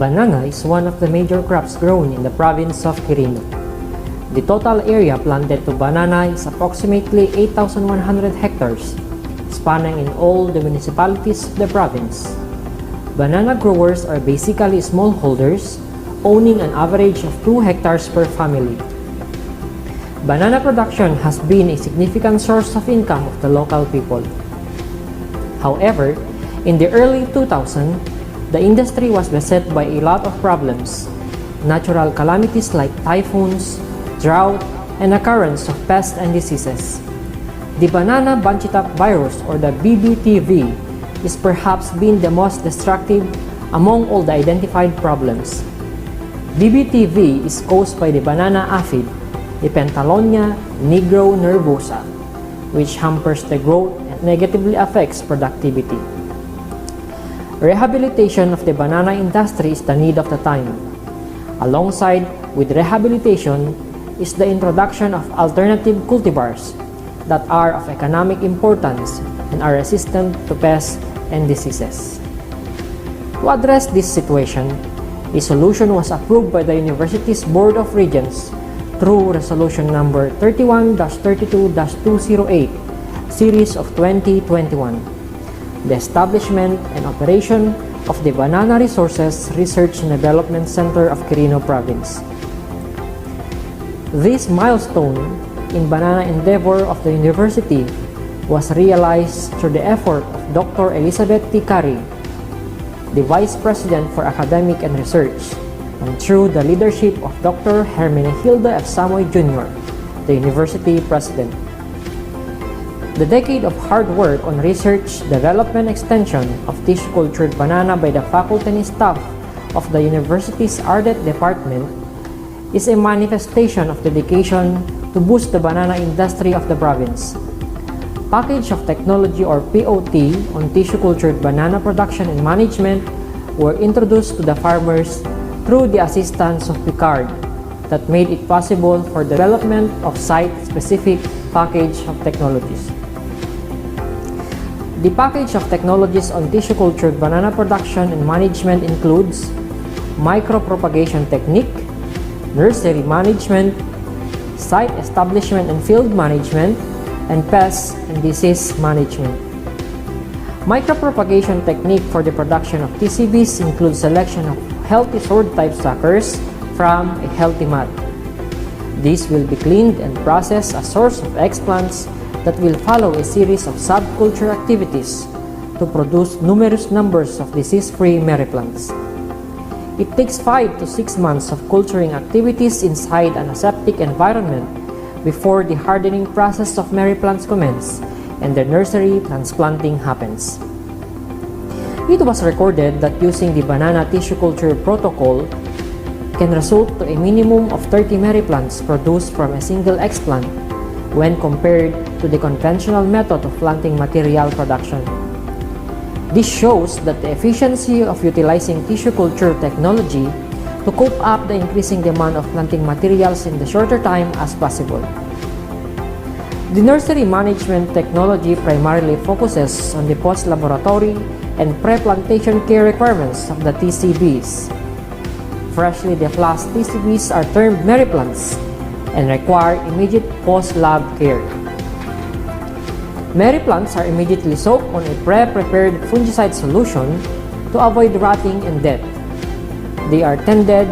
Banana is one of the major crops grown in the province of Quirino. The total area planted to banana is approximately 8,100 hectares, spanning in all the municipalities of the province. Banana growers are basically smallholders, owning an average of 2 hectares per family. Banana production has been a significant source of income of the local people. However, in the early 2000s, the industry was beset by a lot of problems, natural calamities like typhoons, drought, and occurrence of pests and diseases. The banana bunchitop virus, or the BBTV, is perhaps been the most destructive among all the identified problems. BBTV is caused by the banana aphid, the Pentalonia nigro nervosa, which hampers the growth and negatively affects productivity. Rehabilitation of the banana industry is the need of the time. Alongside with rehabilitation is the introduction of alternative cultivars that are of economic importance and are resistant to pests and diseases. To address this situation, a solution was approved by the University's Board of Regents through Resolution Number 31-32-208, Series of 2021, the establishment and operation of the Banana Resources Research and Development Center of Quirino Province. This milestone in banana endeavor of the university was realized through the effort of Dr. Elizabeth T. Curry, the Vice President for Academic and Research, and through the leadership of Dr. Hermenegilda F. Samoy Jr., the University President. The decade of hard work on research, development, extension of tissue-cultured banana by the faculty and staff of the university's Ardet Department is a manifestation of dedication to boost the banana industry of the province. Package of Technology, or POT, on tissue-cultured banana production and management were introduced to the farmers through the assistance of PICARD that made it possible for the development of site-specific package of technologies. The package of technologies on tissue-cultured banana production and management includes micropropagation technique, nursery management, site establishment and field management, and pest and disease management. Micropropagation technique for the production of TCBs includes selection of healthy sword-type suckers from a healthy mat. These will be cleaned and processed as source of explants that will follow a series of subculture activities to produce numerous numbers of disease-free meriplants. It takes 5 to 6 months of culturing activities inside an aseptic environment before the hardening process of meriplants commence and the nursery transplanting happens. It was recorded that using the banana tissue culture protocol can result to a minimum of 30 meriplants produced from a single explant when compared to the conventional method of planting material production. This shows that the efficiency of utilizing tissue culture technology to cope up the increasing demand of planting materials in the shorter time as possible. The nursery management technology primarily focuses on the post-laboratory and pre-plantation care requirements of the TCBs. Freshly deflowered TCBs are termed meriplants and require immediate post-lab care. Meriplants are immediately soaked on a pre-prepared fungicide solution to avoid rotting and death. They are tended,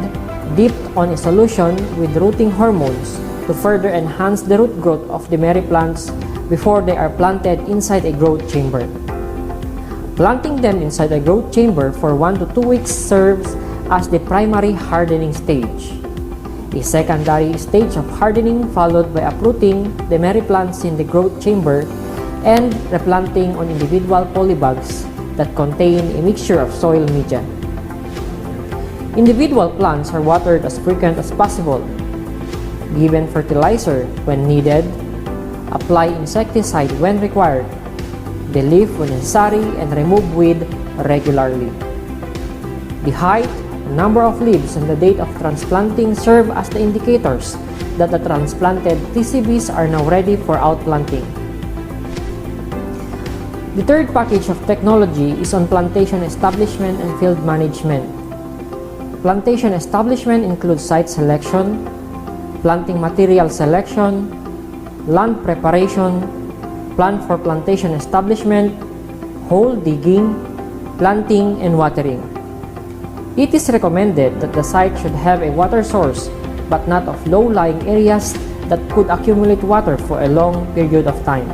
dipped on a solution with rooting hormones to further enhance the root growth of the meriplants before they are planted inside a growth chamber. Planting them inside a growth chamber for 1 to 2 weeks serves as the primary hardening stage. A secondary stage of hardening followed by uprooting the meriplants in the growth chamber and replanting on individual polybags that contain a mixture of soil media. Individual plants are watered as frequent as possible, given fertilizer when needed, apply insecticide when required, de-leaf when necessary, and remove weed regularly. The height, number of leaves, and the date of transplanting serve as the indicators that the transplanted TCBs are now ready for outplanting. The third package of technology is on plantation establishment and field management. Plantation establishment includes site selection, planting material selection, land preparation, plan for plantation establishment, hole digging, planting, and watering. It is recommended that the site should have a water source, but not of low-lying areas that could accumulate water for a long period of time.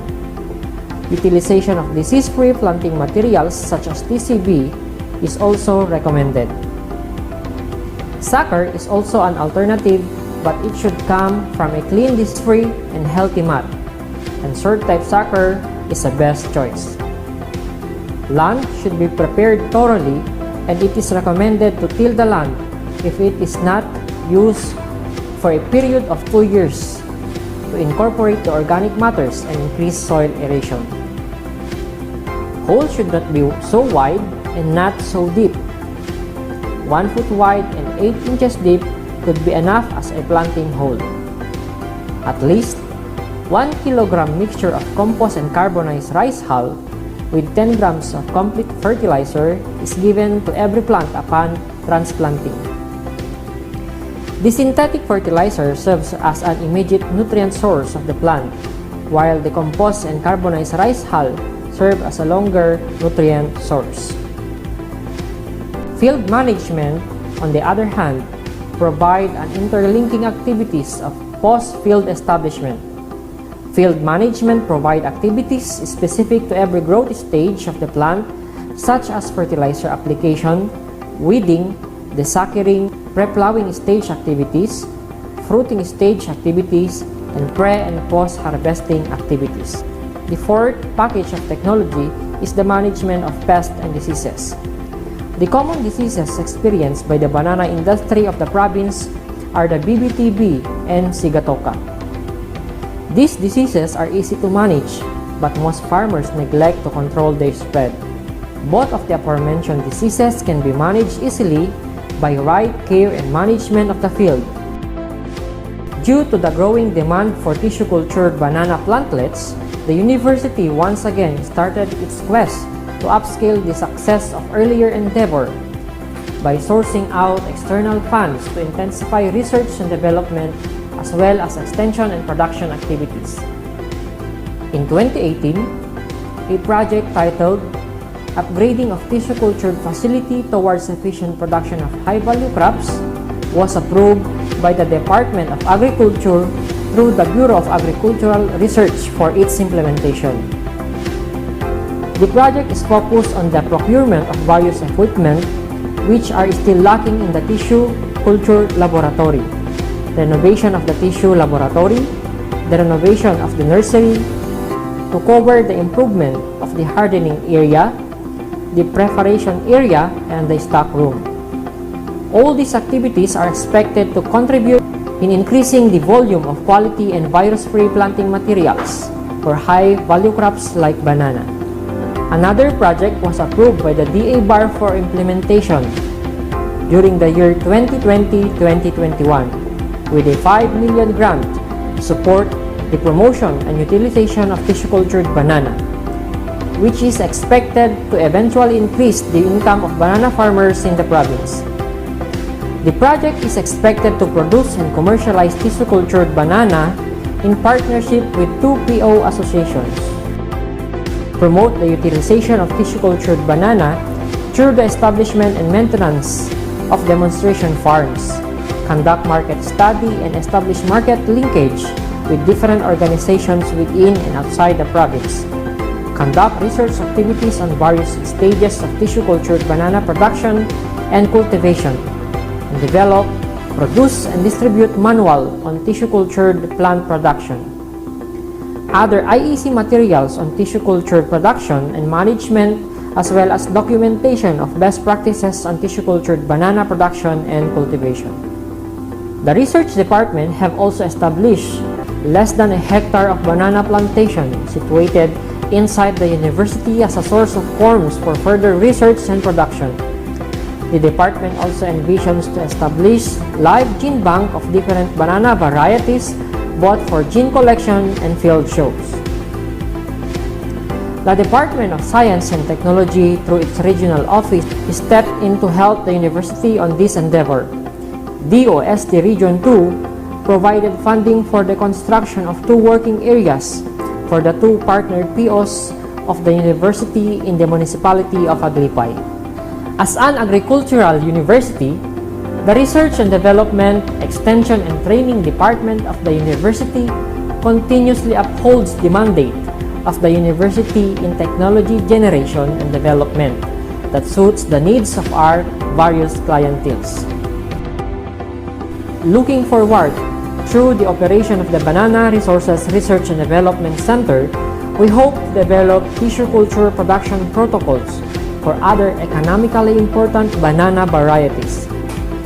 Utilization of disease-free planting materials such as TCB is also recommended. Sucker is also an alternative, but it should come from a clean, disease-free, and healthy mat, and sword-type sucker is the best choice. Land should be prepared thoroughly, and it is recommended to till the land if it is not used for a period of 2 years to incorporate the organic matters and increase soil aeration. Hole should not be so wide and not so deep. 1 foot wide and 8 inches deep could be enough as a planting hole. At least 1 kilogram mixture of compost and carbonized rice hull with 10 grams of complete fertilizer is given to every plant upon transplanting. The synthetic fertilizer serves as an immediate nutrient source of the plant, while the compost and carbonized rice hull serve as a longer nutrient source. Field management, on the other hand, provide an interlinking activities of post-field establishment. Field management provide activities specific to every growth stage of the plant, such as fertilizer application, weeding, desuckering, pre-plowing stage activities, fruiting stage activities, and pre- and post-harvesting activities. The fourth package of technology is the management of pests and diseases. The common diseases experienced by the banana industry of the province are the BBTB and Sigatoka. These diseases are easy to manage, but most farmers neglect to control their spread. Both of the aforementioned diseases can be managed easily by right care and management of the field. Due to the growing demand for tissue-cultured banana plantlets, the university once again started its quest to upscale the success of earlier endeavor by sourcing out external funds to intensify research and development as well as extension and production activities. In 2018, a project titled Upgrading of Tissue Cultured Facility Towards Efficient Production of High-Value Crops was approved by the Department of Agriculture through the Bureau of Agricultural Research for its implementation. The project is focused on the procurement of various equipment which are still lacking in the tissue culture laboratory, renovation of the tissue laboratory, the renovation of the nursery, to cover the improvement of the hardening area, the preparation area, and the stock room. All these activities are expected to contribute in increasing the volume of quality and virus-free planting materials for high-value crops like banana. Another project was approved by the DA Bar for implementation during the year 2020-2021 with a 5 million grant to support the promotion and utilization of tissue-cultured banana, which is expected to eventually increase the income of banana farmers in the province. The project is expected to produce and commercialize tissue-cultured banana in partnership with 2 PO associations, promote the utilization of tissue-cultured banana through the establishment and maintenance of demonstration farms, conduct market study and establish market linkage with different organizations within and outside the province, conduct research activities on various stages of tissue-cultured banana production and cultivation, and develop, produce, and distribute manual on tissue-cultured plant production. Other IEC materials on tissue culture production and management, as well as documentation of best practices on tissue-cultured banana production and cultivation. The research department have also established less than a hectare of banana plantation situated inside the university as a source of forms for further research and production. The department also envisions to establish live gene bank of different banana varieties both for gene collection and field shows. The Department of Science and Technology, through its regional office, stepped in to help the university on this endeavor. DOST Region 2 provided funding for the construction of 2 working areas for the 2 partnered POs of the university in the municipality of Aglipay. As an agricultural university, the Research and Development, Extension and Training Department of the university continuously upholds the mandate of the university in technology generation and development that suits the needs of our various clienteles. Looking forward, through the operation of the Banana Resources Research and Development Center, we hope to develop tissue culture production protocols for other economically important banana varieties.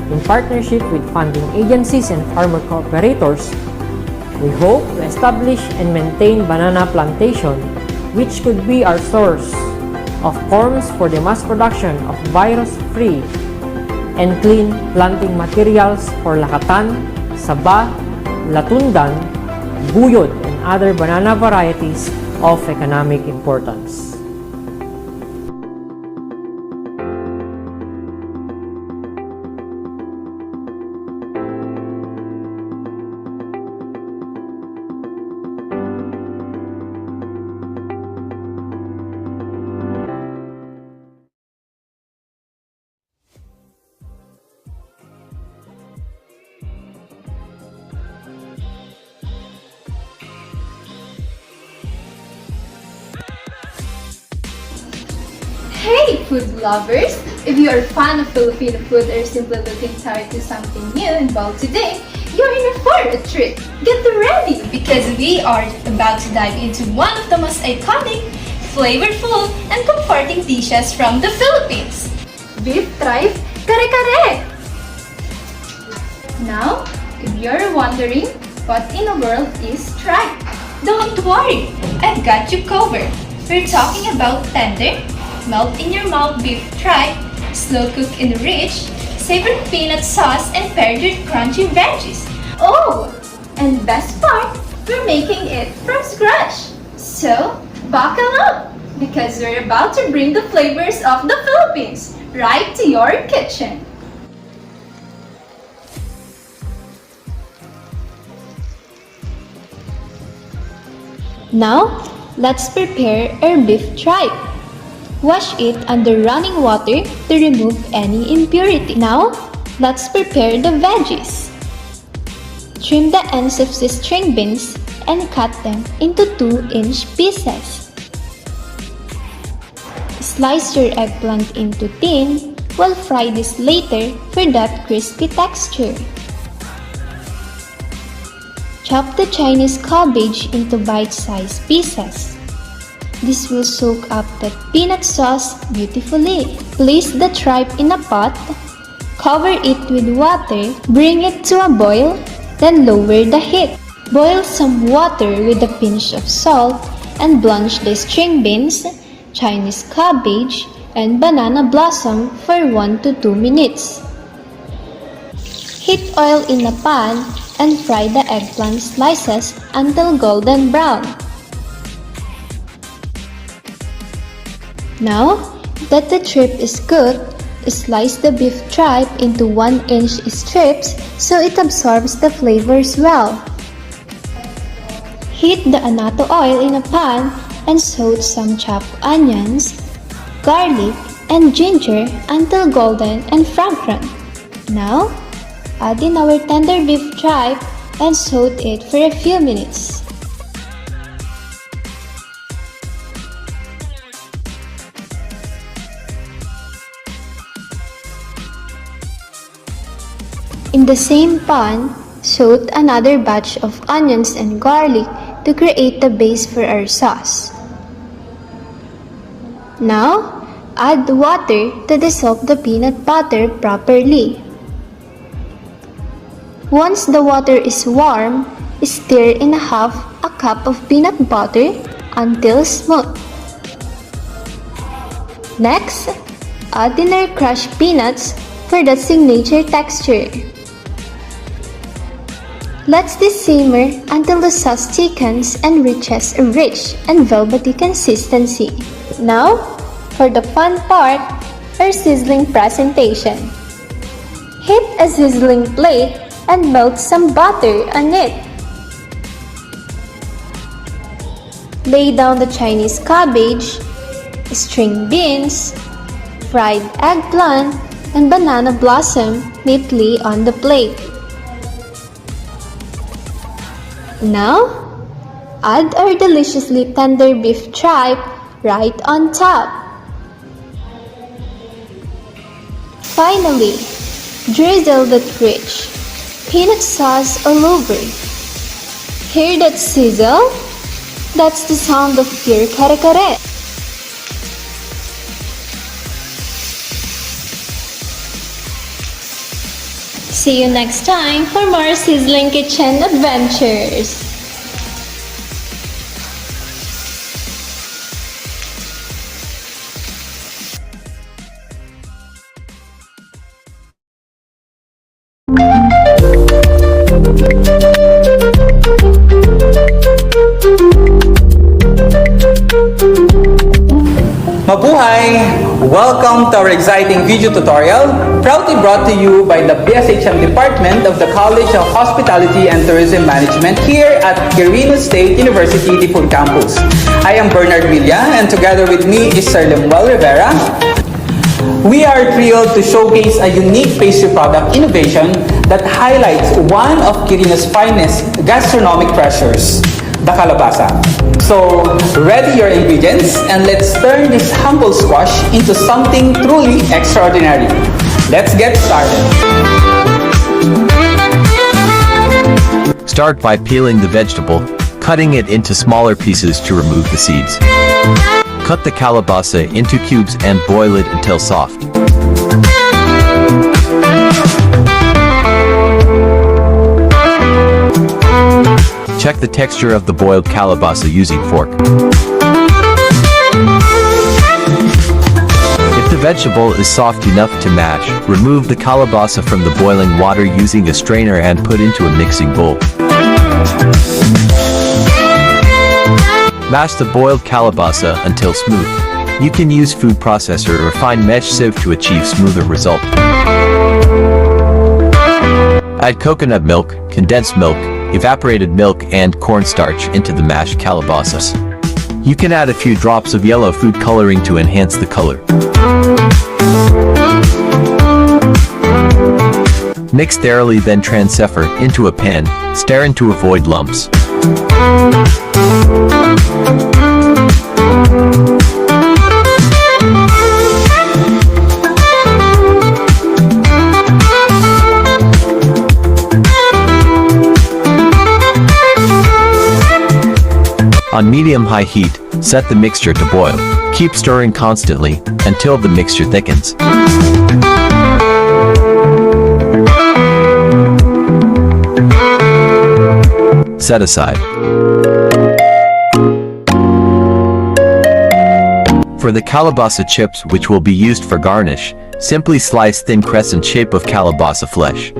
In partnership with funding agencies and farmer cooperators, we hope to establish and maintain banana plantation, which could be our source of forms for the mass production of virus-free and clean planting materials for Lakatan, Saba, Latundan, Buyod, and other banana varieties of economic importance. Hey food lovers! If you are a fan of Filipino food or simply looking to try something new and bold today, you're in for a treat! Get ready! Because we are about to dive into one of the most iconic, flavorful, and comforting dishes from the Philippines. Beef tripe kare-kare! Now, if you're wondering what in the world is tripe, Don't worry, I've got you covered. We're talking about tender, melt-in-your-mouth beef tripe, slow-cooked in rich, savory peanut sauce, and paired with crunchy veggies. oh! And best part, we're making it from scratch! So, buckle up! Because we're about to bring the flavors of the Philippines right to your kitchen! Now, let's prepare our beef tripe. Wash it under running water to remove any impurity. Now, let's prepare the veggies. Trim the ends of the string beans and cut them into 2-inch pieces. Slice your eggplant into thin. We'll fry this later for that crispy texture. Chop the Chinese cabbage into bite-sized pieces. This will soak up the peanut sauce beautifully. Place the tripe in a pot, cover it with water, bring it to a boil, then lower the heat. Boil some water with a pinch of salt and blanch the string beans, Chinese cabbage, and banana blossom for 1 to 2 minutes. Heat oil in a pan and fry the eggplant slices until golden brown. Now that the tripe is cooked, slice the beef tripe into 1-inch strips so it absorbs the flavors well. Heat the annatto oil in a pan and saute some chopped onions, garlic, and ginger until golden and fragrant. Now, add in our tender beef tripe and saute it for a few minutes. In the same pan, saute another batch of onions and garlic to create the base for our sauce. Now, add water to dissolve the peanut butter properly. Once the water is warm, stir in half a cup of peanut butter until smooth. Next, add in our crushed peanuts for the signature texture. Let this simmer until the sauce thickens and reaches a rich and velvety consistency. Now, for the fun part, our sizzling presentation. Heat a sizzling plate and melt some butter on it. Lay down the Chinese cabbage, string beans, fried eggplant, and banana blossom neatly on the plate. Now, add our deliciously tender beef tripe right on top. Finally, drizzle that rich peanut sauce all over. Hear that sizzle? That's the sound of pure kare-kare. See you next time for more sizzling kitchen adventures. Mabuhay! Welcome to our exciting video tutorial, proudly brought to you by the BSHM Department of the College of Hospitality and Tourism Management here at Quirino State University, Lipon Campus. I am Bernard Villa, and together with me is Sir Lemuel Rivera. We are thrilled to showcase a unique pastry product innovation that highlights one of Quirino's finest gastronomic treasures, the calabasa. So, ready your ingredients and let's turn this humble squash into something truly extraordinary. Let's get started. Start by peeling the vegetable, cutting it into smaller pieces to remove the seeds. Cut the calabasa into cubes and boil it until soft. Check the texture of the boiled calabasa using fork. If the vegetable is soft enough to mash, remove the calabasa from the boiling water using a strainer and put into a mixing bowl. Mash the boiled calabasa until smooth. You can use food processor or fine mesh sieve to achieve smoother result. Add coconut milk, condensed milk, evaporated milk and cornstarch into the mashed calabasas. You can add a few drops of yellow food coloring to enhance the color. Mix thoroughly, then transfer into a pan, stirring to avoid lumps. On medium-high heat, set the mixture to boil. Keep stirring constantly until the mixture thickens. Set aside. For the calabasa chips, which will be used for garnish, simply slice thin crescent shape of calabasa flesh.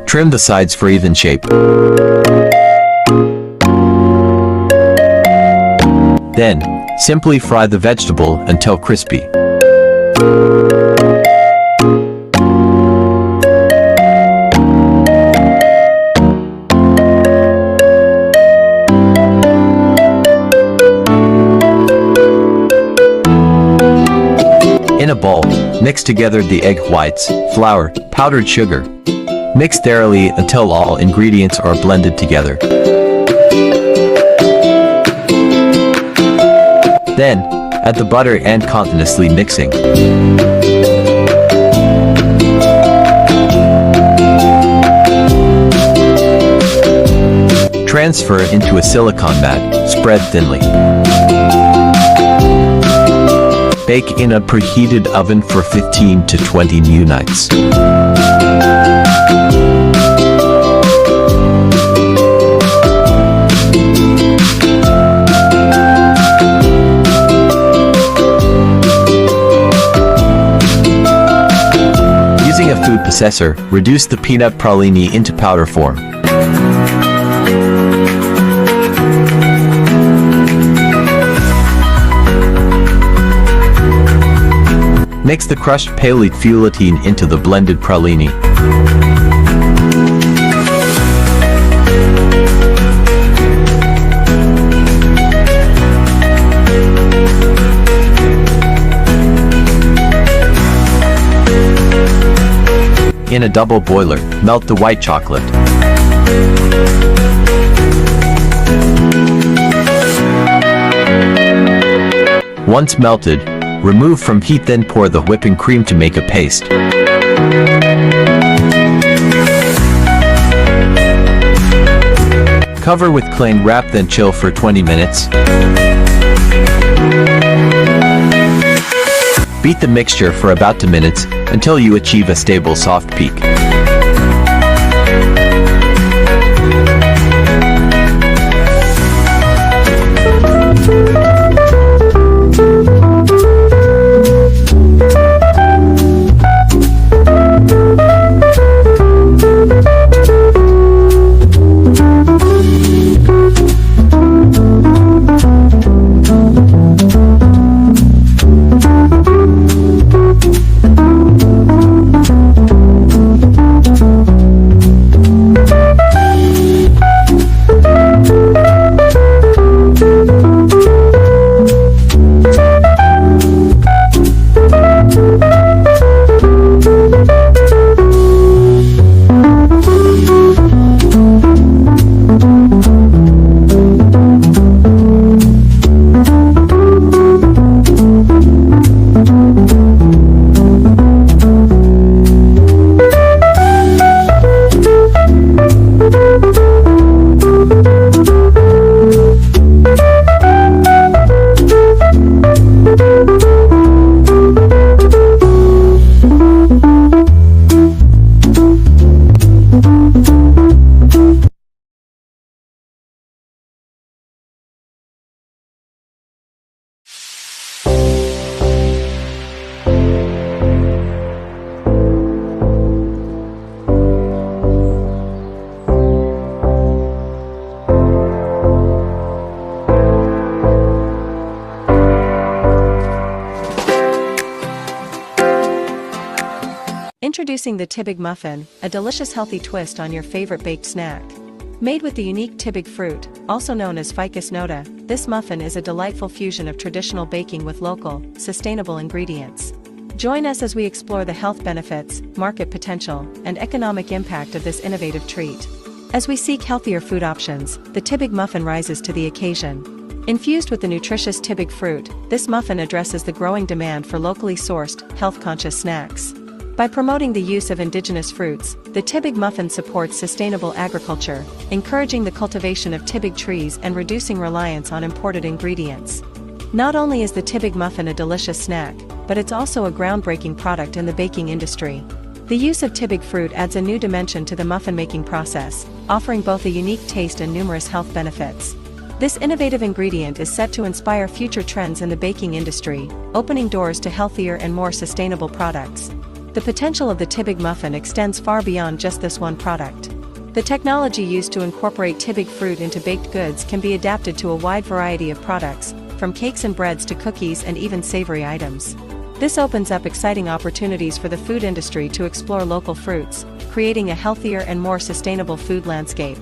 Trim the sides for even shape. Then, simply fry the vegetable until crispy. In a bowl, mix together the egg whites, flour, powdered sugar. Mix thoroughly until all ingredients are blended together. Then, add the butter and continuously mixing. Transfer into a silicone mat, spread thinly. Bake in a preheated oven for 15 to 20 minutes. processor, reduce the peanut pralini into powder form. Mix the crushed palate feuilletine into the blended pralini. In a double boiler, melt the white chocolate. Once melted, remove from heat, then pour the whipping cream to make a paste. Cover with cling wrap, then chill for 20 minutes. Beat the mixture for about 2 minutes until you achieve a stable soft peak. Introducing the Tibig Muffin, a delicious healthy twist on your favorite baked snack. Made with the unique Tibig fruit, also known as Ficus nota, this muffin is a delightful fusion of traditional baking with local, sustainable ingredients. Join us as we explore the health benefits, market potential, and economic impact of this innovative treat. As we seek healthier food options, the Tibig muffin rises to the occasion. Infused with the nutritious Tibig fruit, this muffin addresses the growing demand for locally sourced, health-conscious snacks. By promoting the use of indigenous fruits, the Tibig muffin supports sustainable agriculture, encouraging the cultivation of Tibig trees and reducing reliance on imported ingredients. Not only is the Tibig muffin a delicious snack, but it's also a groundbreaking product in the baking industry. The use of Tibig fruit adds a new dimension to the muffin-making process, offering both a unique taste and numerous health benefits. This innovative ingredient is set to inspire future trends in the baking industry, opening doors to healthier and more sustainable products. The potential of the Tibig muffin extends far beyond just this one product. The technology used to incorporate Tibig fruit into baked goods can be adapted to a wide variety of products, from cakes and breads to cookies and even savory items. This opens up exciting opportunities for the food industry to explore local fruits, creating a healthier and more sustainable food landscape.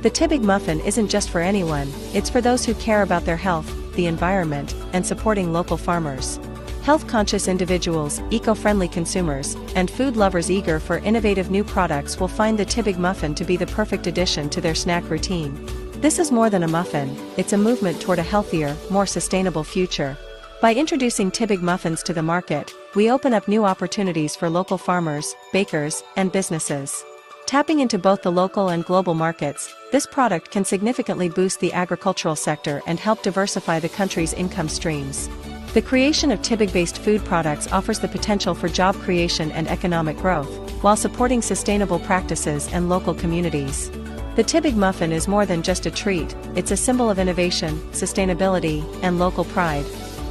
The Tibig muffin isn't just for anyone, it's for those who care about their health, the environment, and supporting local farmers. Health-conscious individuals, eco-friendly consumers, and food lovers eager for innovative new products will find the Tibig muffin to be the perfect addition to their snack routine. This is more than a muffin, it's a movement toward a healthier, more sustainable future. By introducing Tibig muffins to the market, we open up new opportunities for local farmers, bakers, and businesses. Tapping into both the local and global markets, this product can significantly boost the agricultural sector and help diversify the country's income streams. The creation of Tibig-based food products offers the potential for job creation and economic growth, while supporting sustainable practices and local communities. The Tibig muffin is more than just a treat, it's a symbol of innovation, sustainability, and local pride.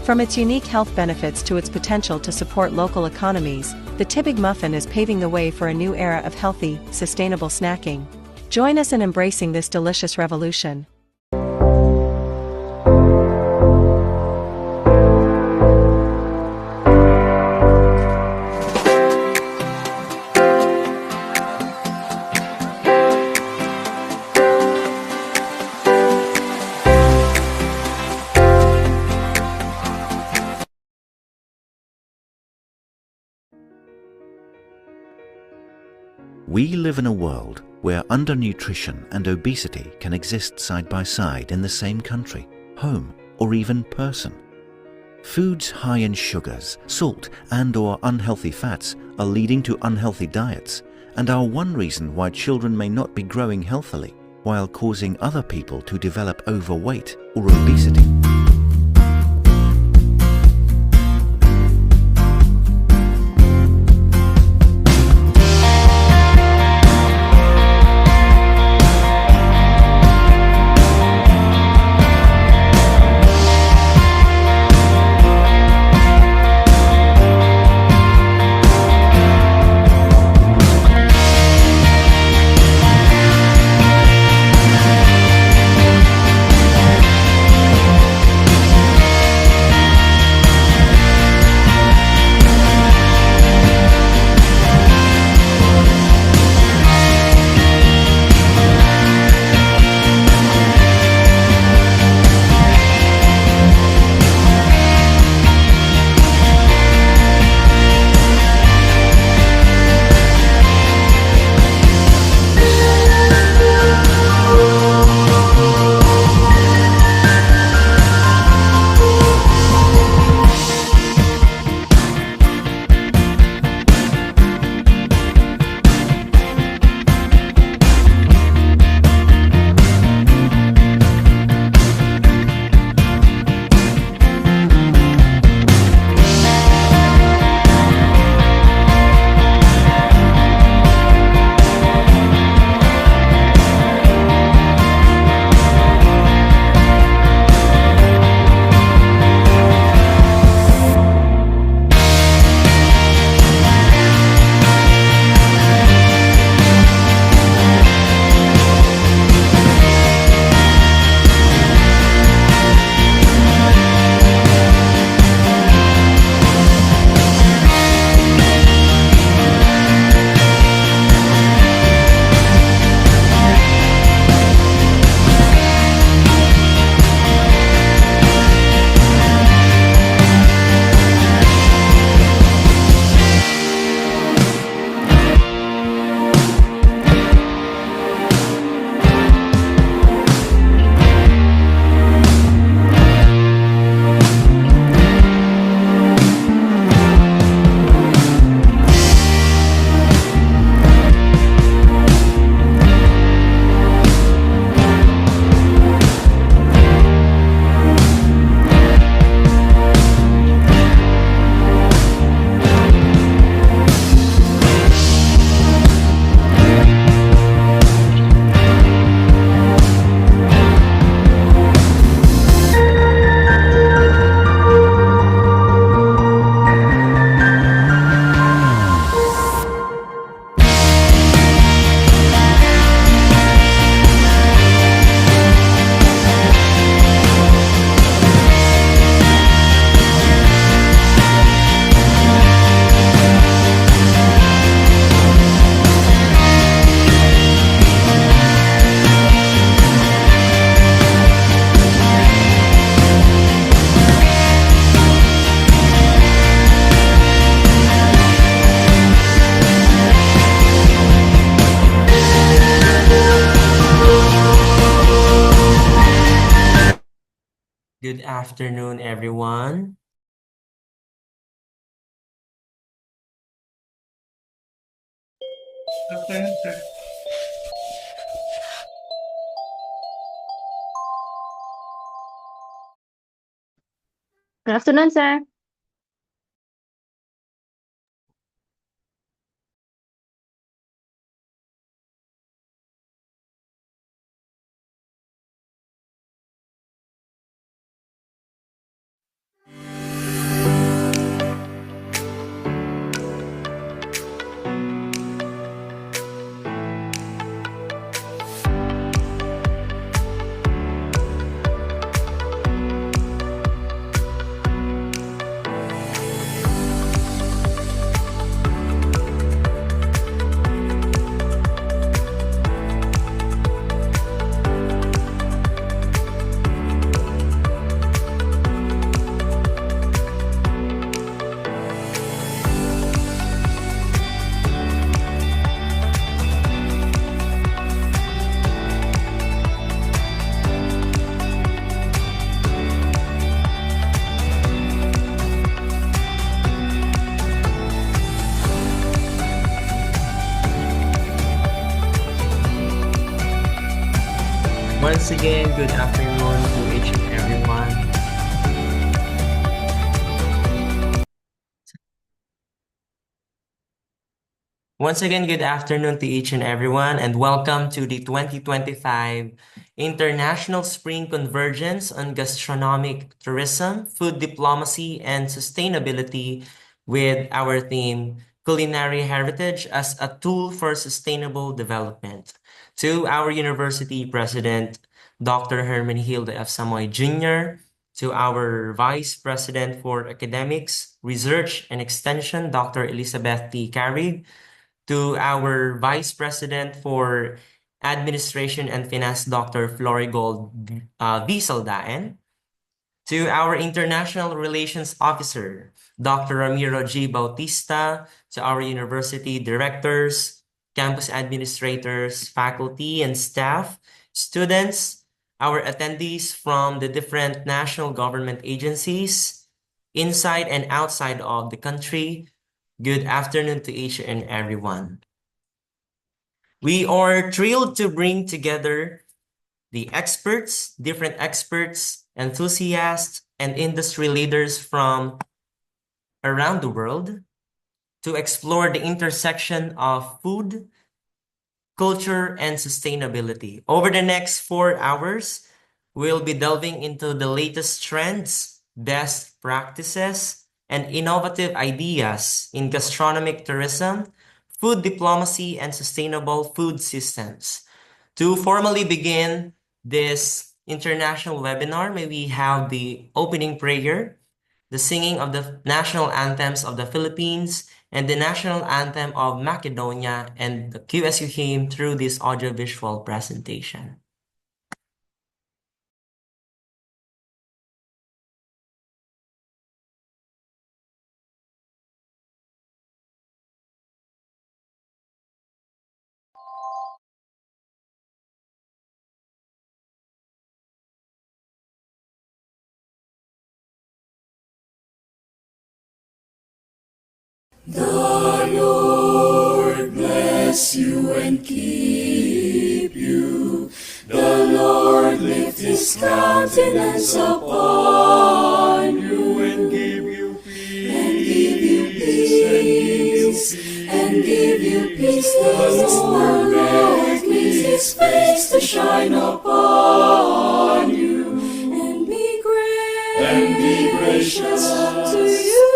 From its unique health benefits to its potential to support local economies, the Tibig muffin is paving the way for a new era of healthy, sustainable snacking. Join us in embracing this delicious revolution. We live in a world where undernutrition and obesity can exist side by side in the same country, home, or even person. Foods high in sugars, salt, and/or unhealthy fats are leading to unhealthy diets and are one reason why children may not be growing healthily, while causing other people to develop overweight or obesity. Good afternoon, everyone. Good afternoon, sir. Once again, good afternoon to each and everyone. Once again, good afternoon to each and everyone, and welcome to the 2025 International Spring Convergence on Gastronomic Tourism, Food Diplomacy, and Sustainability with our theme, Culinary Heritage as a Tool for Sustainable Development. To our University President, Dr. Herman Hilde F. Samoy Jr., to our Vice President for Academics, Research, and Extension, Dr. Elizabeth T. Carrig, to our Vice President for Administration and Finance, Dr. Florigold V. Saldaen, to our International Relations Officer, Dr. Ramiro G. Bautista, to our university directors, campus administrators, faculty and staff, students, our attendees from the different national government agencies, inside and outside of the country, good afternoon to each and everyone. We are thrilled to bring together the experts, different experts, enthusiasts, and industry leaders from around the world to explore the intersection of food, culture, and sustainability. Over the next 4 hours, we'll be delving into the latest trends, best practices, and innovative ideas in gastronomic tourism, food diplomacy, and sustainable food systems. To formally begin this international webinar, may we have the opening prayer, the singing of the national anthems of the Philippines, and the national anthem of Macedonia, and the QSU hymn through this audiovisual presentation. The Lord bless you and keep you. The Lord lift his countenance upon you and give you peace. And give you peace. And give you peace. The Lord make his face to shine upon you and be gracious to you.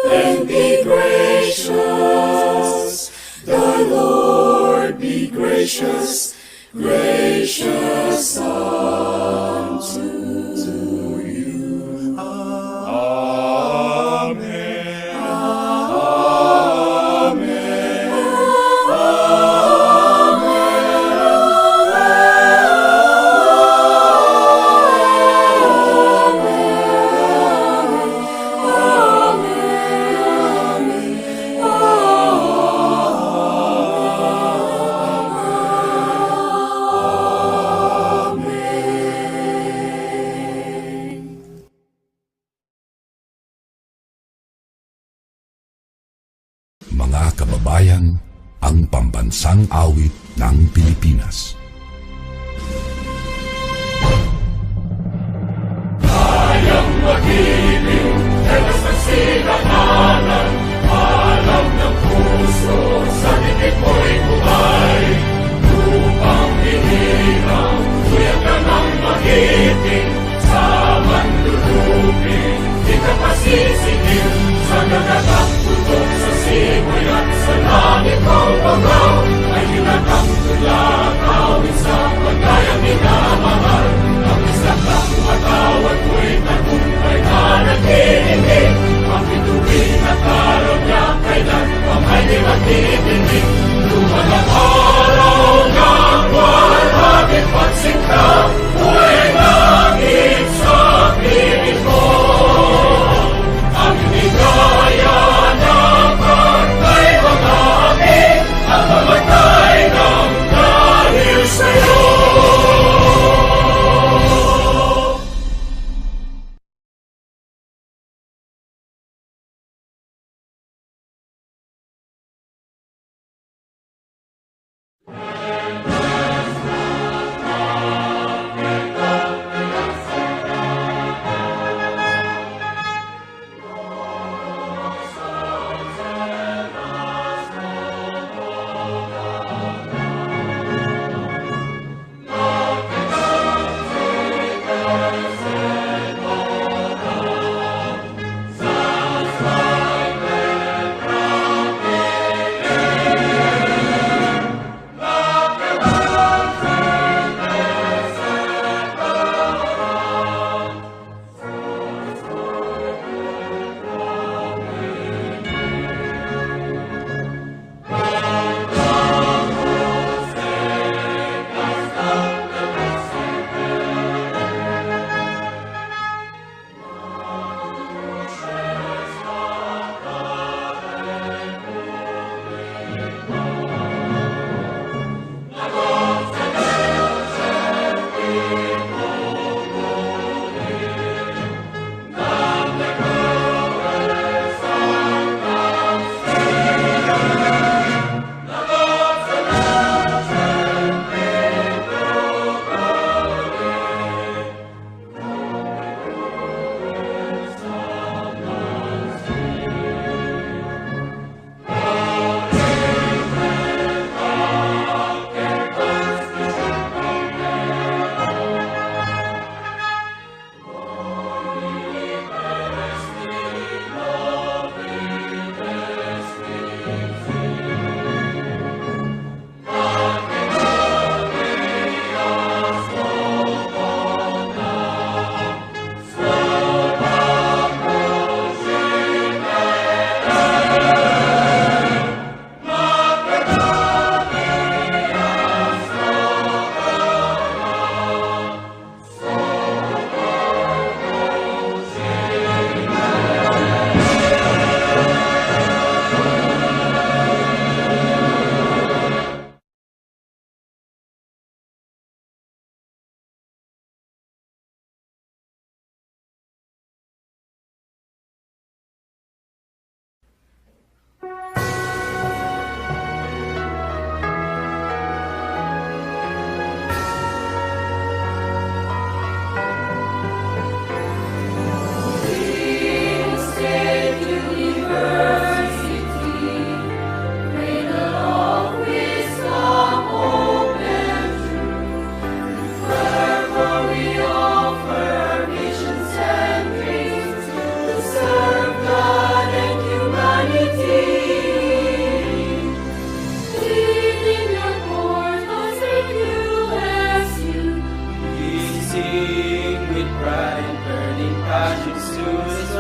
And be gracious, the Lord be gracious, gracious unto you. Amen. Amen. Mga kababayan, ang pambansang awit ng Pilipinas. Kayang mag-ibig, dalas ng sigananan, alam ng puso, sa dikit mo'y buhay. Lupang hinirang, tuyag ka ng magiting, sa manlulupin, di ka pasisigil, sa gagatang putok sa simoy at sa langit mong bangaw, ay hinatang tulakaw,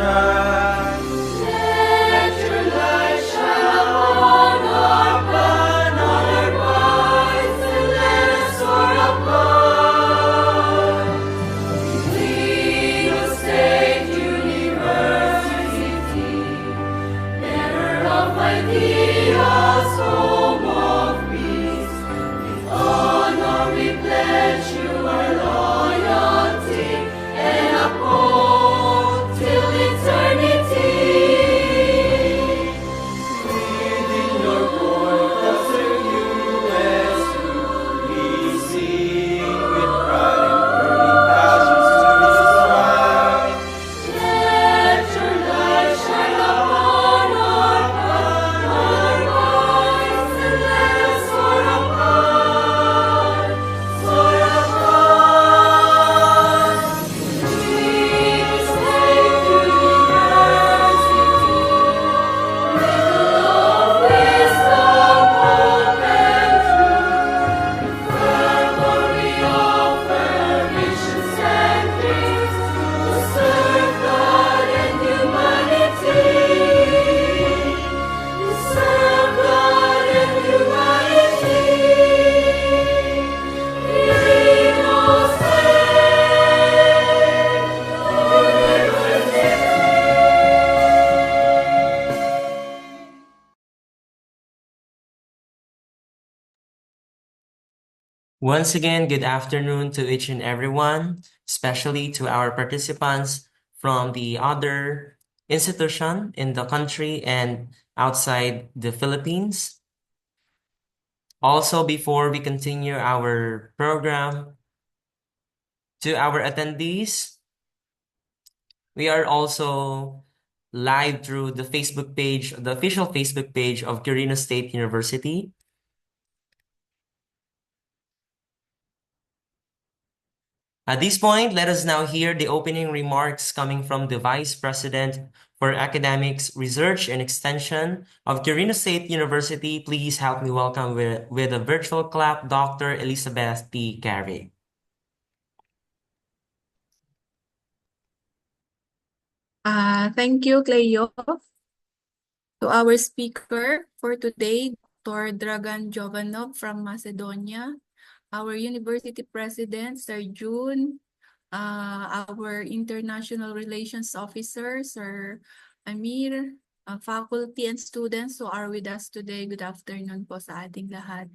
shine. Let your light shine upon our path, on our minds, and let us soar above. Greenwood State University, bearer of ideas, home of peace. With honor we pledge you our loyalty and uphold till eternity. Within your borders, the USU, we sing with pride and burning passions to the sky. Let your light shine upon our path, our minds, and let us soar above, soar above. Greenwood State University, with love, wisdom, hope, and truth. Fervor we offer missions and gifts to serve God and humanity. To serve God and humanity. Greenwood State University. Once again, good afternoon to each and everyone, especially to our participants from the other institution in the country and outside the Philippines. Also, before we continue our program, to our attendees, we are also live through the Facebook page, the official Facebook page of Quirino State University. At this point, let us now hear the opening remarks coming from the Vice President for Academics, Research, and Extension of Quirino State University. Please help me welcome with a virtual clap, Dr. Elizabeth P. Carey. Thank you, Cleo. To our speaker for today, Dr. Dragan Jovanov from Macedonia, our University President, Sir June, our International Relations Officer, Sir Amir, faculty and students who are with us today. Good afternoon po sa ating lahat.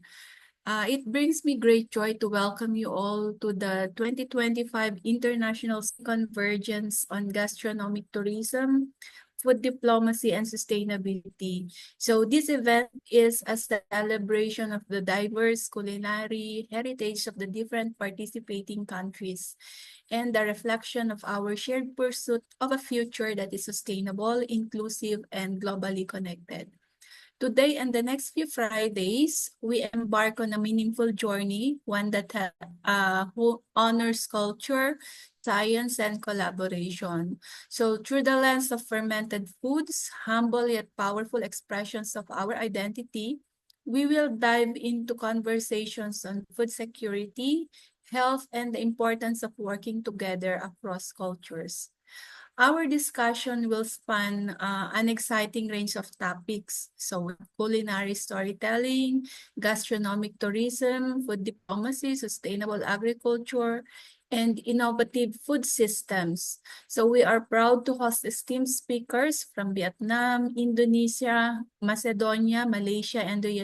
It brings me great joy to welcome you all to the 2025 International Convergence on Gastronomic Tourism, Food Diplomacy, and Sustainability. So this event is a celebration of the diverse culinary heritage of the different participating countries and the reflection of our shared pursuit of a future that is sustainable, inclusive, and globally connected. Today and the next few Fridays, we embark on a meaningful journey, one that honors culture, science, and collaboration. So through the lens of fermented foods, humble yet powerful expressions of our identity, we will dive into conversations on food security, health, and the importance of working together across cultures. Our discussion will span an exciting range of topics. So culinary storytelling, gastronomic tourism, food diplomacy, sustainable agriculture, and innovative food systems. So we are proud to host esteemed speakers from Vietnam, Indonesia, Macedonia, Malaysia, and the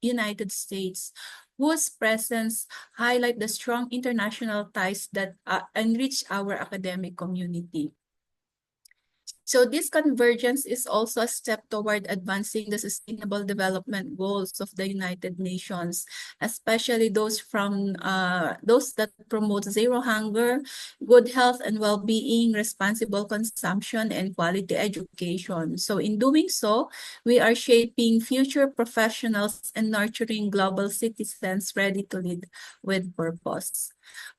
United States, whose presence highlight the strong international ties that enrich our academic community. So this convergence is also a step toward advancing the Sustainable Development Goals of the United Nations, especially those that promote zero hunger, good health and well-being, responsible consumption, and quality education. So in doing so, we are shaping future professionals and nurturing global citizens ready to lead with purpose.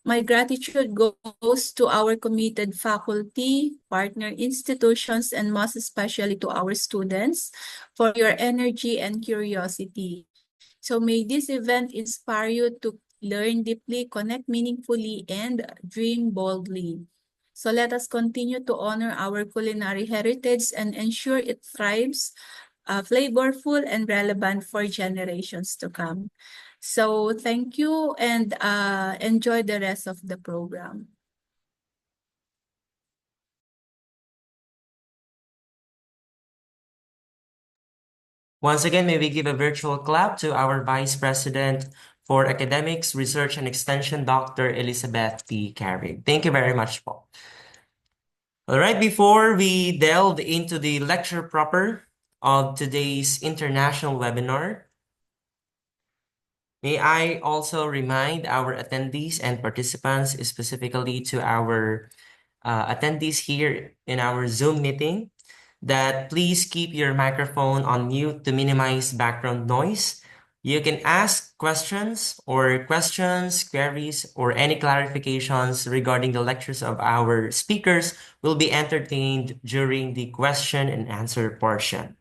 My gratitude goes to our committed faculty, partner institutions, and most especially to our students for your energy and curiosity. So may this event inspire you to learn deeply, connect meaningfully, and dream boldly. So let us continue to honor our culinary heritage and ensure it thrives, flavorful and relevant for generations to come. So thank you and enjoy the rest of the program. Once again, may we give a virtual clap to our Vice President for Academics, Research, and Extension, Dr. Elizabeth P. Carrig. Thank you very much, Paul. All right, before we delve into the lecture proper of today's international webinar, may I also remind our attendees and participants, specifically to our attendees here in our Zoom meeting, that please keep your microphone on mute to minimize background noise. You can ask questions, queries, or any clarifications regarding the lectures of our speakers will be entertained during the question and answer portion.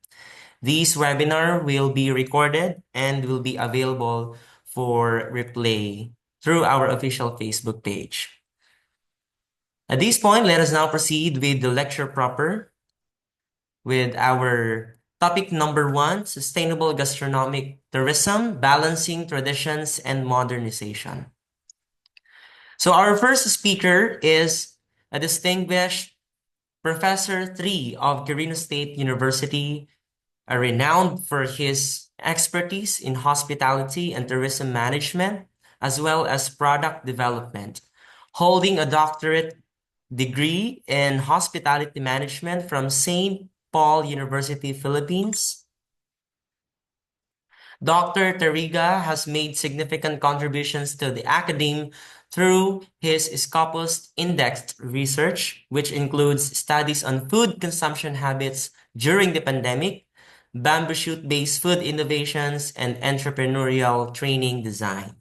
This webinar will be recorded and will be available for replay through our official Facebook page. At this point, let us now proceed with the lecture proper with our topic number 1, Sustainable Gastronomic Tourism, Balancing Traditions and Modernization. So our first speaker is a distinguished Professor 3 of Quirino State University, renowned for his expertise in hospitality and tourism management, as well as product development, holding a doctorate degree in hospitality management from St. Paul University, Philippines. Dr. Tariga has made significant contributions to the academe through his Scopus indexed research, which includes studies on food consumption habits during the pandemic, bamboo shoot-based food innovations, and entrepreneurial training design.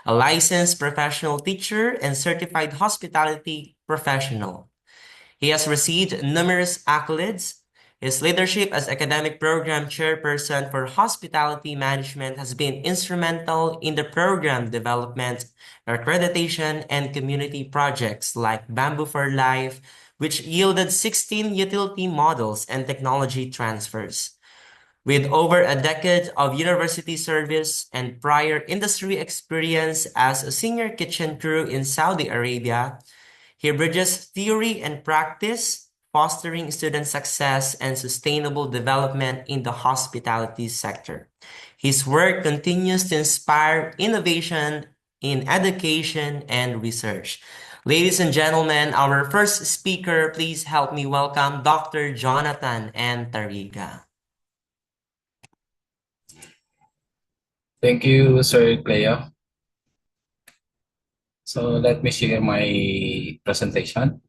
A licensed professional teacher and certified hospitality professional. He has received numerous accolades. His leadership as academic program chairperson for hospitality management has been instrumental in the program development, accreditation, and community projects like Bamboo for Life, which yielded 16 utility models and technology transfers. With over a decade of university service and prior industry experience as a senior kitchen crew in Saudi Arabia, he bridges theory and practice, fostering student success and sustainable development in the hospitality sector. His work continues to inspire innovation in education and research. Ladies and gentlemen, our first speaker, please help me welcome Dr. Jonathan N. Tariga. Thank you, Sir Cleo. So let me share my presentation.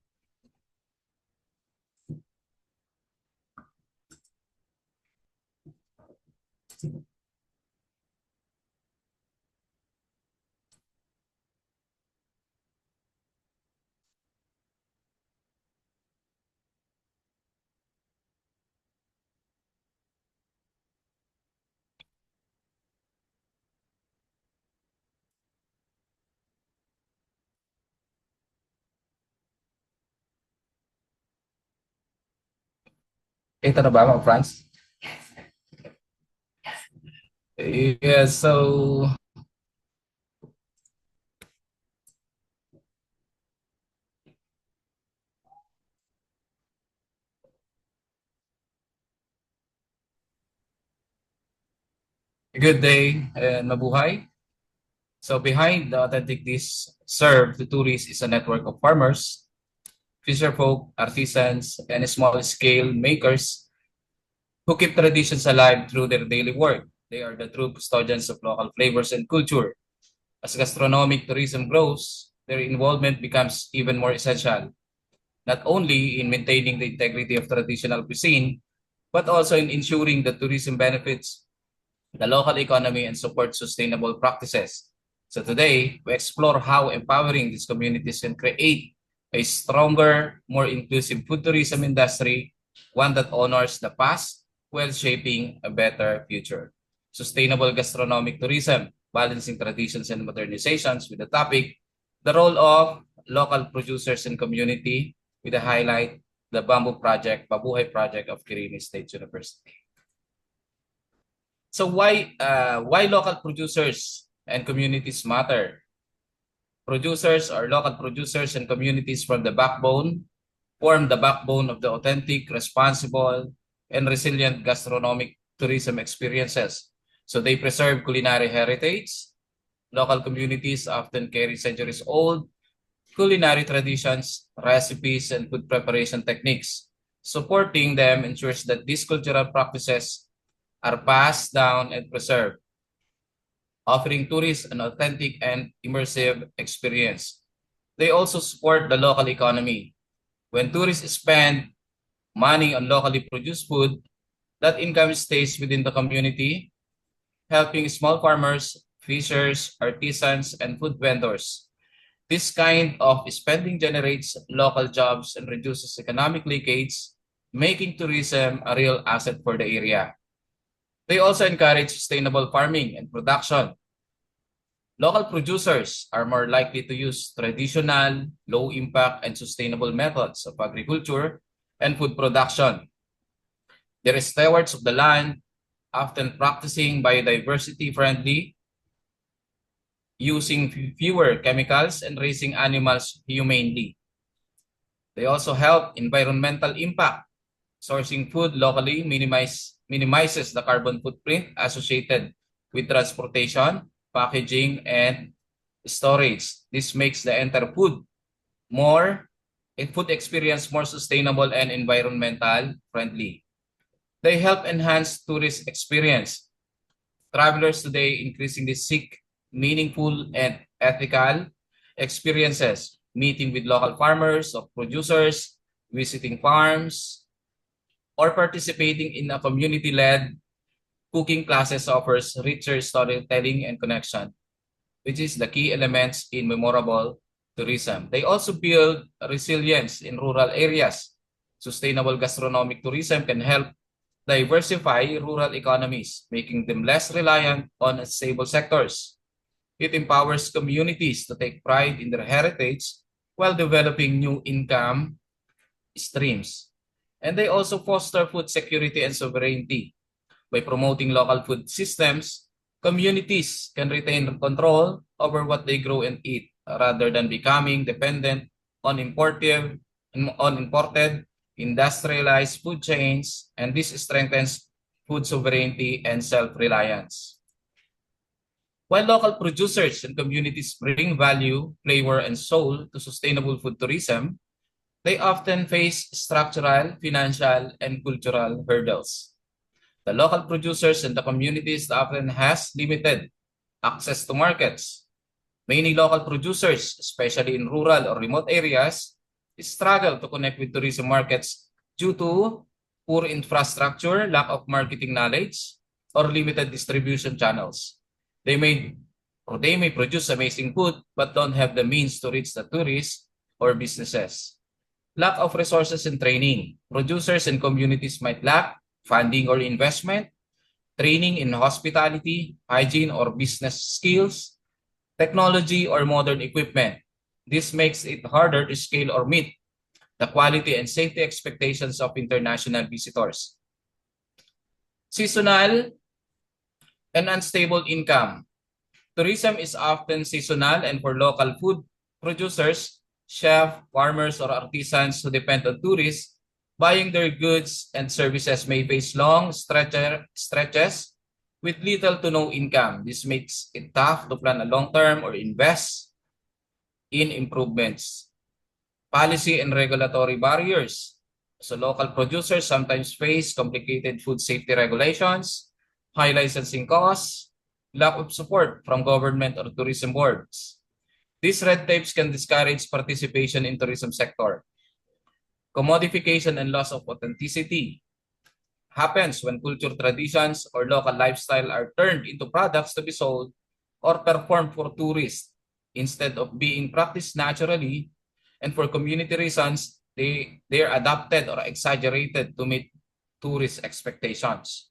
Ito na ba, mga friends? Yeah, so good day and mabuhay. So behind the authentic dish served to tourists is a network of farmers, fisherfolk, artisans, and small-scale makers who keep traditions alive through their daily work. They are the true custodians of local flavors and culture. As gastronomic tourism grows, their involvement becomes even more essential, not only in maintaining the integrity of traditional cuisine, but also in ensuring that tourism benefits the local economy and support sustainable practices. So today, we explore how empowering these communities can create a stronger, more inclusive food tourism industry, one that honors the past while shaping a better future. Sustainable gastronomic tourism, balancing traditions and modernizations, with the topic, the role of local producers and community with a highlight the Bamboo Project, Mabuhay Project of Quirino State University. So why local producers and communities matter? Producers or local producers and communities form the backbone of the authentic, responsible, and resilient gastronomic tourism experiences. So they preserve culinary heritage. Local communities often carry centuries-old culinary traditions, recipes, and food preparation techniques. Supporting them ensures that these cultural practices are passed down and preserved, offering tourists an authentic and immersive experience. They also support the local economy. When tourists spend money on locally produced food, that income stays within the community, helping small farmers, fishers, artisans, and food vendors. This kind of spending generates local jobs and reduces economic leakage, making tourism a real asset for the area. They also encourage sustainable farming and production. Local producers are more likely to use traditional, low-impact, and sustainable methods of agriculture and food production. They're stewards of the land, often practicing biodiversity-friendly, using fewer chemicals, and raising animals humanely. They also help environmental impact. Sourcing food locally minimizes the carbon footprint associated with transportation, packaging, and storage. This makes the entire food experience more sustainable and environmental friendly. They help enhance tourist experience. Travelers today increasingly seek meaningful and ethical experiences, meeting with local farmers or producers, visiting farms, or participating in a community-led cooking classes offers richer storytelling and connection, which is the key elements in memorable tourism. They also build resilience in rural areas. Sustainable gastronomic tourism can help diversify rural economies, making them less reliant on stable sectors. It empowers communities to take pride in their heritage while developing new income streams. And they also foster food security and sovereignty. By promoting local food systems, communities can retain control over what they grow and eat rather than becoming dependent on imported, industrialized food chains, and this strengthens food sovereignty and self-reliance. While local producers and communities bring value, flavor, and soul to sustainable food tourism, they often face structural, financial, and cultural hurdles. The local producers and the communities often has limited access to markets. Many local producers, especially in rural or remote areas, struggle to connect with tourism markets due to poor infrastructure, lack of marketing knowledge, or limited distribution channels. They may produce amazing food but don't have the means to reach the tourists or businesses. Lack of resources and training. Producers and communities might lack funding or investment, training in hospitality, hygiene, or business skills, technology, or modern equipment. This makes it harder to scale or meet the quality and safety expectations of international visitors. Seasonal and unstable income. Tourism is often seasonal, and for local food producers, chefs, farmers, or artisans who depend on tourists, buying their goods and services may face long stretches with little to no income. This makes it tough to plan a long-term or invest in improvements. Policy and regulatory barriers. So local producers sometimes face complicated food safety regulations, high licensing costs, lack of support from government or tourism boards. These red tapes can discourage participation in tourism sector. Commodification and loss of authenticity happens when culture traditions or local lifestyle are turned into products to be sold or performed for tourists instead of being practiced naturally, and for community reasons, they are adapted or exaggerated to meet tourist expectations.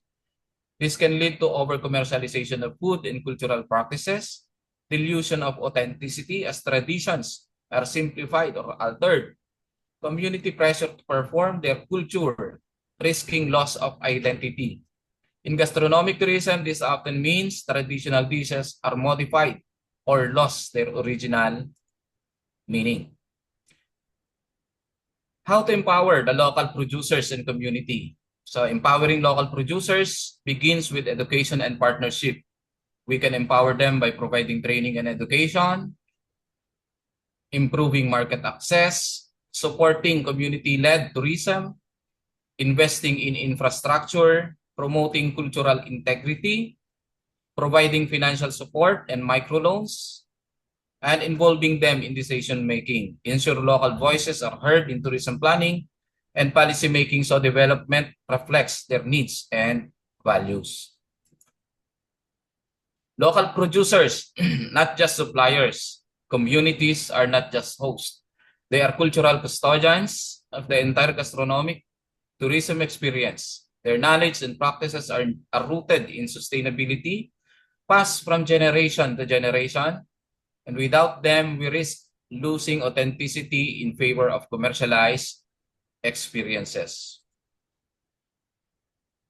This can lead to over-commercialization of food and cultural practices, delusion of authenticity as traditions are simplified or altered, community pressure to perform their culture, risking loss of identity. In gastronomic tourism, this often means traditional dishes are modified or lost their original meaning. How to empower the local producers and community. So empowering local producers begins with education and partnership. We can empower them by providing training and education, improving market access, supporting community-led tourism, investing in infrastructure, promoting cultural integrity, providing financial support and microloans, and involving them in decision-making. Ensure local voices are heard in tourism planning and policy making so development reflects their needs and values. Local producers, not just suppliers. Communities are not just hosts. They are cultural custodians of the entire gastronomic tourism experience. Their knowledge and practices are rooted in sustainability, passed from generation to generation, and without them, we risk losing authenticity in favor of commercialized experiences.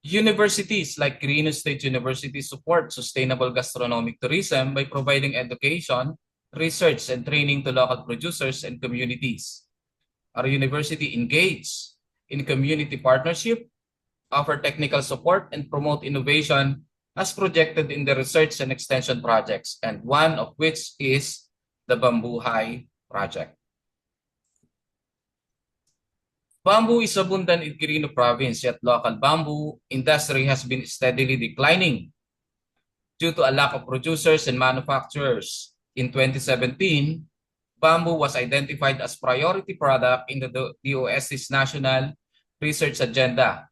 Universities like Quirino State University support sustainable gastronomic tourism by providing education, research, and training to local producers and communities. Our university engages in community partnership, offer technical support, and promote innovation as projected in the research and extension projects, and one of which is the Bambuhay project. Bamboo is abundant in Quirino province, yet local bamboo industry has been steadily declining due to a lack of producers and manufacturers. In 2017, bamboo was identified as priority product in the DOST's National Research Agenda,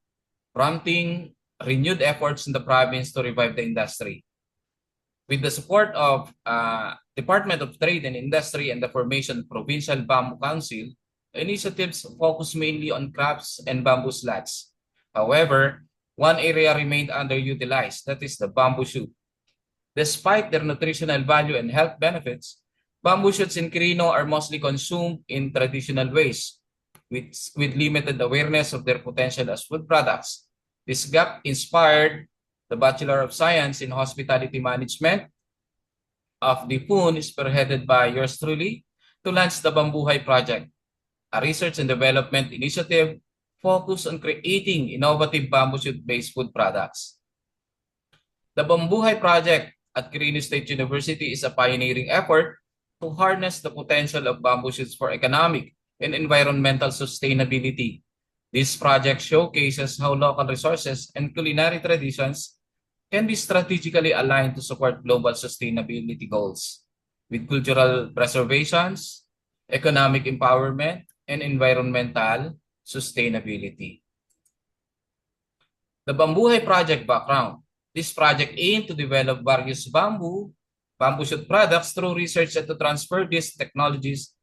prompting renewed efforts in the province to revive the industry. With the support of Department of Trade and Industry and the formation of Provincial Bamboo Council, initiatives focus mainly on crafts and bamboo slats. However, one area remained underutilized, that is the bamboo shoot. Despite their nutritional value and health benefits, bamboo shoots in Quirino are mostly consumed in traditional ways, with limited awareness of their potential as food products. This gap inspired the Bachelor of Science in Hospitality Management of the PUN, spearheaded by yours truly, to launch the Bambuhay Project, a research and development initiative focused on creating innovative bamboo shoot-based food products. The Bambuhay Project at Quirino State University is a pioneering effort to harness the potential of bamboo shoots for economic and environmental sustainability. This project showcases how local resources and culinary traditions can be strategically aligned to support global sustainability goals, with cultural preservations, economic empowerment, and environmental sustainability. The Bambuhay Project background. This project aimed to develop various bamboo shoot products through research and to transfer these technologies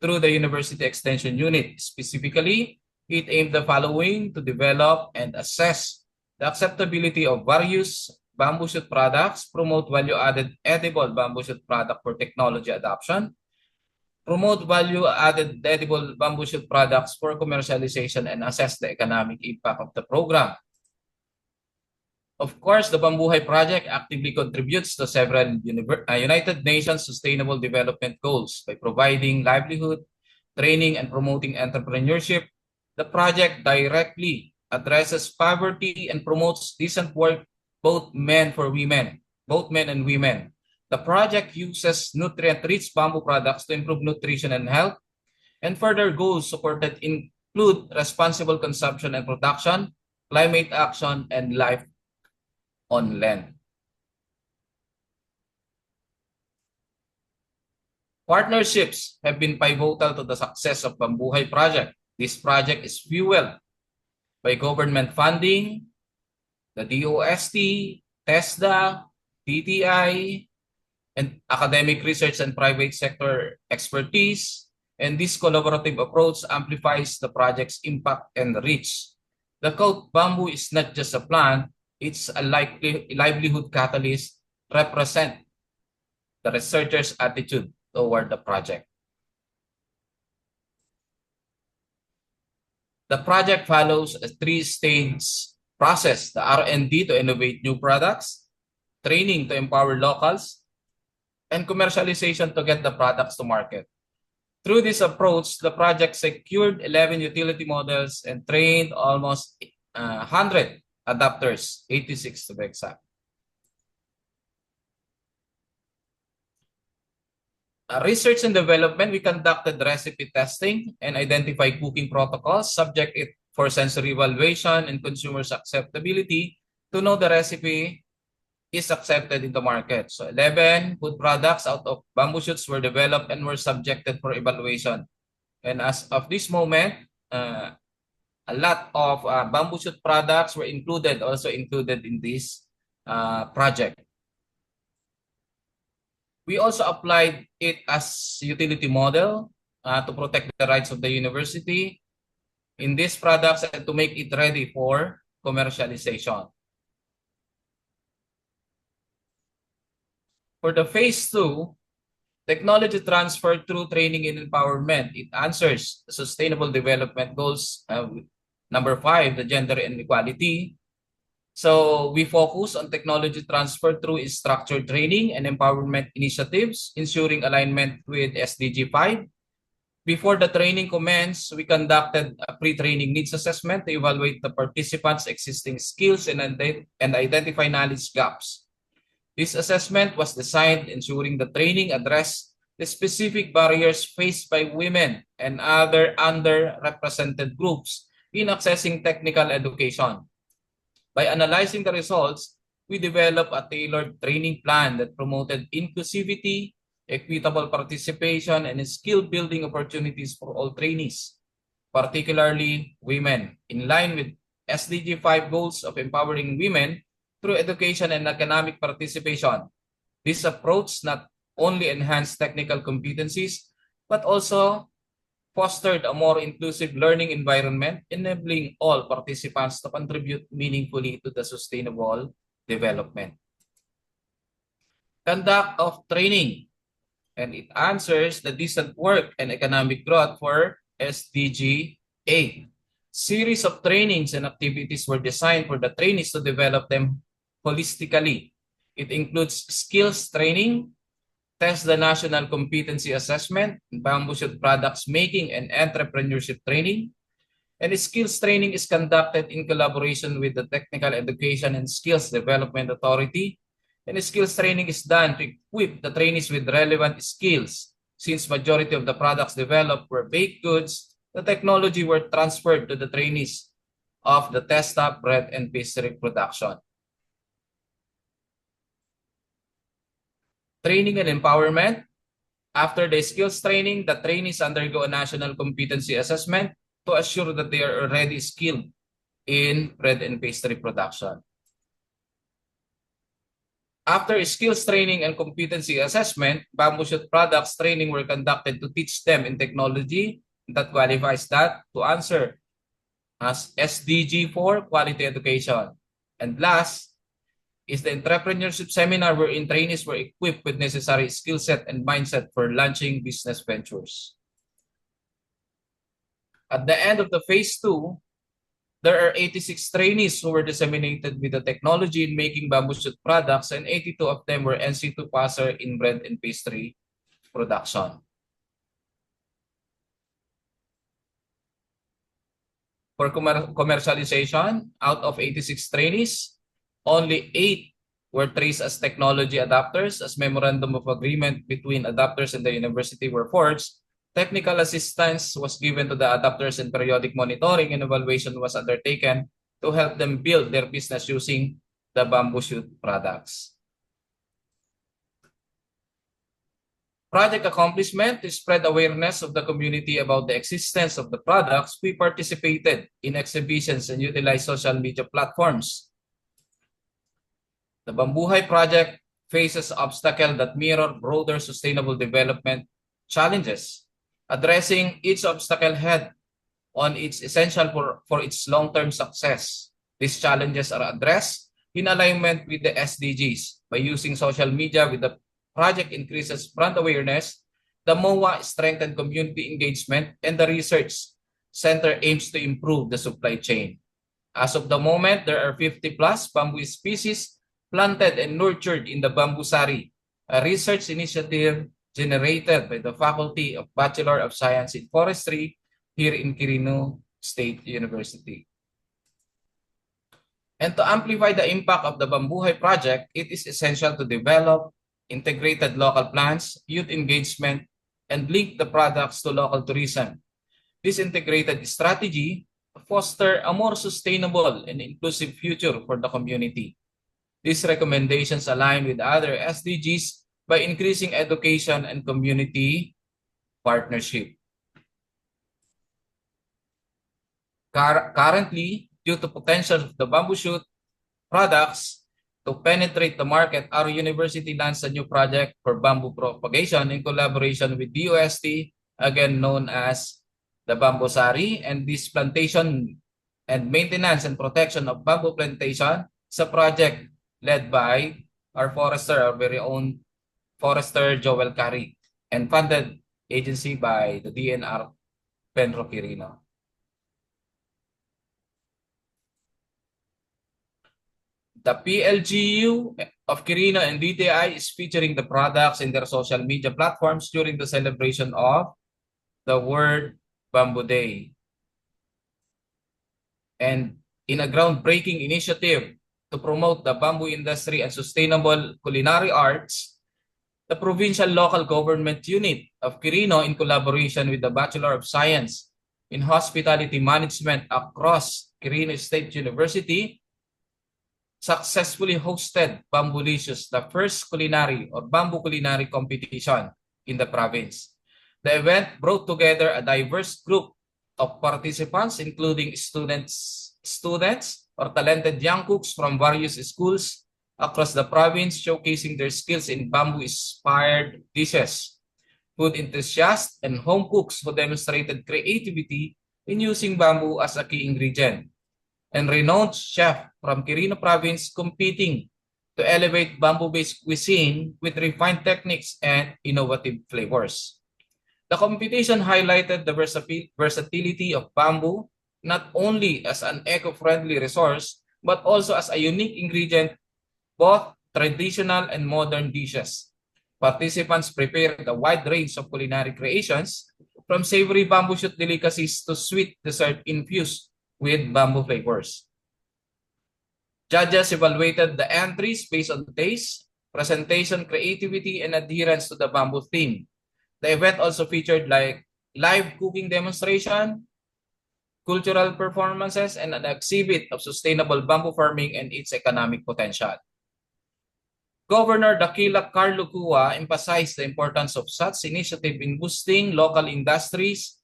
through the University Extension Unit. Specifically, it aimed the following: to develop and assess the acceptability of various bamboo shoot products, promote value-added edible bamboo shoot product for technology adoption, promote value-added edible bamboo shoot products for commercialization, and assess the economic impact of the program. Of course, the Bambuhay Project actively contributes to several United Nations Sustainable Development Goals by providing livelihood, training, and promoting entrepreneurship. The project directly addresses poverty and promotes decent work, both men and women. The project uses nutrient-rich bamboo products to improve nutrition and health, and further goals supported include responsible consumption and production, climate action, and life on land. Partnerships have been pivotal to the success of Bambuhay Project. This project is fueled by government funding, the DOST, TESDA, TTI, and academic research and private sector expertise, and this collaborative approach amplifies the project's impact and reach. The quote, "Bamboo is not just a plant, it's a livelihood catalyst," represent the researchers' attitude toward the project. The project follows a three-stage process: the R&D to innovate new products, training to empower locals, and commercialization to get the products to market. Through this approach, the project secured 11 utility models and trained almost 100 adapters, 86 to be exact. Research and development, we conducted recipe testing and identified cooking protocols, subject it for sensory evaluation and consumers' acceptability to know the recipe is accepted in the market. So 11 food products out of bamboo shoots were developed and were subjected for evaluation. And as of this moment, a lot of bamboo shoot products were also included in this project. We also applied it as utility model to protect the rights of the university in these products and to make it ready for commercialization. For the phase 2, technology transfer through training and empowerment, it answers the sustainable development goals. Number 5, the gender inequality. So we focus on technology transfer through structured training and empowerment initiatives, ensuring alignment with SDG 5. Before the training commenced, we conducted a pre-training needs assessment to evaluate the participants' existing skills and identify knowledge gaps. This assessment was designed ensuring the training addressed the specific barriers faced by women and other underrepresented groups in accessing technical education. By analyzing the results, we developed a tailored training plan that promoted inclusivity, equitable participation, and skill-building opportunities for all trainees, particularly women, in line with SDG 5 goals of empowering women through education and economic participation. This approach not only enhanced technical competencies, but also fostered a more inclusive learning environment, enabling all participants to contribute meaningfully to the sustainable development. Conduct of training, and it answers the decent work and economic growth for SDG 8. Series of trainings and activities were designed for the trainees to develop them holistically. It includes skills training, test the national competency assessment, bamboo shoot products making and entrepreneurship training, and skills training is conducted in collaboration with the Technical Education and Skills Development Authority, and skills training is done to equip the trainees with relevant skills. Since majority of the products developed were baked goods, the technology were transferred to the trainees of the Testa bread and pastry production. Training and empowerment. After the skills training, the trainees undergo a national competency assessment to assure that they are already skilled in bread and pastry production. After skills training and competency assessment, bamboo shoot products training were conducted to teach them in technology that qualifies that to answer as SDG 4 quality education. And last is the entrepreneurship seminar wherein trainees were equipped with necessary skill set and mindset for launching business ventures. At the end of the phase 2, there are 86 trainees who were disseminated with the technology in making bamboo shoot products, and 82 of them were NC2 passer in bread and pastry production. For commercialization, out of 86 trainees, only 8 were traced as technology adapters, as memorandum of agreement between adapters and the university were forged. Technical assistance was given to the adapters and periodic monitoring and evaluation was undertaken to help them build their business using the bamboo shoot products. Project accomplishment to spread awareness of the community about the existence of the products. We participated in exhibitions and utilized social media platforms. The Bambuhay project faces obstacles that mirror broader sustainable development challenges. Addressing each obstacle head on is essential for its long-term success. These challenges are addressed in alignment with the SDGs. By using social media with the project increases brand awareness, the MOA strengthened community engagement, and the research center aims to improve the supply chain. As of the moment, there are 50 plus bamboo species planted and nurtured in the Bambusari, a research initiative generated by the Faculty of Bachelor of Science in Forestry here in Quirino State University. And to amplify the impact of the Bambuhay project, it is essential to develop integrated local plans, youth engagement, and link the products to local tourism. This integrated strategy fosters a more sustainable and inclusive future for the community. These recommendations align with other SDGs by increasing education and community partnership. Currently, due to potential of the bamboo shoot products to penetrate the market, our university launched a new project for bamboo propagation in collaboration with DOST, again known as the Bambusari, and this plantation and maintenance and protection of bamboo plantation is a project led by our forester, our very own forester Joel Cari, and funded agency by the DNR Penro Quirino. The PLGU of Quirino and DTI is featuring the products in their social media platforms during the celebration of the World Bamboo Day. And in a groundbreaking initiative to promote the bamboo industry and sustainable culinary arts, the Provincial Local Government Unit of Quirino, in collaboration with the Bachelor of Science in Hospitality Management across Quirino State University, successfully hosted Bambulicious, the first culinary or bamboo culinary competition in the province. The event brought together a diverse group of participants, including students or talented young cooks from various schools across the province, showcasing their skills in bamboo-inspired dishes. Food enthusiasts and home cooks who demonstrated creativity in using bamboo as a key ingredient, and renowned chef from Quirino Province competing to elevate bamboo-based cuisine with refined techniques and innovative flavors. The competition highlighted the versatility of bamboo, not only as an eco-friendly resource, but also as a unique ingredient, both traditional and modern dishes. Participants prepared a wide range of culinary creations, from savory bamboo shoot delicacies to sweet dessert infused with bamboo flavors. Judges evaluated the entries based on taste, presentation, creativity, and adherence to the bamboo theme. The event also featured live cooking demonstration, cultural performances, and an exhibit of sustainable bamboo farming and its economic potential. Governor Dakila Carlo Cua emphasized the importance of such initiative in boosting local industries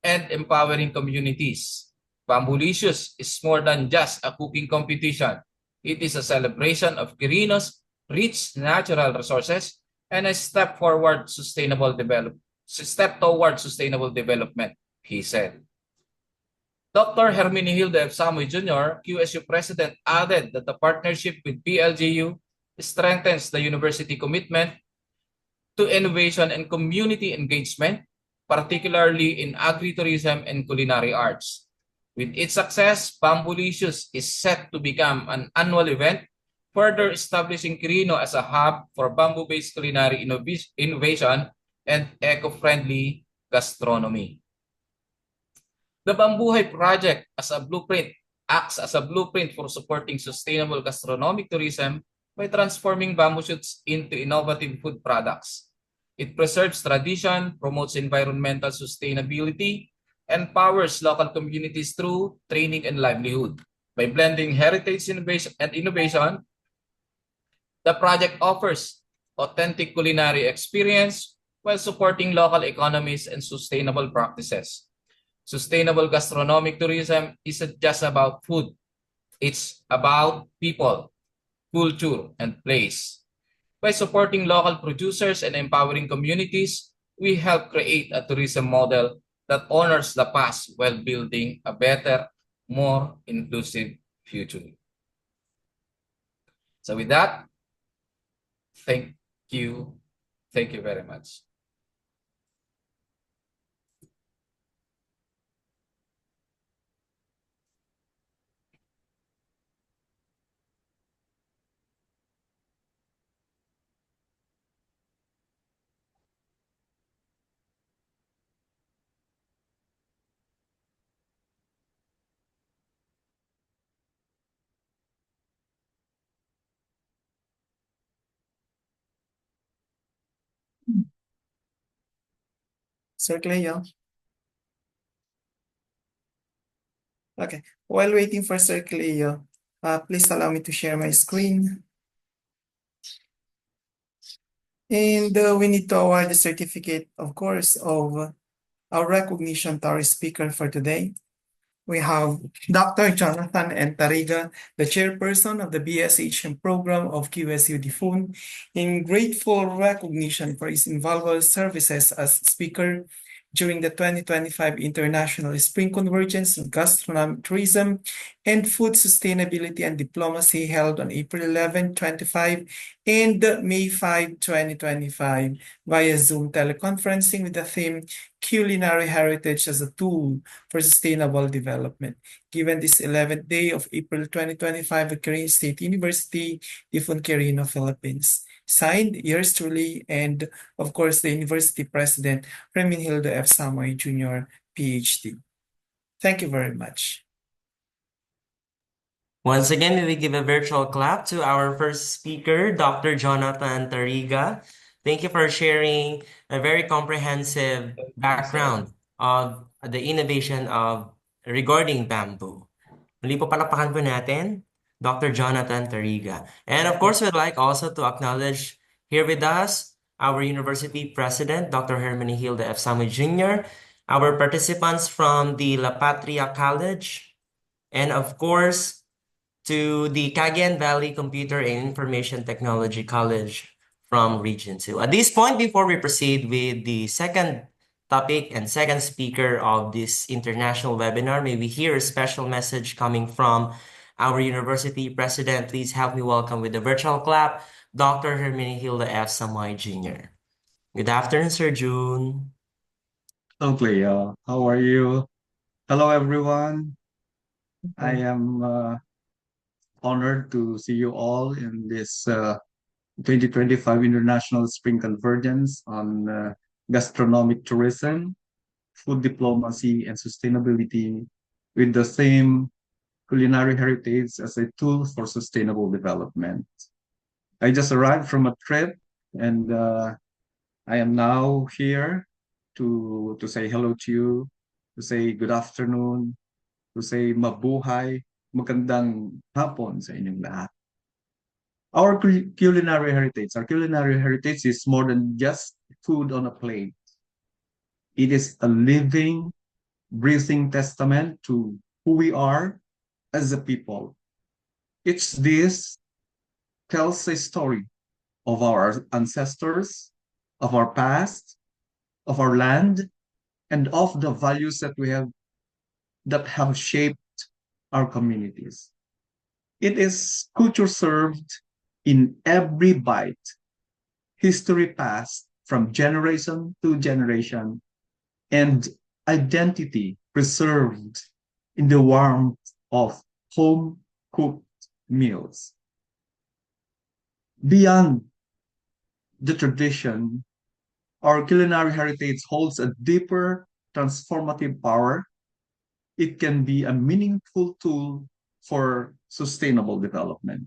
and empowering communities. Bambulicious is more than just a cooking competition. It is a celebration of Quirino's rich natural resources and a step toward sustainable development, he said. Dr. Hermenegildo F. Samuy Jr., QSU President, added that the partnership with PLGU strengthens the university commitment to innovation and community engagement, particularly in agritourism and culinary arts. With its success, Bambulicious is set to become an annual event, further establishing Quirino as a hub for bamboo-based culinary innovation and eco-friendly gastronomy. The Bambuhay project acts as a blueprint for supporting sustainable gastronomic tourism by transforming bamboo shoots into innovative food products. It preserves tradition, promotes environmental sustainability, and powers local communities through training and livelihood. By blending heritage innovation, the project offers authentic culinary experience while supporting local economies and sustainable practices. Sustainable gastronomic tourism isn't just about food. It's about people, culture, and place. By supporting local producers and empowering communities, we help create a tourism model that honors the past while building a better, more inclusive future. So with that, thank you. Thank you very much. Sir Cleo? Okay, while waiting for Sir Cleo, please allow me to share my screen. And we need to award the certificate, of course, of our recognition to our speaker for today. We have Dr. Jonathan N. Tariga, the chairperson of the BSHM program of QSU Difun, in grateful recognition for his invaluable services as speaker during the 2025 International Spring Convergence in Gastronomic Tourism and Food Sustainability and Diplomacy held on April 11, 2025 and May 5, 2025 via Zoom teleconferencing with the theme Culinary Heritage as a Tool for Sustainable Development. Given this 11th day of April 2025 at Quirino State University, Difun Quirino, Philippines. Signed, yours truly, and of course, the University President, Hermenegildo F. Samoy Jr., PhD. Thank you very much. Once again, we give a virtual clap to our first speaker, Dr. Jonathan Tariga. Thank you for sharing a very comprehensive background of the innovation of regarding bamboo. Muli po palakpakan po natin, Dr. Jonathan Tariga. And of course, we'd like also to acknowledge here with us our university president, Dr. Hermenegildo F. Samoy Jr., our participants from the La Patria College, and of course, to the Cagayan Valley Computer and Information Technology College from Region 2. At this point, before we proceed with the second topic and second speaker of this international webinar, may we hear a special message coming from our university president. Please help me welcome with a virtual clap, Dr. Hermenegildo F. Samoy Jr. Good afternoon, Sir June. Hello, Cleo. How are you? Hello, everyone. I am honored to see you all in this 2025 International Spring Convergence on gastronomic tourism, food diplomacy, and sustainability with the theme culinary heritage as a tool for sustainable development. I just arrived from a trip and I am now here to say hello to you, to say good afternoon, to say mabuhay, magandang hapon sa inyong lahat. Our culinary heritage is more than just food on a plate. It is a living, breathing testament to who we are as a people. Each dish tells a story of our ancestors, of our past, of our land, and of the values that have shaped our communities. It is culture served in every bite, history passed from generation to generation, and identity preserved in the warmth of home-cooked meals. Beyond the tradition, our culinary heritage holds a deeper transformative power. It can be a meaningful tool for sustainable development.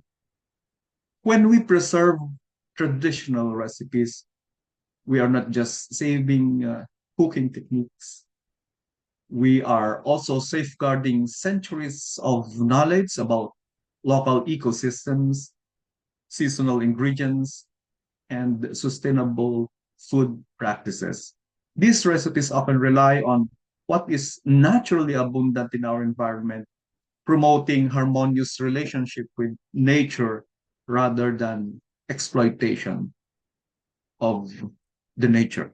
When we preserve traditional recipes, we are not just saving cooking techniques. We are also safeguarding centuries of knowledge about local ecosystems, seasonal ingredients, and sustainable food practices. These recipes often rely on what is naturally abundant in our environment, promoting harmonious relationship with nature rather than exploitation of the nature.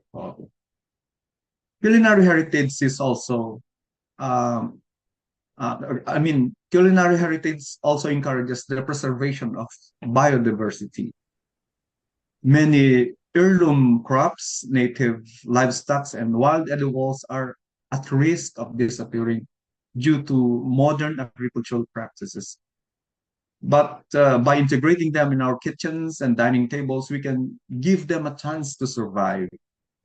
Culinary heritage is also, culinary heritage also encourages the preservation of biodiversity. Many heirloom crops, native livestock, and wild edibles are at risk of disappearing due to modern agricultural practices. But by integrating them in our kitchens and dining tables, we can give them a chance to survive.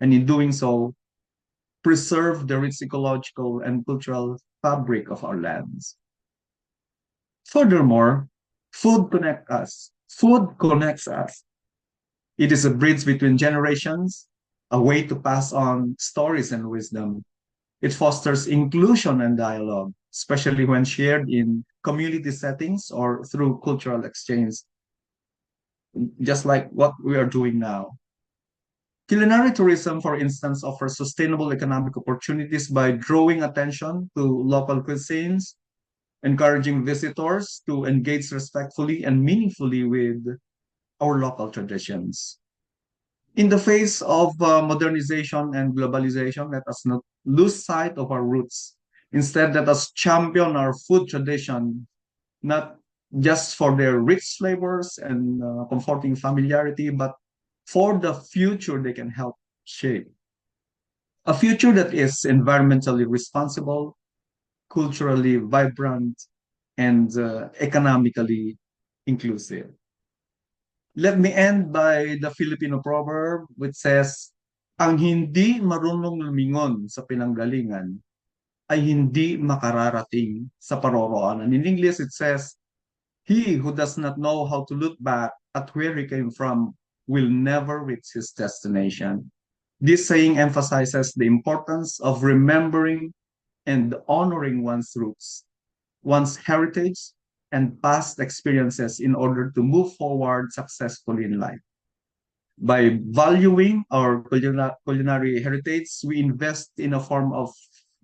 And in doing so, preserve the rich ecological and cultural fabric of our lands. Furthermore, food connects us. Food connects us. It is a bridge between generations, a way to pass on stories and wisdom. It fosters inclusion and dialogue, especially when shared in community settings or through cultural exchange, just like what we are doing now. Culinary tourism, for instance, offers sustainable economic opportunities by drawing attention to local cuisines, encouraging visitors to engage respectfully and meaningfully with our local traditions. In the face of modernization and globalization, let us not lose sight of our roots. Instead, let us champion our food tradition, not just for their rich flavors and comforting familiarity, but for the future they can help shape. A future that is environmentally responsible, culturally vibrant, and economically inclusive. Let me end by the Filipino proverb which says, ang hindi marunong lumingon sa pinanggalingan ay hindi makararating sa paroroonan. In English, it says, he who does not know how to look back at where he came from will never reach his destination. This saying emphasizes the importance of remembering and honoring one's roots, one's heritage, and past experiences in order to move forward successfully in life. By valuing our culinary heritage, we invest in a form of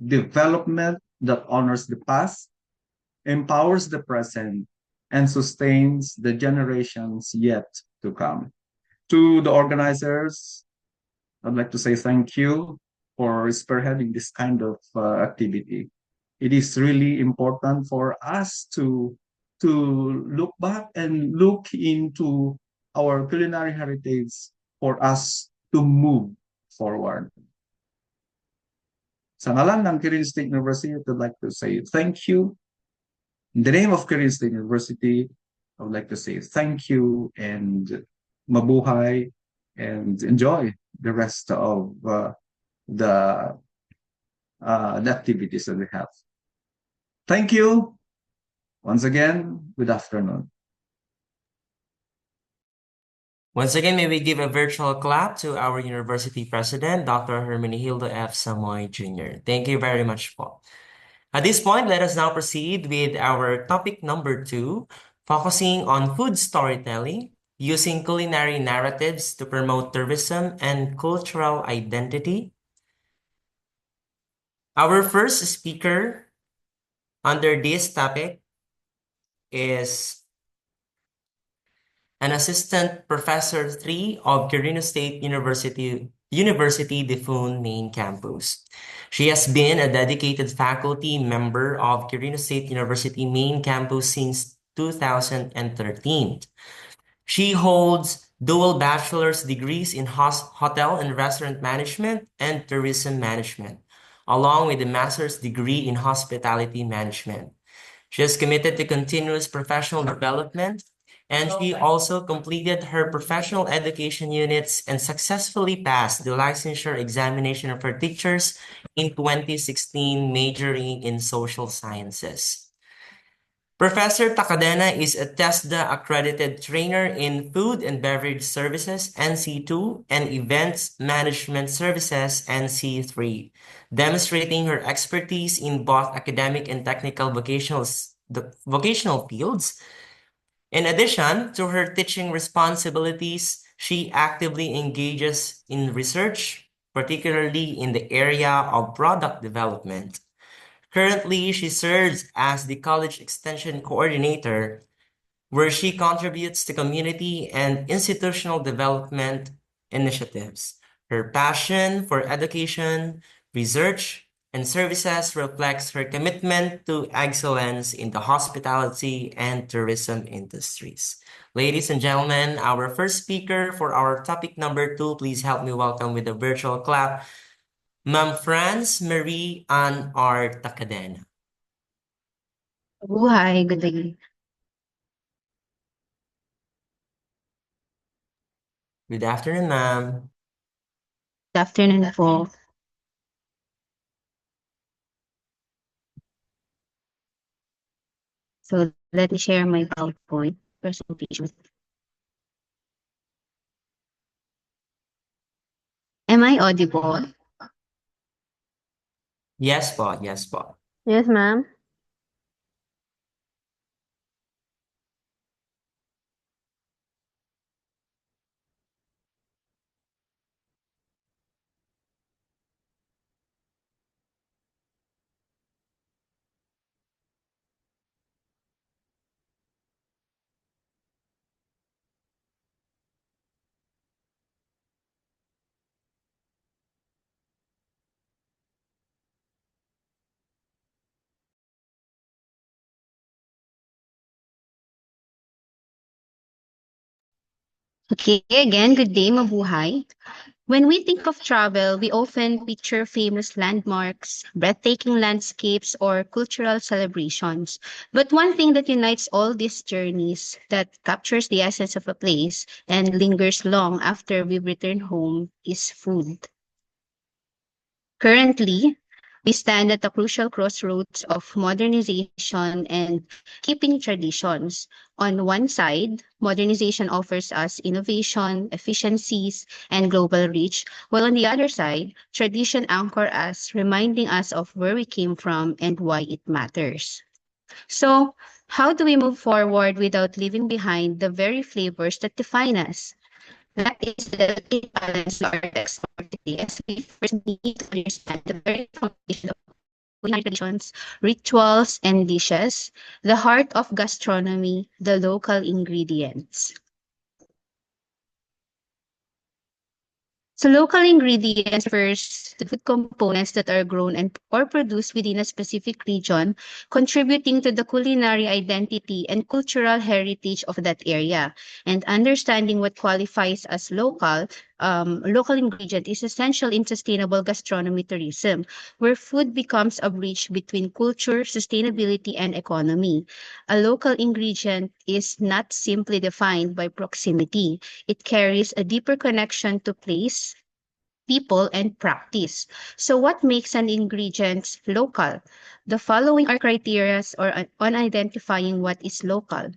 development that honors the past, empowers the present, and sustains the generations yet to come. To the organizers, I'd like to say thank you for spearheading this kind of activity. It is really important for us to look back and look into our culinary heritage for us to move forward. Sa ngalan ng Kirin State University, I'd like to say thank you. In the name of Kirin State University, I would like to say thank you and mabuhay and enjoy the rest of the activities that we have. Thank you. Once again, good afternoon. Once again, may we give a virtual clap to our university president, Dr. Hermenegildo F. Samoy Jr. Thank you very much, Paul. At this point, let us now proceed with our topic number 2, focusing on food storytelling, using culinary narratives to promote tourism and cultural identity. Our first speaker under this topic is an assistant professor 3 of Quirino State University Difun main campus. She has been a dedicated faculty member of Quirino State University main campus since 2013. She holds dual bachelor's degrees in hotel and restaurant management and tourism management, along with a master's degree in hospitality management. She is committed to continuous professional development, and she also completed her professional education units and successfully passed the licensure examination of her teachers in 2016, majoring in social sciences. Professor Takadena is a TESDA accredited trainer in Food and Beverage Services NC2 and Events Management Services NC3, demonstrating her expertise in both academic and technical vocational fields. In addition to her teaching responsibilities, she actively engages in research, particularly in the area of product development. Currently, she serves as the College Extension Coordinator, where she contributes to community and institutional development initiatives. Her passion for education, research, and services reflects her commitment to excellence in the hospitality and tourism industries. Ladies and gentlemen, our first speaker for our topic number 2, please help me welcome with a virtual clap, Ma'am Franz Marie Ann R. Takadena. Buhay, good day. Good afternoon, ma'am. Good afternoon po. So let me share my PowerPoint presentation. Am I audible? Yes po, yes po. Yes, ma'am. Okay, again, good day, mabuhay. When we think of travel, we often picture famous landmarks, breathtaking landscapes, or cultural celebrations. But one thing that unites all these journeys, that captures the essence of a place and lingers long after we return home, is food. Currently, we stand at the crucial crossroads of modernization and keeping traditions. On one side, modernization offers us innovation, efficiencies, and global reach, while on the other side, tradition anchors us, reminding us of where we came from and why it matters. So, how do we move forward without leaving behind the very flavors that define us? That is the delicate balance we are exploring today, as we first need to understand the very foundation of culinary traditions, rituals, and dishes, the heart of gastronomy, the local ingredients. So local ingredients refers to food components that are grown and or produced within a specific region, contributing to the culinary identity and cultural heritage of that area. And understanding what qualifies as local ingredient is essential in sustainable gastronomy tourism, where food becomes a bridge between culture, sustainability, and economy. A local ingredient is not simply defined by proximity. It carries a deeper connection to place, people, and practice. So what makes an ingredient local? The following are criteria on identifying what is local.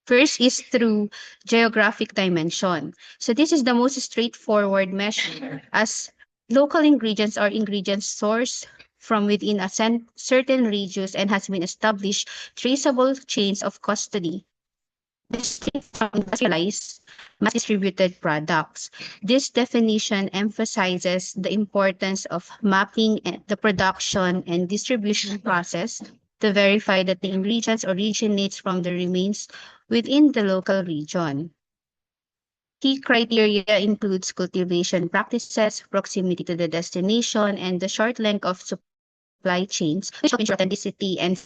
First is through geographic dimension. So this is the most straightforward measure, as local ingredients are ingredients sourced from within a certain regions and has been established traceable chains of custody, distinct from industrialized, mass-distributed products. This definition emphasizes the importance of mapping the production and distribution process to verify that the ingredients originates from the remains within the local region. Key criteria includes cultivation practices, proximity to the destination, and the short length of supply chains, which will ensure authenticity and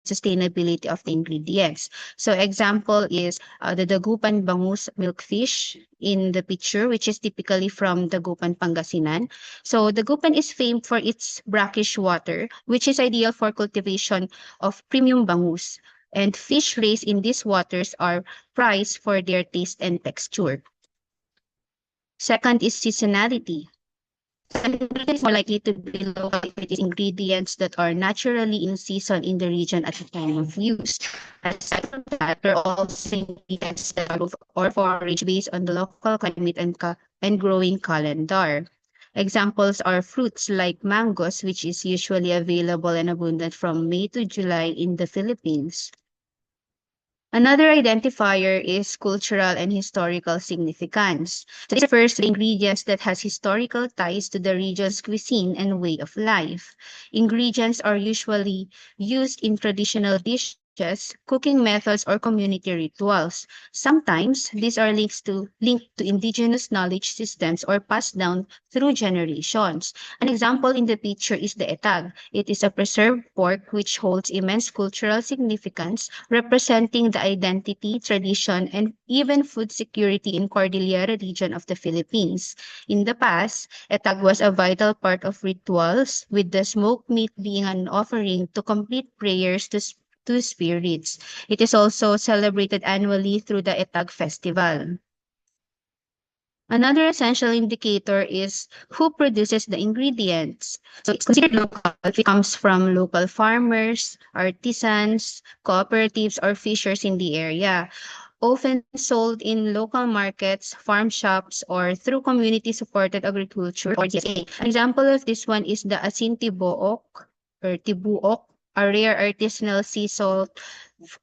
sustainability of the ingredients. So example is the Dagupan Bangus milkfish in the picture, which is typically from Dagupan, Pangasinan. So Dagupan is famed for its brackish water, which is ideal for cultivation of premium bangus. And fish raised in these waters are prized for their taste and texture. Second is seasonality. An ingredient is more likely to be local if it is ingredients that are naturally in season in the region at the time of use. Aside from that, there are also ingredients that are growth or forage based on the local climate and growing calendar. Examples are fruits like mangoes, which is usually available and abundant from May to July in the Philippines. Another identifier is cultural and historical significance. So this refers to the ingredients that has historical ties to the region's cuisine and way of life. Ingredients are usually used in traditional dishes, cooking methods, or community rituals. Sometimes these are linked to indigenous knowledge systems or passed down through generations. An example in the picture is the etag. It is a preserved pork which holds immense cultural significance, representing the identity, tradition, and even food security in Cordillera region of the Philippines. In the past, etag was a vital part of rituals, with the smoked meat being an offering to complete prayers to spirits. It is also celebrated annually through the Etag Festival. Another essential indicator is who produces the ingredients. So it's considered local if it comes from local farmers, artisans, cooperatives, or fishers in the area. often sold in local markets, farm shops, or through community-supported agriculture or GSA. An example of this one is the asin tibuok, a rare artisanal sea salt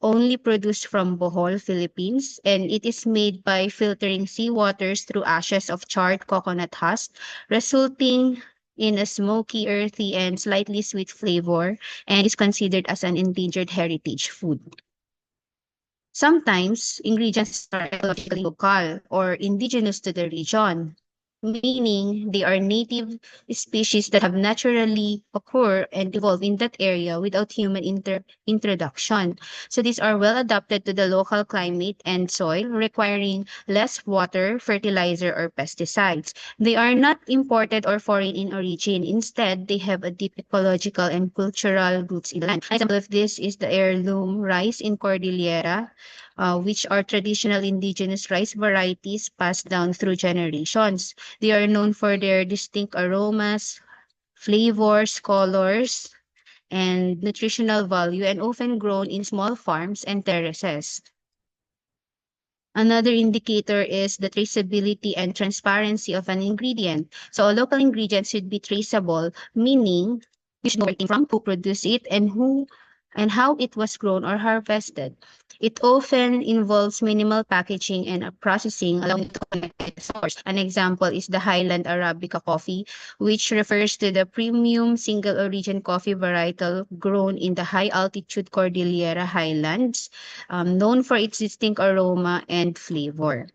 only produced from Bohol, Philippines, and it is made by filtering seawaters through ashes of charred coconut husk, resulting in a smoky, earthy, and slightly sweet flavor, and is considered as an endangered heritage food. Sometimes, ingredients are ecologically local or indigenous to the region, meaning they are native species that have naturally occur and evolve in that area without human introduction. So these are well adapted to the local climate and soil, requiring less water, fertilizer, or pesticides. They are not imported or foreign in origin. Instead, they have a deep ecological and cultural roots in the land. An example of this is the heirloom rice in Cordillera, which are traditional indigenous rice varieties passed down through generations. They are known for their distinct aromas, flavors, colors, and nutritional value, and often grown in small farms and terraces. Another indicator is the traceability and transparency of an ingredient. So a local ingredient should be traceable, meaning you should know where it came from, who produced it, and how it was grown or harvested. It often involves minimal packaging and processing, allowing it to connect with the source. An example is the Highland Arabica coffee, which refers to the premium single origin coffee varietal grown in the high altitude Cordillera highlands, known for its distinct aroma and flavor.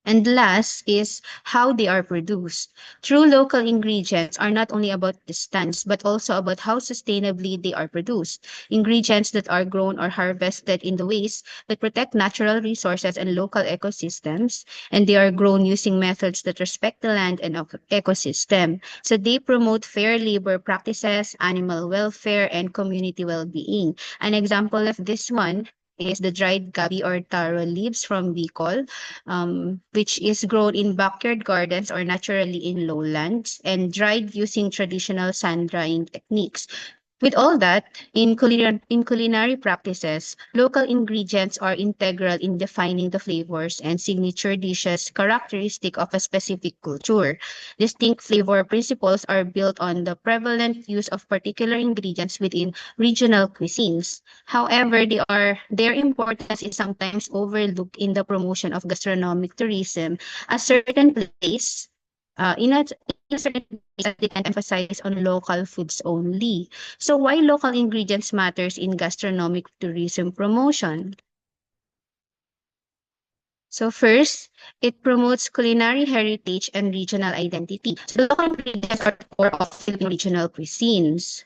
And last is how they are produced. True local ingredients are not only about distance, but also about how sustainably they are produced. Ingredients that are grown or harvested in the ways that protect natural resources and local ecosystems, and they are grown using methods that respect the land and ecosystem. So they promote fair labor practices, animal welfare, and community well-being. An example of this one is the dried gabi or taro leaves from Bicol, which is grown in backyard gardens or naturally in lowlands and dried using traditional sun drying techniques. With all that, in culinary practices, local ingredients are integral in defining the flavors and signature dishes characteristic of a specific culture. Distinct flavor principles are built on the prevalent use of particular ingredients within regional cuisines. However, their importance is sometimes overlooked in the promotion of gastronomic tourism. A certain place in a certain place that they can emphasize on local foods only. So why local ingredients matters in gastronomic tourism promotion? So first, it promotes culinary heritage and regional identity. So local ingredients are the core of Filipino regional cuisines,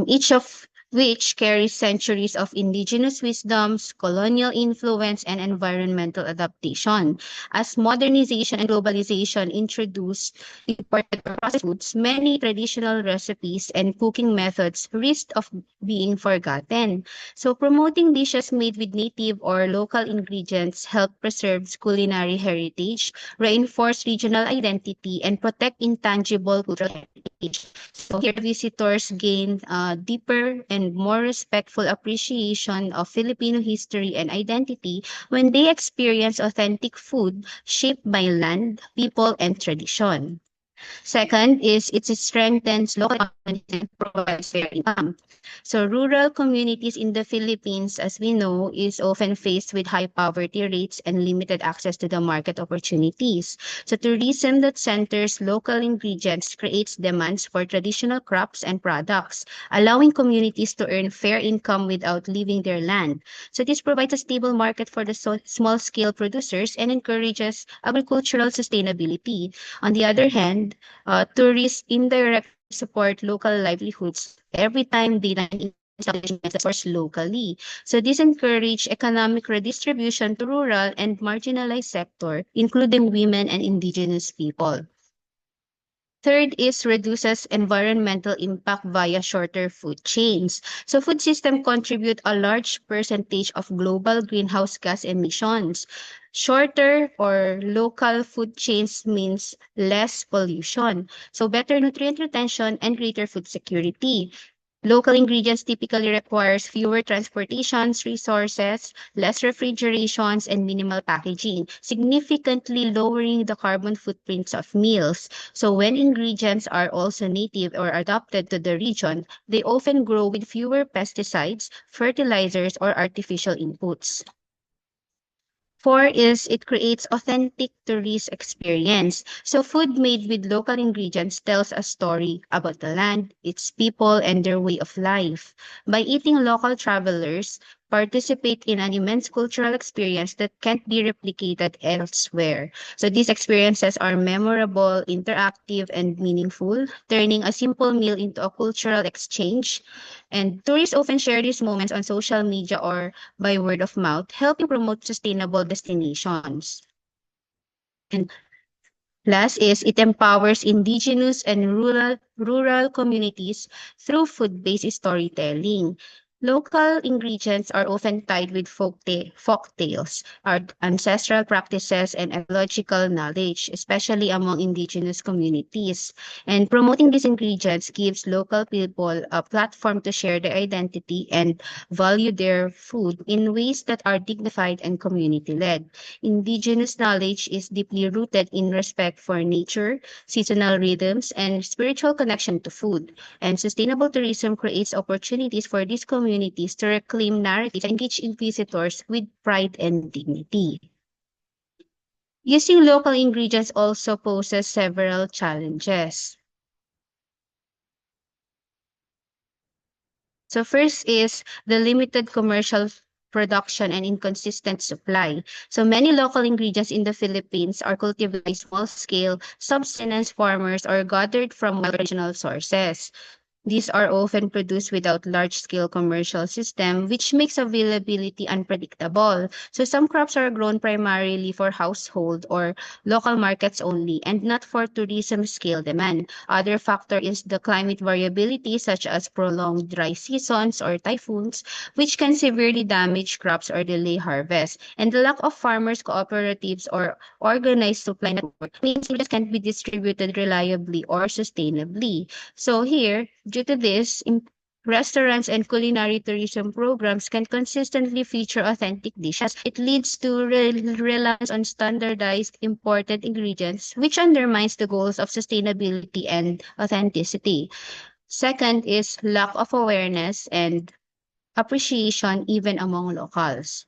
each of which carries centuries of indigenous wisdoms, colonial influence, and environmental adaptation. As modernization and globalization introduce imported or processed foods, many traditional recipes and cooking methods risk of being forgotten. So promoting dishes made with native or local ingredients help preserve culinary heritage, reinforce regional identity, and protect intangible cultural heritage. So here visitors gain a deeper and more respectful appreciation of Filipino history and identity when they experience authentic food shaped by land, people, and tradition. Second is it strengthens local economies and provides fair income. So rural communities in the Philippines, as we know, is often faced with high poverty rates and limited access to the market opportunities. So tourism that centers local ingredients creates demands for traditional crops and products, allowing communities to earn fair income without leaving their land. So this provides a stable market for the small-scale producers and encourages agricultural sustainability. On the other hand, tourists indirectly support local livelihoods every time they dine in establishments that source locally. So this encourages economic redistribution to rural and marginalized sector, including women and indigenous people. Third is reduces environmental impact via shorter food chains. So food systems contribute a large percentage of global greenhouse gas emissions. Shorter or local food chains means less pollution. So better nutrient retention and greater food security. Local ingredients typically requires fewer transportations, resources, less refrigerations, and minimal packaging, significantly lowering the carbon footprints of meals. So when ingredients are also native or adapted to the region, they often grow with fewer pesticides, fertilizers, or artificial inputs. Four is it creates authentic tourist experience. So food made with local ingredients tells a story about the land, its people, and their way of life. By eating, local travelers participate in an immense cultural experience that can't be replicated elsewhere. So these experiences are memorable, interactive, and meaningful, turning a simple meal into a cultural exchange. And tourists often share these moments on social media or by word of mouth, helping promote sustainable destinations. And last is it empowers indigenous and rural communities through food-based storytelling. Local ingredients are often tied with folk tales, our ancestral practices, and ecological knowledge, especially among indigenous communities. And promoting these ingredients gives local people a platform to share their identity and value their food in ways that are dignified and community-led. Indigenous knowledge is deeply rooted in respect for nature, seasonal rhythms, and spiritual connection to food. And sustainable tourism creates opportunities for these communities to reclaim narratives and engage in visitors with pride and dignity. Using local ingredients also poses several challenges. So first is the limited commercial production and inconsistent supply. So many local ingredients in the Philippines are cultivated by small-scale subsistence farmers or gathered from regional sources. These are often produced without large-scale commercial system, which makes availability unpredictable. So some crops are grown primarily for household or local markets only and not for tourism scale demand. Other factor is the climate variability such as prolonged dry seasons or typhoons, which can severely damage crops or delay harvest. And the lack of farmers cooperatives or organized supply network means it can't be distributed reliably or sustainably. So here, due to this, restaurants and culinary tourism programs can consistently feature authentic dishes. It leads to reliance on standardized imported ingredients, which undermines the goals of sustainability and authenticity. Second is lack of awareness and appreciation even among locals.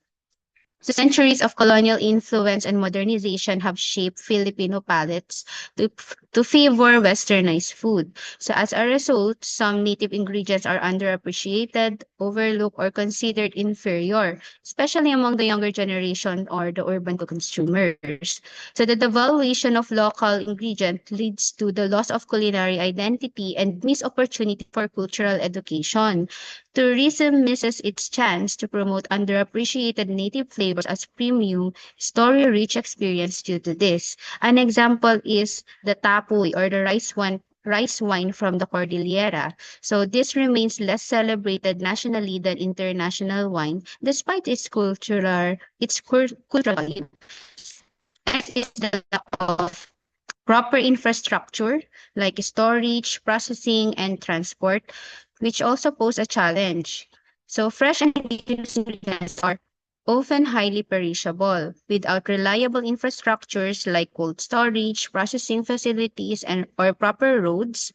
So centuries of colonial influence and modernization have shaped Filipino palates to favor westernized food. So as a result, some native ingredients are underappreciated, overlooked, or considered inferior, especially among the younger generation or the urban consumers. So the devaluation of local ingredient leads to the loss of culinary identity and missed opportunity for cultural education. Tourism misses its chance to promote underappreciated native flavors as premium, story-rich experience due to this. An example is the tapoy or the rice wine from the Cordillera. So this remains less celebrated nationally than international wine despite cultural value. Next is the lack of proper infrastructure like storage, processing, and transport, which also pose a challenge. So fresh and indigenous ingredients are often highly perishable. Without reliable infrastructures like cold storage, processing facilities, and or proper roads,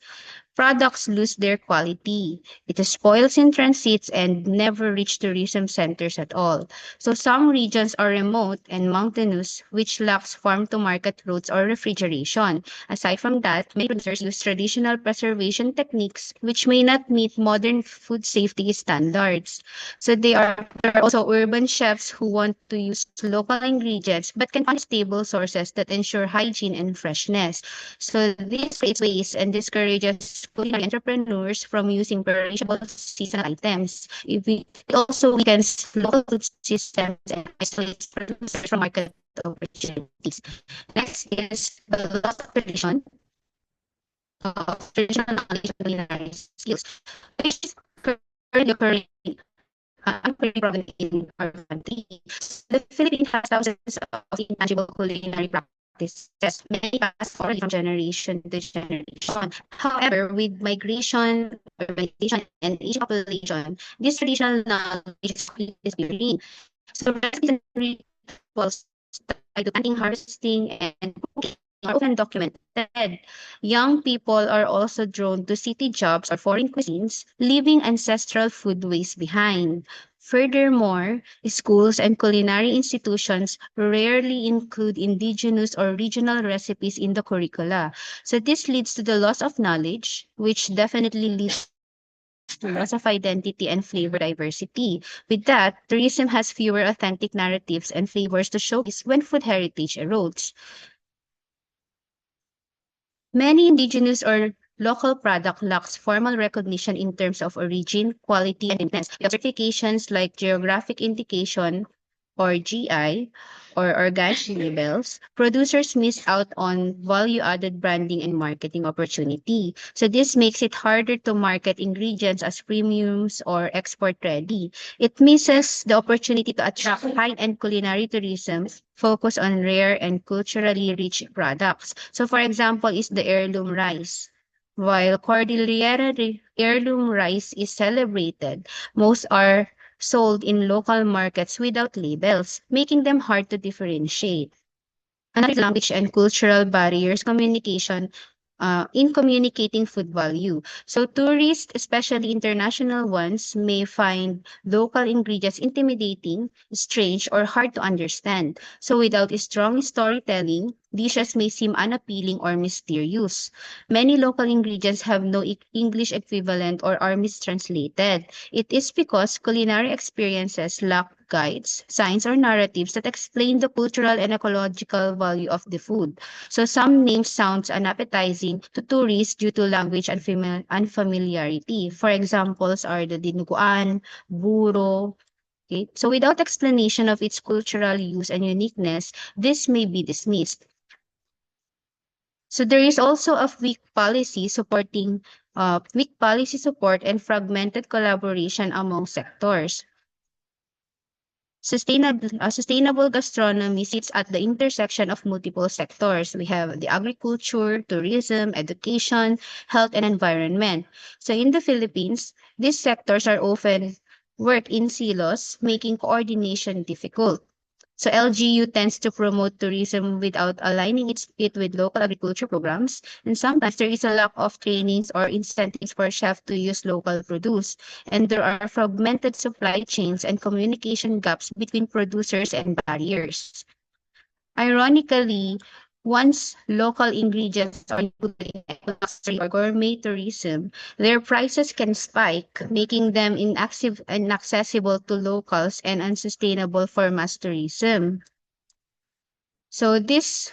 products lose their quality. It spoils in transits and never reach tourism centers at all. So some regions are remote and mountainous, which lacks farm-to-market routes or refrigeration. Aside from that, many producers use traditional preservation techniques, which may not meet modern food safety standards. So there are also urban chefs who want to use local ingredients but can find stable sources that ensure hygiene and freshness. So this creates waste and discourages culinary entrepreneurs from using perishable seasonal items. It also weakens local food systems and isolates producers from market opportunities. Next is the loss of traditional knowledge and culinary skills, which is currently occurring unprepared problem in our country. The Philippines has thousands of intangible culinary practices. Many pass forward from generation to generation. However, with migration, urbanization, and aging population, this traditional knowledge is quickly disappearing. So recipes and rituals tied to planting, harvesting, and cooking are often documented. Young people are also drawn to city jobs or foreign cuisines, leaving ancestral food ways behind. Furthermore, schools and culinary institutions rarely include indigenous or regional recipes in the curricula. So this leads to the loss of knowledge, which definitely leads to loss of identity and flavor diversity. With that, tourism has fewer authentic narratives and flavors to showcase when food heritage erodes. Many indigenous or local product lacks formal recognition in terms of origin, quality, and maintenance. Without certifications like geographic indication or GI or organic labels, producers miss out on value-added branding and marketing opportunity. So this makes it harder to market ingredients as premiums or export ready. It misses the opportunity to attract high-end culinary tourism focus on rare and culturally rich products. So for example is the heirloom rice. While Cordillera heirloom rice is celebrated, most are sold in local markets without labels, making them hard to differentiate. Another is language and cultural barriers in communicating food value. So tourists, especially international ones, may find local ingredients intimidating, strange, or hard to understand. So without strong storytelling, dishes may seem unappealing or mysterious. Many local ingredients have no English equivalent or are mistranslated. It is because culinary experiences lack guides, signs, or narratives that explain the cultural and ecological value of the food. So some names sounds unappetizing to tourists due to language unfamiliarity. For examples are the dinuguan, buro. Okay? So without explanation of its cultural use and uniqueness, this may be dismissed. So there is also a weak policy support and fragmented collaboration among sectors. Sustainable gastronomy sits at the intersection of multiple sectors. We have the agriculture, tourism, education, health, and environment. So in the Philippines, these sectors are often work in silos, making coordination difficult. So LGU tends to promote tourism without aligning it with local agriculture programs, and sometimes there is a lack of trainings or incentives for chefs to use local produce, and there are fragmented supply chains and communication gaps between producers and barriers. Ironically, once local ingredients are included in luxury or gourmet tourism, their prices can spike, making them inaccessible to locals and unsustainable for mass tourism. So this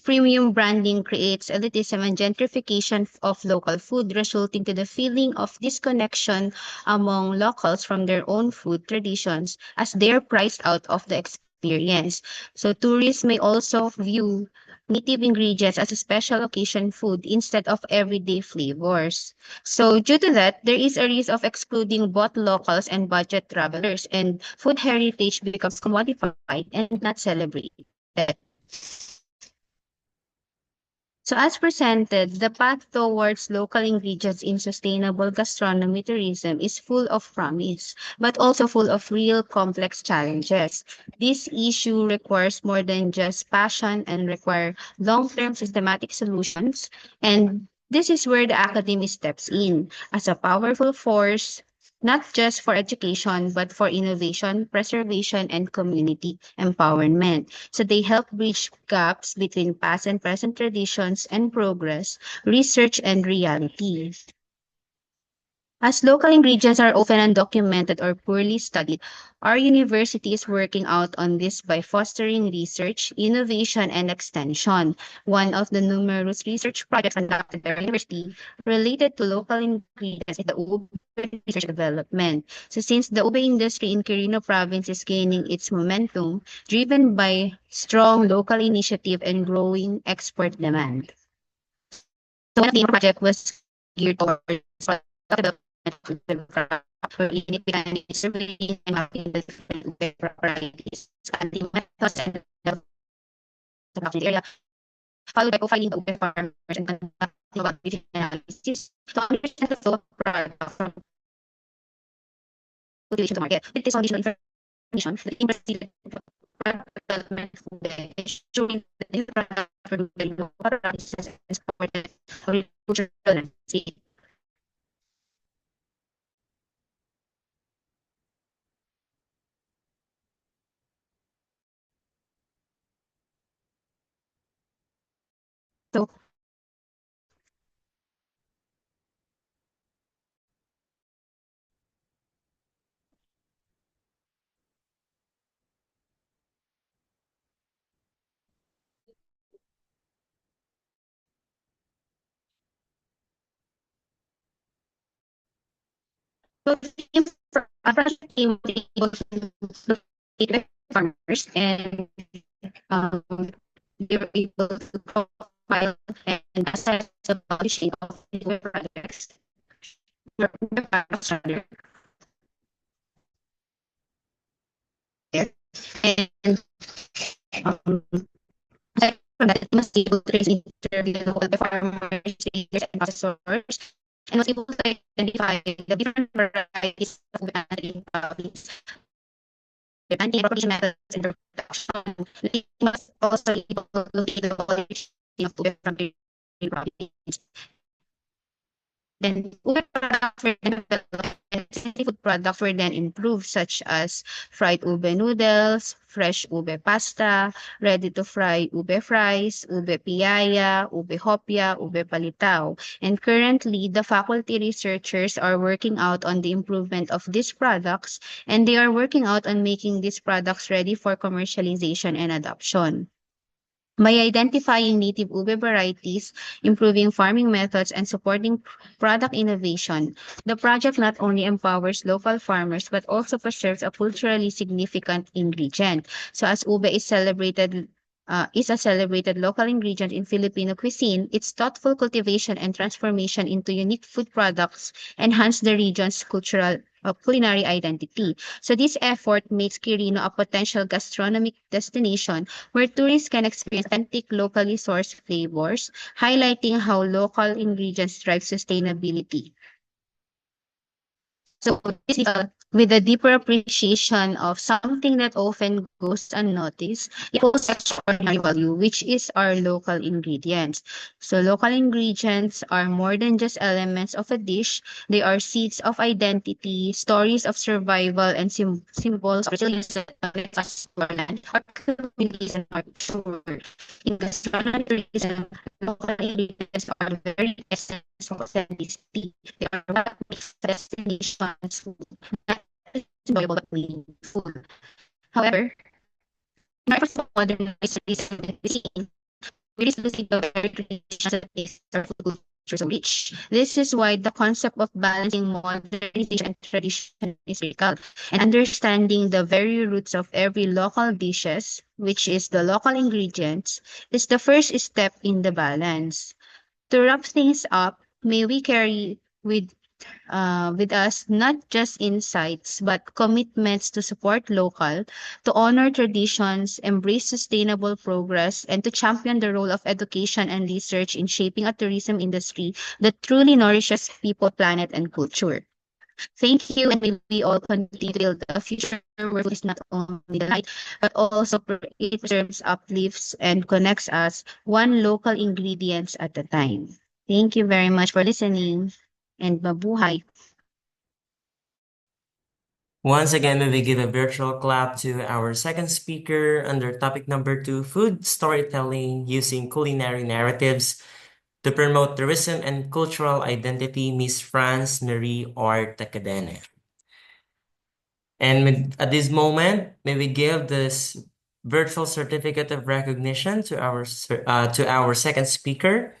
premium branding creates elitism and gentrification of local food, resulting to the feeling of disconnection among locals from their own food traditions as they are priced out of the experience. So tourists may also view native ingredients as a special occasion food instead of everyday flavors. So due to that, there is a risk of excluding both locals and budget travelers, and food heritage becomes commodified and not celebrated. So as presented, the path towards local ingredients in sustainable gastronomy tourism is full of promise, but also full of real complex challenges. This issue requires more than just passion and require long-term systematic solutions. And this is where the academy steps in as a powerful force, not just for education, but for innovation, preservation, and community empowerment. So they help bridge gaps between past and present traditions and progress, research, and reality. As local ingredients are often undocumented or poorly studied, our university is working out on this by fostering research, innovation, and extension. One of the numerous research projects conducted by our university related to local ingredients is the ube research and development. So since the ube industry in Quirino province is gaining its momentum, driven by strong local initiative and growing export demand. So one of the project was geared towards development wherein it began surveying and mapping the different varieties, studying methods and production in the area, followed by profiling the ube farmers and conducting about analysis to understand the flow of product from cultivation to market. With this foundational information, the industry product development of ube, ensuring that the new product produced by local practices and supported agricultural landscape. So, so a project team was able to locate farmers and um, they were able to profile and assess the publishing of the projects or the products rather there. And aside from that, it must be able to interview the farmers, traders, and processors, and was able to identify the different varieties of the province, the anti-propagation methods in the production. They must also be able to locate the quality of the from the province. Then ube products were then developed and seafood products were then improved, such as fried ube noodles, fresh ube pasta, ready to fry ube fries, ube piaya, ube hopia, ube palitaw. And currently, the faculty researchers are working out on the improvement of these products, and they are working out on making these products ready for commercialization and adoption. By identifying native ube varieties, improving farming methods, and supporting product innovation, the project not only empowers local farmers but also preserves a culturally significant ingredient. So, as ube is a celebrated local ingredient in Filipino cuisine, its thoughtful cultivation and transformation into unique food products enhance the region's culinary identity. So this effort makes Quirino a potential gastronomic destination where tourists can experience authentic, locally sourced flavors, highlighting how local ingredients drive sustainability. So this is with a deeper appreciation of something that often goes unnoticed, it holds extraordinary value, which is our local ingredients. So local ingredients are more than just elements of a dish. They are seeds of identity, stories of survival, and symbols of resilience that connect us to our land, our communities, and our culture. In gastronomic tourism, local ingredients are the very essence of authenticity. They are what makes destinations not just enjoyable but meaningful. However, in order to modernize tourism and cuisine, we risk losing the very traditions that makes our food culture so rich. This is why the concept of balancing modernization and tradition is critical, and understanding the very roots of every local dishes, which is the local ingredients, is the first step in the balance. To wrap things up, may we carry with us not just insights but commitments to support local, to honor traditions, embrace sustainable progress, and to champion the role of education and research in shaping a tourism industry that truly nourishes people, planet, and culture. Thank you, and may we all continue to build a future where food is not only the light, but also it preserves, uplifts, and connects us one local ingredients at a time. Thank you very much for listening, and mabuhay. Once again, we will give a virtual clap to our second speaker under topic number 2, food storytelling using culinary narratives to promote tourism and cultural identity, Miss France Marie Orta Cadena. And at this moment, may we give this virtual certificate of recognition to our second speaker.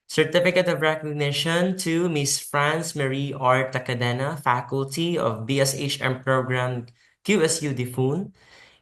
Certificate of recognition to Miss France Marie Orta Cadena, Faculty of BSHM Program QSU Difun,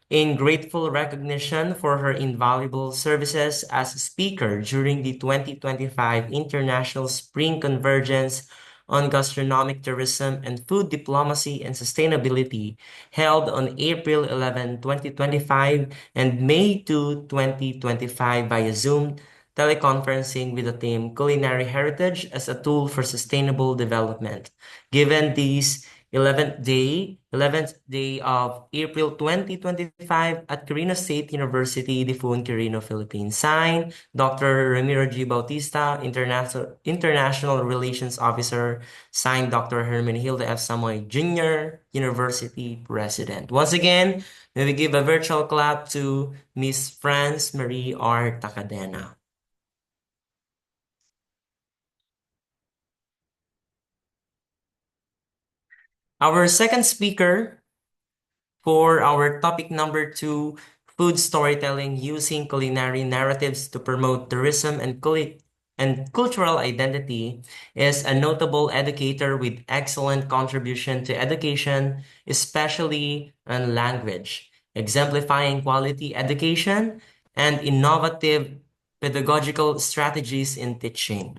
in grateful recognition for her invaluable services as a speaker during the 2025 International Spring Convergence on Gastronomic Tourism and Food Diplomacy and Sustainability, held on April 11, 2025 and May 2, 2025 via Zoom teleconferencing with the theme Culinary Heritage as a Tool for Sustainable Development. Given these 11th day of April 2025 at Quirino State University, Difun, Quirino, Philippines. Signed, Dr. Ramiro G. Bautista, International Relations Officer. Signed, Dr. Hermenegildo F. Samoy Jr., University President. Once again, may we give a virtual clap to Miss France Marie R. Tacadena. Our second speaker for our topic number 2, food storytelling using culinary narratives to promote tourism and cultural identity, is a notable educator with excellent contribution to education, especially on language, exemplifying quality education and innovative pedagogical strategies in teaching.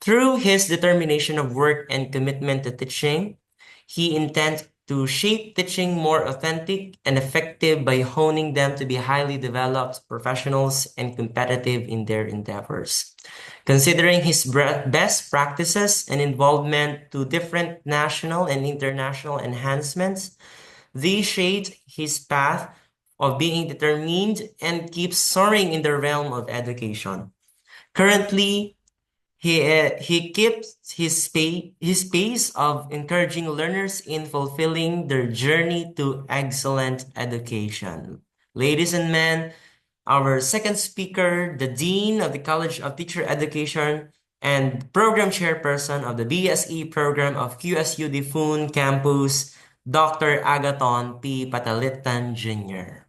Through his determination of work and commitment to teaching, he intends to shape teaching more authentic and effective by honing them to be highly developed professionals and competitive in their endeavors. Considering his best practices and involvement to different national and international enhancements, these shaped his path of being determined and keeps soaring in the realm of education. Currently, he keeps his pace of encouraging learners in fulfilling their journey to excellent education. Ladies and men, our second speaker, the Dean of the College of Teacher Education and Program Chairperson of the BSE program of QSU Difun Campus, Dr. Agaton P. Patalitan Jr.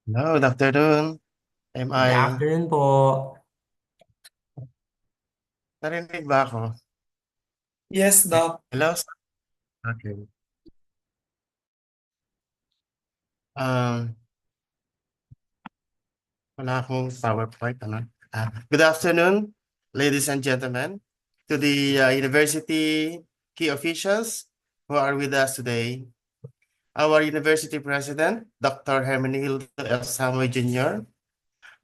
Hello, good afternoon. Am Good I afternoon po. narinig ba ako? Yes, Doc. Hello? Okay. Um, wala akong PowerPoint, ano? Good afternoon, ladies and gentlemen, to the university key officials who are with us today. Our university president, Dr. Hermenegildo F. Samoy Jr.,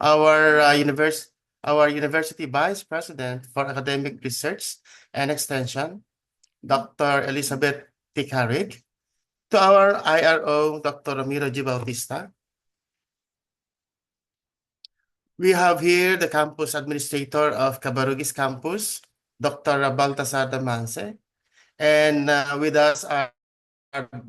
our university vice president for academic research and extension, Dr. Elizabeth Tikarig, to our IRO, Dr. Ramiro G. Bautista. We have here the campus administrator of Cabarugis Campus, Dr. Baltasar Damanse, and with us are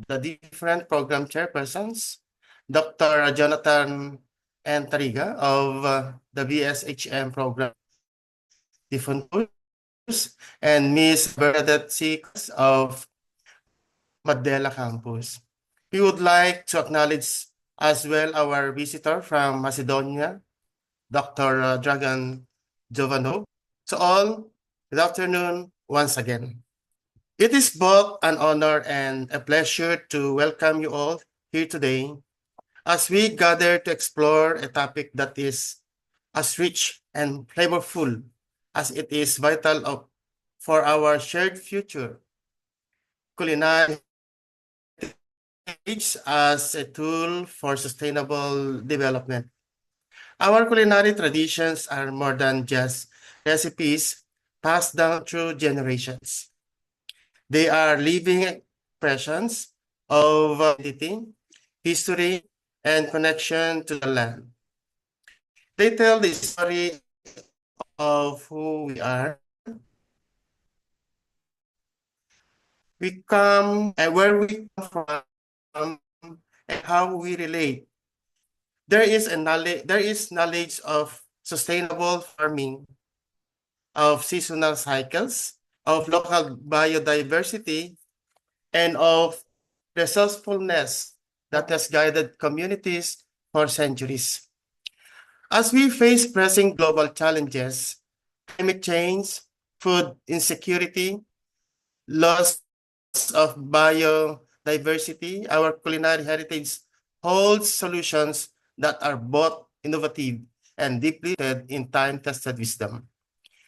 the different program chairpersons, Dr. Jonathan N. Tariga of the BSHM program, Different and Ms. Bernadette Sicas of Mandela Campus. We would like to acknowledge as well our visitor from Macedonia, Dr. Dragan Jovanov. To all, good afternoon once again. It is both an honor and a pleasure to welcome you all here today as we gather to explore a topic that is as rich and flavorful as it is vital for our shared future. Culinary as a tool for sustainable development. Our culinary traditions are more than just recipes passed down through generations. They are living expressions of identity, history, and connection to the land. They tell the story of who we are, we come and where we come from, and how we relate. There is knowledge of sustainable farming, of seasonal cycles, of local biodiversity, and of resourcefulness that has guided communities for centuries. As we face pressing global challenges, climate change, food insecurity, loss of biodiversity, our culinary heritage holds solutions that are both innovative and deeply rooted in time-tested wisdom.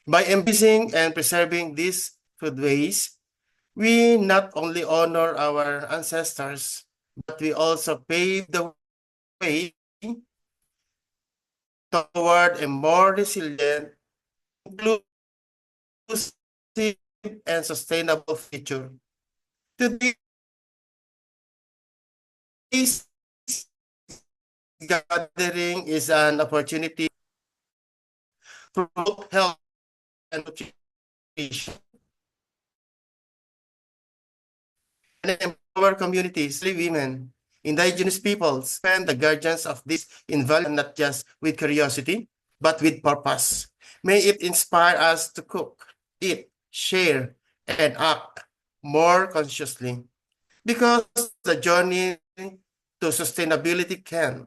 By embracing and preserving these foodways, we not only honor our ancestors, but we also pave the way toward a more resilient, inclusive, and sustainable future. Today's gathering is an opportunity to promote health and nutrition and empower communities, especially women, indigenous peoples, and the guardians of this invaluable not just with curiosity, but with purpose. May it inspire us to cook, eat, share, and act more consciously. Because the journey to sustainability can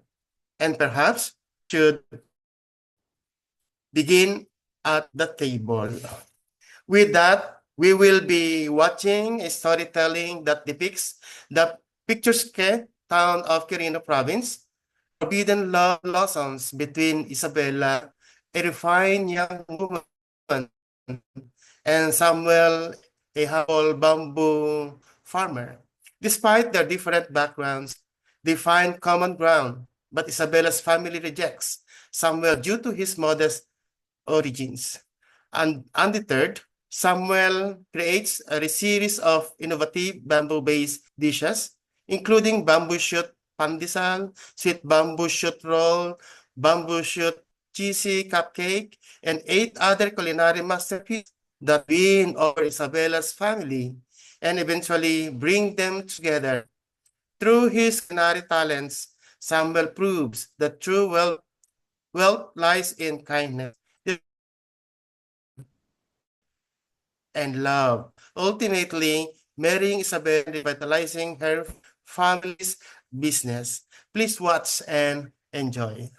and perhaps should begin at the table. With that, we will be watching a storytelling that depicts the picturesque town of Quirino Province, forbidden love blossoms between Isabella, a refined young woman, and Samuel, a humble bamboo farmer. Despite their different backgrounds, they find common ground, but Isabella's family rejects Samuel due to his modest origins. And undeterred, Samuel creates a series of innovative bamboo-based dishes, including bamboo shoot pandesal, sweet bamboo shoot roll, bamboo shoot cheesy cupcake, and 8 other culinary masterpieces that win over Isabella's family and eventually bring them together. Through his culinary talents, Samuel proves that true wealth lies in kindness and love, ultimately marrying Isabel and revitalizing her family's business. Please watch and enjoy.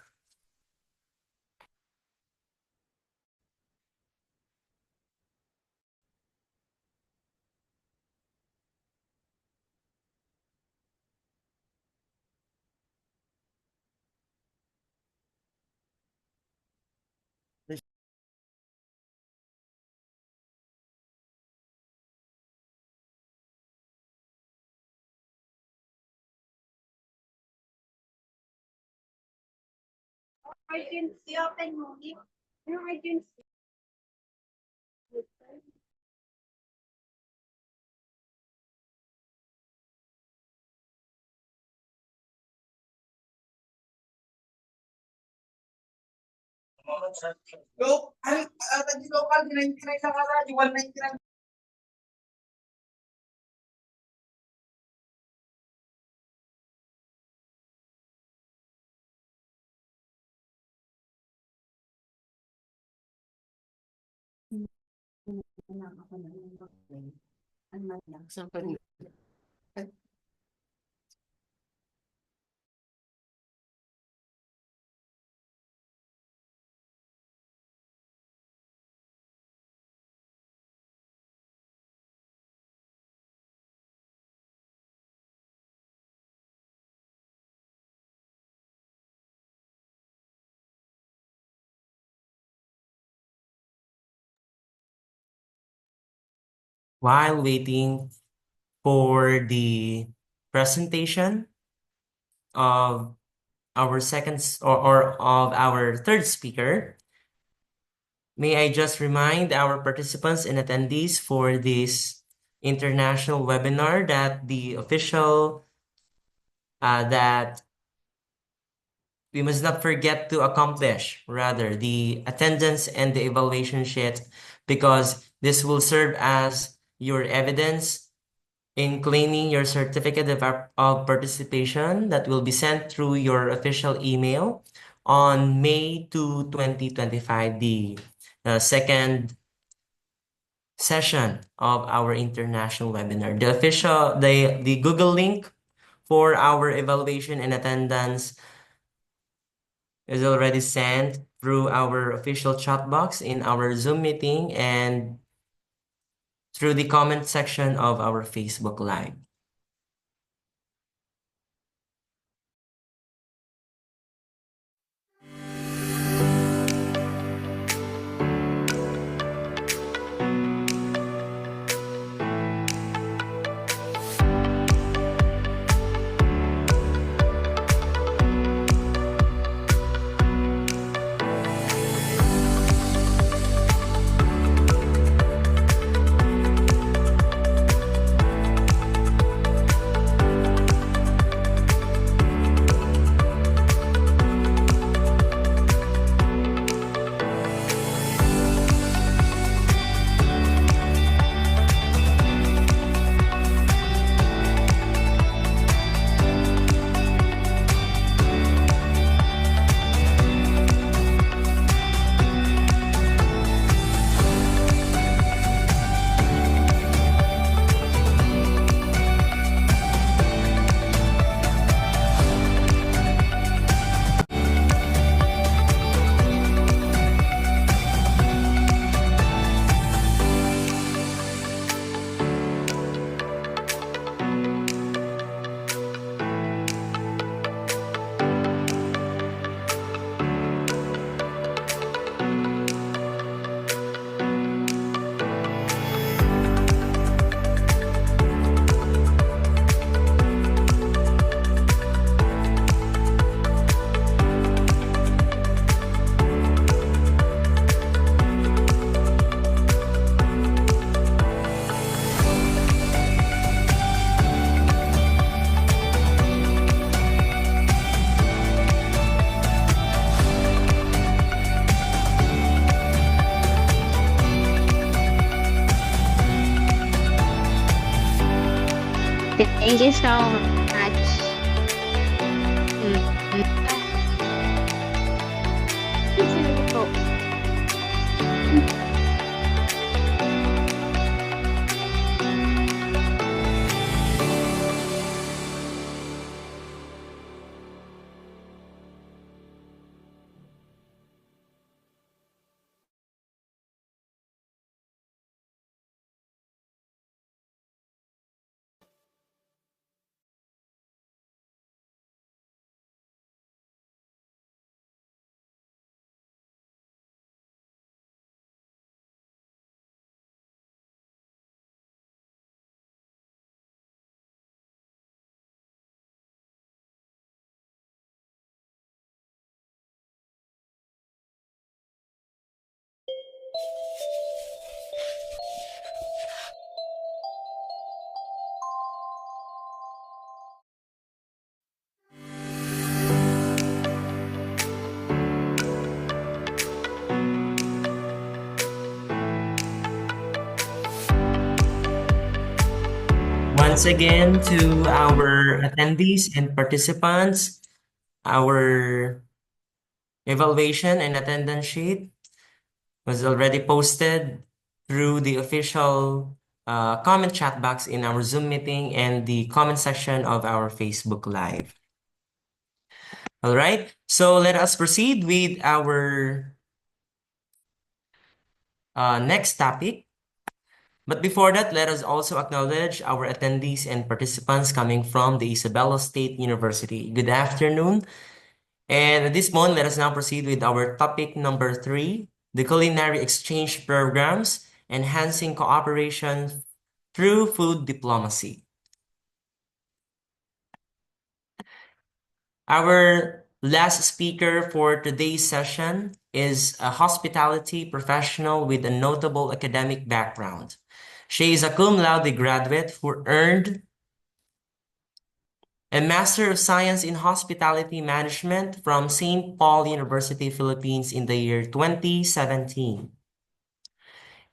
Emergency open mo. Emergency. Tadi lokal di 99 na kala, di 199. While waiting for the presentation of our or of our third speaker, may I just remind our participants and attendees for this international webinar that the official that we must not forget to accomplish rather the attendance and the evaluation sheet, because this will serve as your evidence in claiming your certificate of participation that will be sent through your official email on May 2, 2025, the second session of our international webinar. The Google link for our evaluation and attendance is already sent through our official chat box in our Zoom meeting and through the comment section of our Facebook Live. Thank you so much. Sige po. Once again, to our attendees and participants, our evaluation and attendance sheet was already posted through the official comment chat box in our Zoom meeting and the comment section of our Facebook Live. All right, so let us proceed with our next topic. But before that, let us also acknowledge our attendees and participants coming from the Isabela State University. Good afternoon. And at this moment, let us now proceed with our topic number 3, the culinary exchange programs, enhancing cooperation through food diplomacy. Our last speaker for today's session is a hospitality professional with a notable academic background. She is a cum laude graduate who earned a Master of Science in Hospitality Management from St. Paul University, Philippines in the year 2017,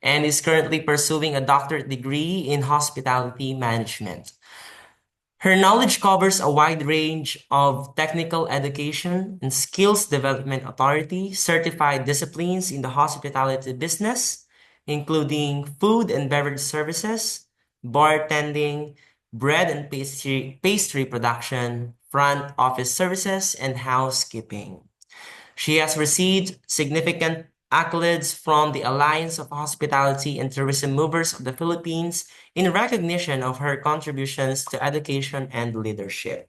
and is currently pursuing a doctorate degree in Hospitality Management. Her knowledge covers a wide range of technical education and skills development authority certified disciplines in the hospitality business, including food and beverage services, bartending, bread and pastry production, front office services, and housekeeping. She has received significant accolades from the Alliance of Hospitality and Tourism Movers of the Philippines in recognition of her contributions to education and leadership.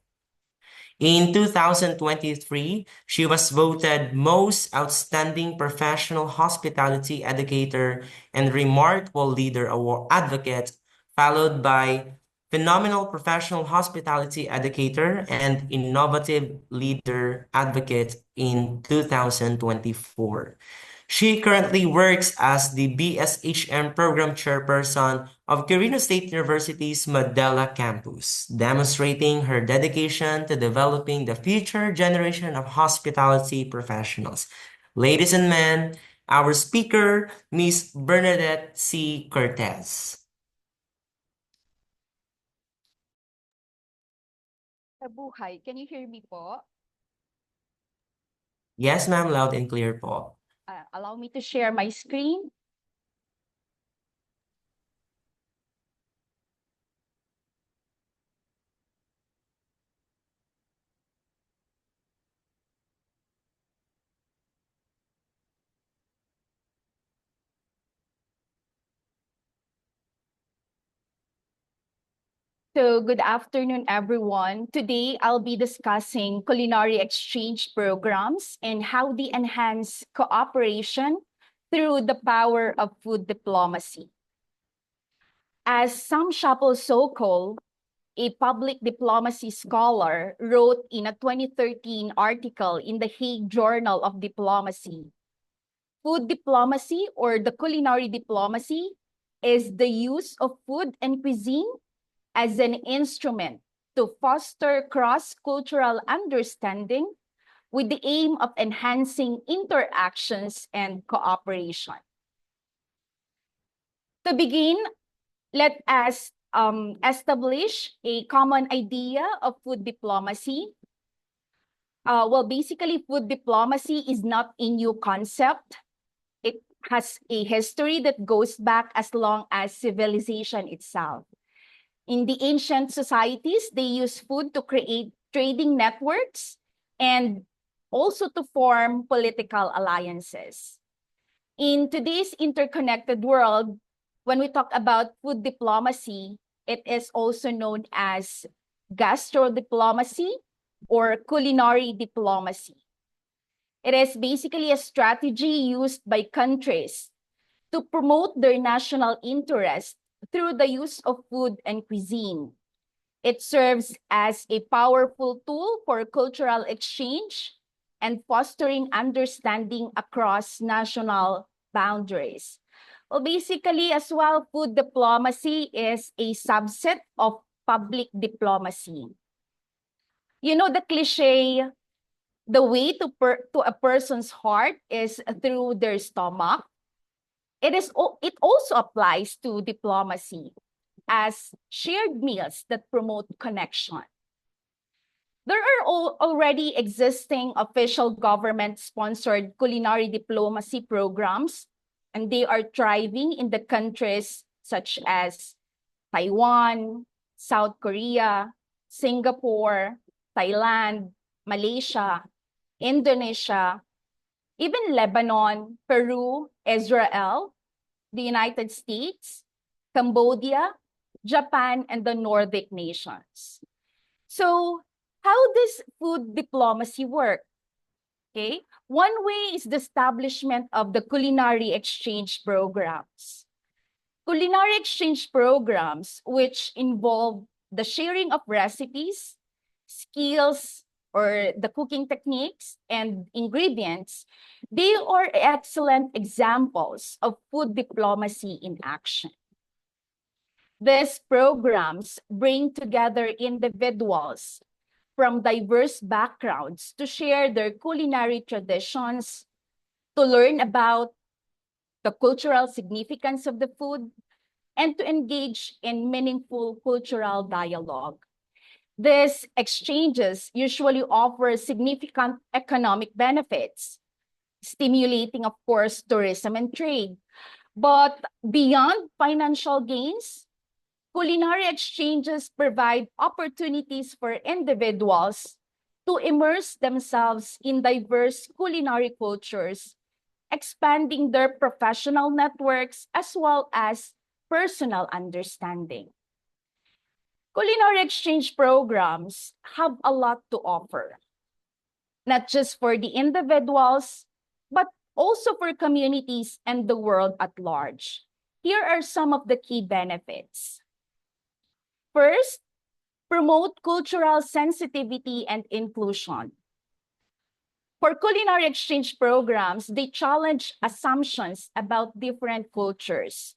In 2023, she was voted Most Outstanding Professional Hospitality Educator and Remarkable Leader Award Advocate, followed by Phenomenal Professional Hospitality Educator and Innovative Leader Advocate in 2024. She currently works as the BSHM Program Chairperson of Quirino State University's Madela campus, demonstrating her dedication to developing the future generation of hospitality professionals. Ladies and men, our speaker, Ms. Bernadette C. Cortez. Buhay, can you hear me po? Yes, ma'am, loud and clear po. Allow me to share my screen. So good afternoon, everyone. Today, I'll be discussing culinary exchange programs and how they enhance cooperation through the power of food diplomacy. As Sam Shapel-Sokol, a public diplomacy scholar, wrote in a 2013 article in the Hague Journal of Diplomacy, food diplomacy, or the culinary diplomacy, is the use of food and cuisine as an instrument to foster cross-cultural understanding with the aim of enhancing interactions and cooperation. To begin, let us establish a common idea of food diplomacy. Basically, food diplomacy is not a new concept. It has a history that goes back as long as civilization itself. In the ancient societies, they used food to create trading networks and also to form political alliances. In today's interconnected world, when we talk about food diplomacy, it is also known as gastro diplomacy or culinary diplomacy. It is basically a strategy used by countries to promote their national interest through the use of food and cuisine. It serves as a powerful tool for cultural exchange and fostering understanding across national boundaries. Well, basically, as well, food diplomacy is a subset of public diplomacy. You know the cliche, the way to a person's heart is through their stomach. It also applies to diplomacy as shared meals that promote connection. There are already existing official government-sponsored culinary diplomacy programs, and they are thriving in the countries such as Taiwan, South Korea, Singapore, Thailand, Malaysia, Indonesia, even Lebanon, Peru, Israel, the United States, Cambodia, Japan, and the Nordic nations. So how does food diplomacy work? Okay, one way is the establishment of the culinary exchange programs. Culinary exchange programs, which involve the sharing of recipes, skills, or the cooking techniques and ingredients, they are excellent examples of food diplomacy in action. These programs bring together individuals from diverse backgrounds to share their culinary traditions, to learn about the cultural significance of the food, and to engage in meaningful cultural dialogue. These exchanges usually offer significant economic benefits, stimulating, of course, tourism and trade. But beyond financial gains, culinary exchanges provide opportunities for individuals to immerse themselves in diverse culinary cultures, expanding their professional networks as well as personal understanding. Culinary exchange programs have a lot to offer, not just for the individuals, but also for communities and the world at large. Here are some of the key benefits. First, promote cultural sensitivity and inclusion. For culinary exchange programs, they challenge assumptions about different cultures.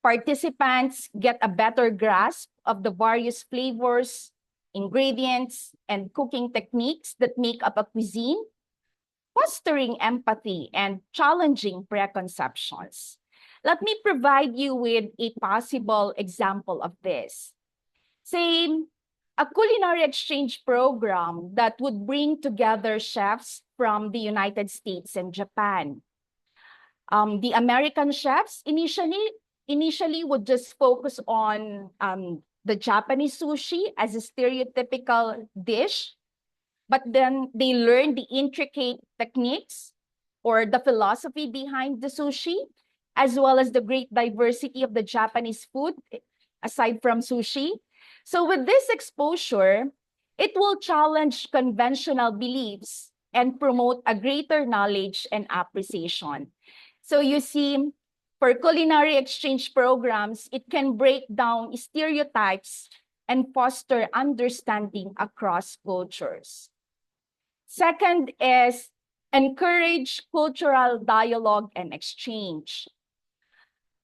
Participants get a better grasp of the various flavors, ingredients, and cooking techniques that make up a cuisine, fostering empathy and challenging preconceptions. Let me provide you with a possible example of this. Say, a culinary exchange program that would bring together chefs from the United States and Japan. The American chefs initially would just focus on the Japanese sushi as a stereotypical dish, but then they learn the intricate techniques or the philosophy behind the sushi, as well as the great diversity of the Japanese food, aside from sushi. So with this exposure, it will challenge conventional beliefs and promote a greater knowledge and appreciation. So you see, for culinary exchange programs, it can break down stereotypes and foster understanding across cultures. Second is encourage cultural dialogue and exchange.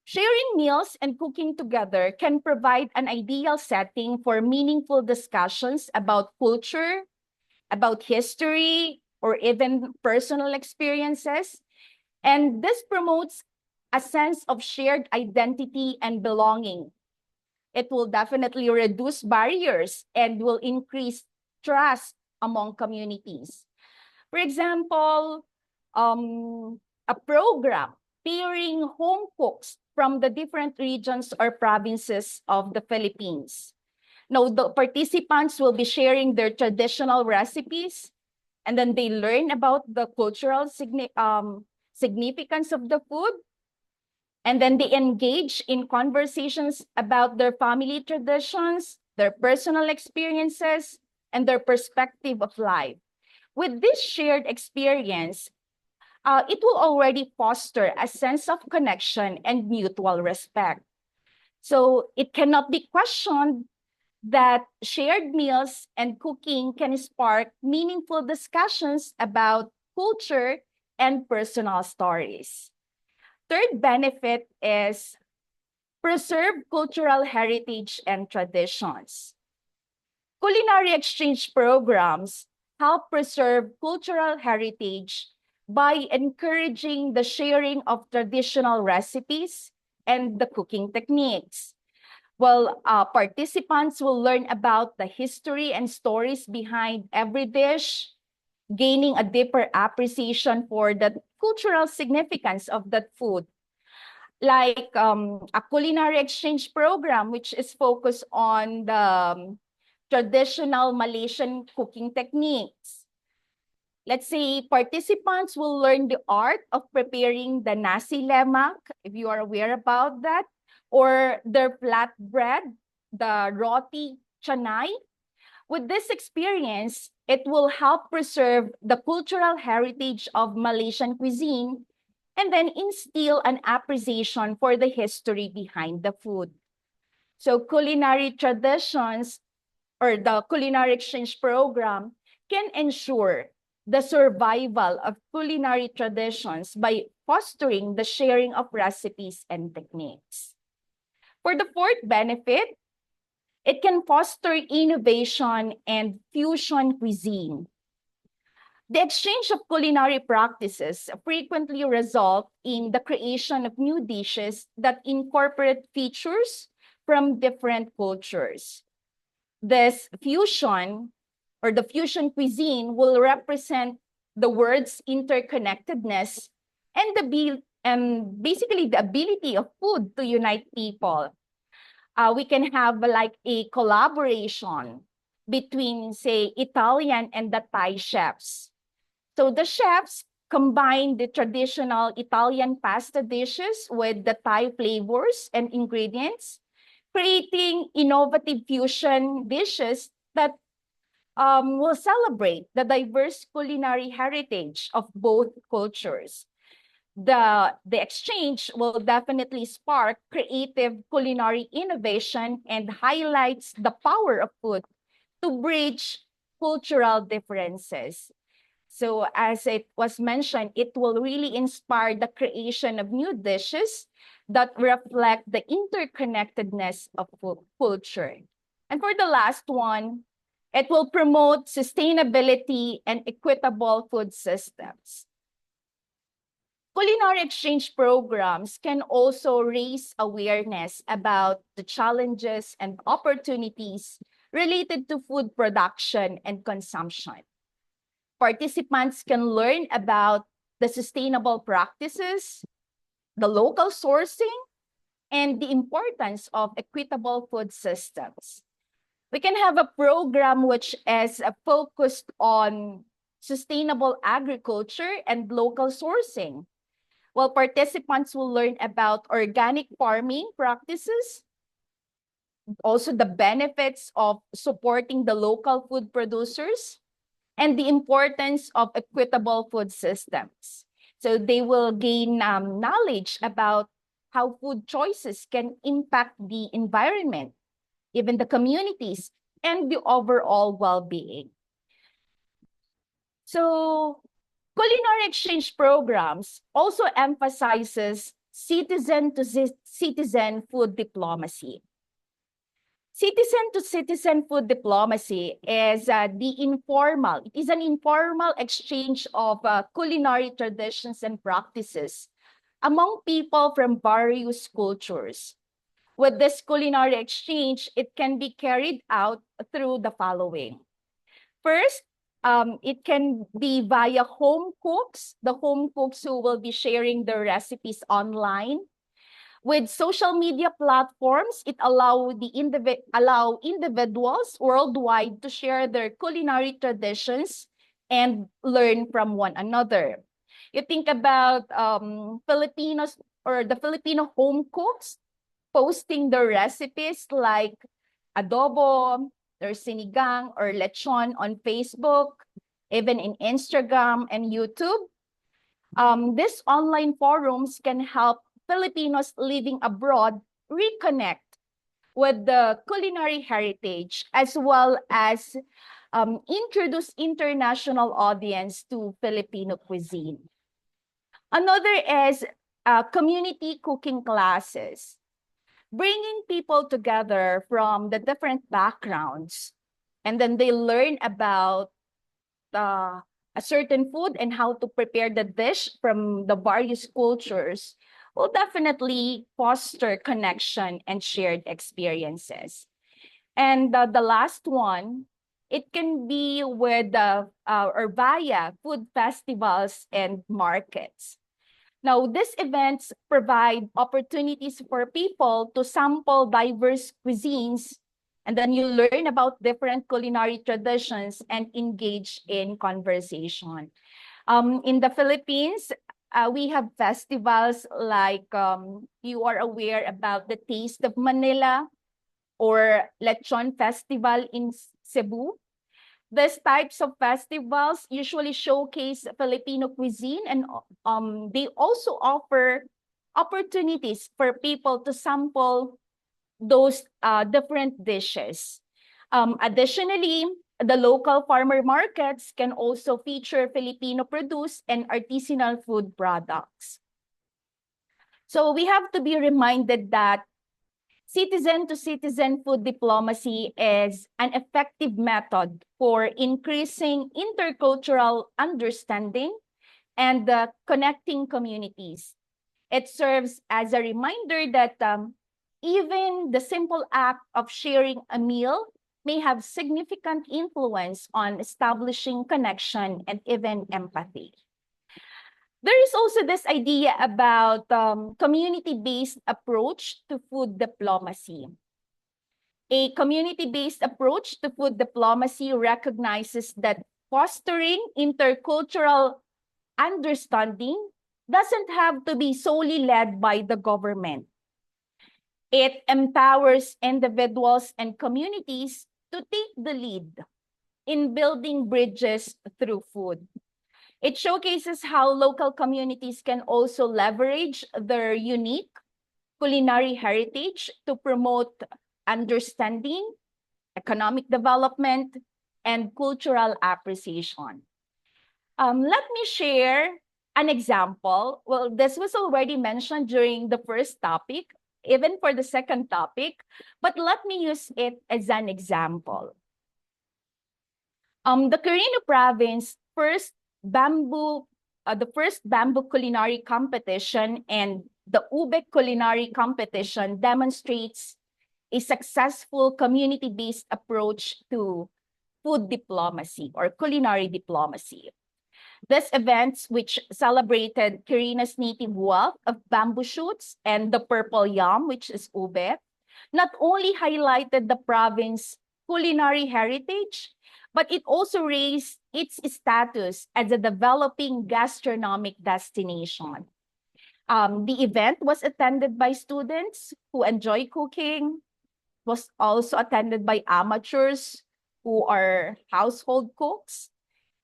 Sharing meals and cooking together can provide an ideal setting for meaningful discussions about culture, about history, or even personal experiences. And this promotes a sense of shared identity and belonging, It will definitely reduce barriers and will increase trust among communities. For example, a program pairing home cooks from the different regions or provinces of the Philippines. Now, the participants will be sharing their traditional recipes, and then they learn about the cultural significance of the food, and then they engage in conversations about their family traditions, their personal experiences, and their perspective of life. With this shared experience, it will already foster a sense of connection and mutual respect. So it cannot be questioned that shared meals and cooking can spark meaningful discussions about culture and personal stories. Third benefit is preserve cultural heritage and traditions. Culinary exchange programs help preserve cultural heritage by encouraging the sharing of traditional recipes and the cooking techniques. Well, participants will learn about the history and stories behind every dish, gaining a deeper appreciation for the cultural significance of that food. Like a culinary exchange program, which is focused on the traditional Malaysian cooking techniques. Let's say participants will learn the art of preparing the nasi lemak, if you are aware about that, or their flatbread, the roti canai. With this experience, it will help preserve the cultural heritage of Malaysian cuisine and then instill an appreciation for the history behind the food. So culinary traditions or the culinary exchange program can ensure the survival of culinary traditions by fostering the sharing of recipes and techniques. For the fourth benefit, it can foster innovation and fusion cuisine. The exchange of culinary practices frequently result in the creation of new dishes that incorporate features from different cultures. This fusion or the fusion cuisine will represent the world's interconnectedness and basically the ability of food to unite people. We can have like a collaboration between, say, Italian and the Thai chefs. So the chefs combine the traditional Italian pasta dishes with the Thai flavors and ingredients, creating innovative fusion dishes that will celebrate the diverse culinary heritage of both cultures. The exchange will definitely spark creative culinary innovation and highlights the power of food to bridge cultural differences. So as it was mentioned, it will really inspire the creation of new dishes that reflect the interconnectedness of culture. And for the last one, it will promote sustainability and equitable food systems. Culinary exchange programs can also raise awareness about the challenges and opportunities related to food production and consumption. Participants can learn about the sustainable practices, the local sourcing, and the importance of equitable food systems. We can have a program which is focused on sustainable agriculture and local sourcing, while participants will learn about organic farming practices, also the benefits of supporting the local food producers, and the importance of equitable food systems. So they will gain knowledge about how food choices can impact the environment, even the communities, and the overall well-being. So culinary exchange programs also emphasizes citizen-to-citizen food diplomacy. Citizen-to-citizen food diplomacy is it is an informal exchange of culinary traditions and practices among people from various cultures. with this culinary exchange, it can be carried out through the following. First, it can be via home cooks, the home cooks who will be sharing their recipes online. With social media platforms, it allow individuals worldwide to share their culinary traditions and learn from one another. You think about Filipinos or the Filipino home cooks posting their recipes like adobo, or sinigang, or lechon on Facebook, even in Instagram and YouTube. These online forums can help Filipinos living abroad reconnect with the culinary heritage, as well as introduce international audience to Filipino cuisine. Another is community cooking classes, bringing people together from the different backgrounds, and then they learn about a certain food and how to prepare the dish from the various cultures will definitely foster connection and shared experiences. And the last one, it can be with or via food festivals and markets. Now, these events provide opportunities for people to sample diverse cuisines, and then you learn about different culinary traditions and engage in conversation. In the Philippines, we have festivals like you are aware about the Taste of Manila or Lechon Festival in Cebu. These types of festivals usually showcase Filipino cuisine, and they also offer opportunities for people to sample those different dishes. Additionally, the local farmer markets can also feature Filipino produce and artisanal food products. So we have to be reminded that citizen-to-citizen food diplomacy is an effective method for increasing intercultural understanding and connecting communities. It serves as a reminder that even the simple act of sharing a meal may have significant influence on establishing connection and even empathy. There is also this idea about community-based approach to food diplomacy. A community-based approach to food diplomacy recognizes that fostering intercultural understanding doesn't have to be solely led by the government. It empowers individuals and communities to take the lead in building bridges through food. It showcases how local communities can also leverage their unique culinary heritage to promote understanding, economic development, and cultural appreciation. Let me share an example. Well, this was already mentioned during the first topic, even for the second topic, but let me use it as an example. The Quirino province the first bamboo culinary competition and the ube culinary competition demonstrates a successful community-based approach to food diplomacy or culinary diplomacy. These events, which celebrated Quirino's native wealth of bamboo shoots and the purple yam, which is ube, not only highlighted the province's culinary heritage, but it also raised its status as a developing gastronomic destination. The event was attended by students who enjoy cooking, was also attended by amateurs who are household cooks,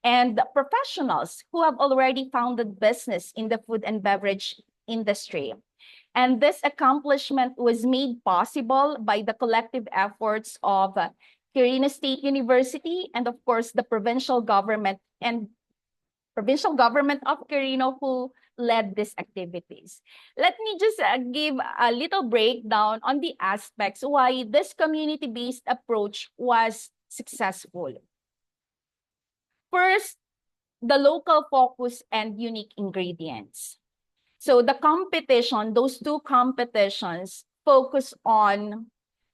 and professionals who have already founded business in the food and beverage industry. And this accomplishment was made possible by the collective efforts of Quirino State University and, of course, the provincial government of Quirino who led these activities. Let me just give a little breakdown on the aspects why this community-based approach was successful. First, the local focus and unique ingredients. So the competition, those two competitions focus on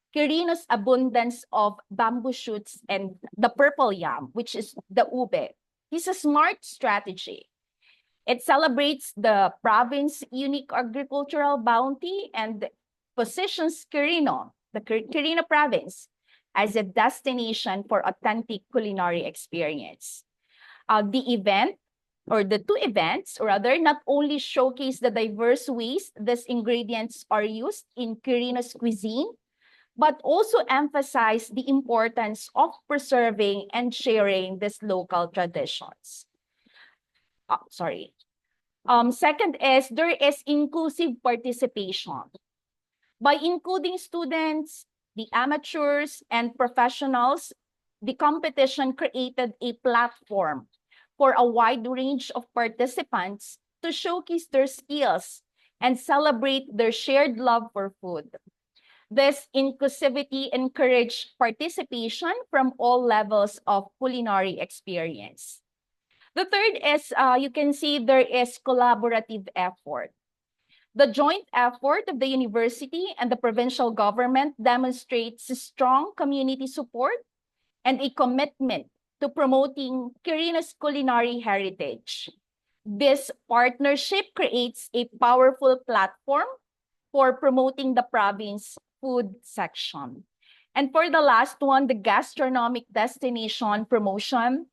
Quirino's abundance of bamboo shoots and the purple yam, which is the ube. It's a smart strategy. It celebrates the province's unique agricultural bounty and positions Quirino, the Quirino province, as a destination for authentic culinary experience. The two events, or rather, not only showcase the diverse ways these ingredients are used in Quirino's cuisine, but also emphasize the importance of preserving and sharing these local traditions. Second is there is inclusive participation. By including students, the amateurs, and professionals, the competition created a platform for a wide range of participants to showcase their skills and celebrate their shared love for food. This inclusivity encouraged participation from all levels of culinary experience. The third is, you can see there is collaborative effort. The joint effort of the university and the provincial government demonstrates strong community support and a commitment to promoting Quirino's culinary heritage. This partnership creates a powerful platform for promoting the province food section. And for the last one, the gastronomic destination promotion,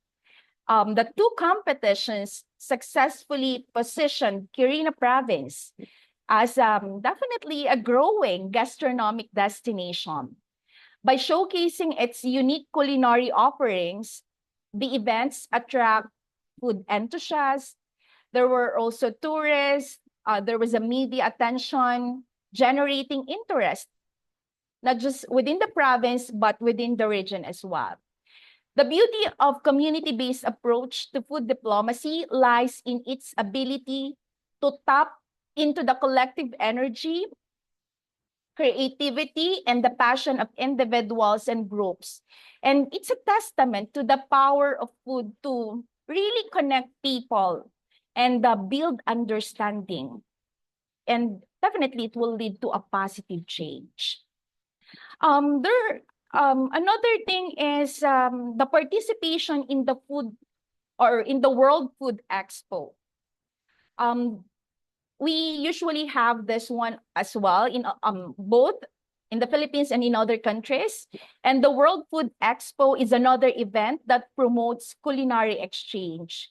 the two competitions successfully positioned Quirino province as definitely a growing gastronomic destination. By showcasing its unique culinary offerings, the events attract food enthusiasts. There were also tourists. There was a media attention, generating interest, not just within the province, but within the region as well. The beauty of community-based approach to food diplomacy lies in its ability to tap into the collective energy, creativity, and the passion of individuals and groups. And it's a testament to the power of food to really connect people and build understanding. And definitely it will lead to a positive change. Another thing is the participation in the food or in the World Food Expo. We usually have this one as well in both in the Philippines and in other countries. And the World Food Expo is another event that promotes culinary exchange.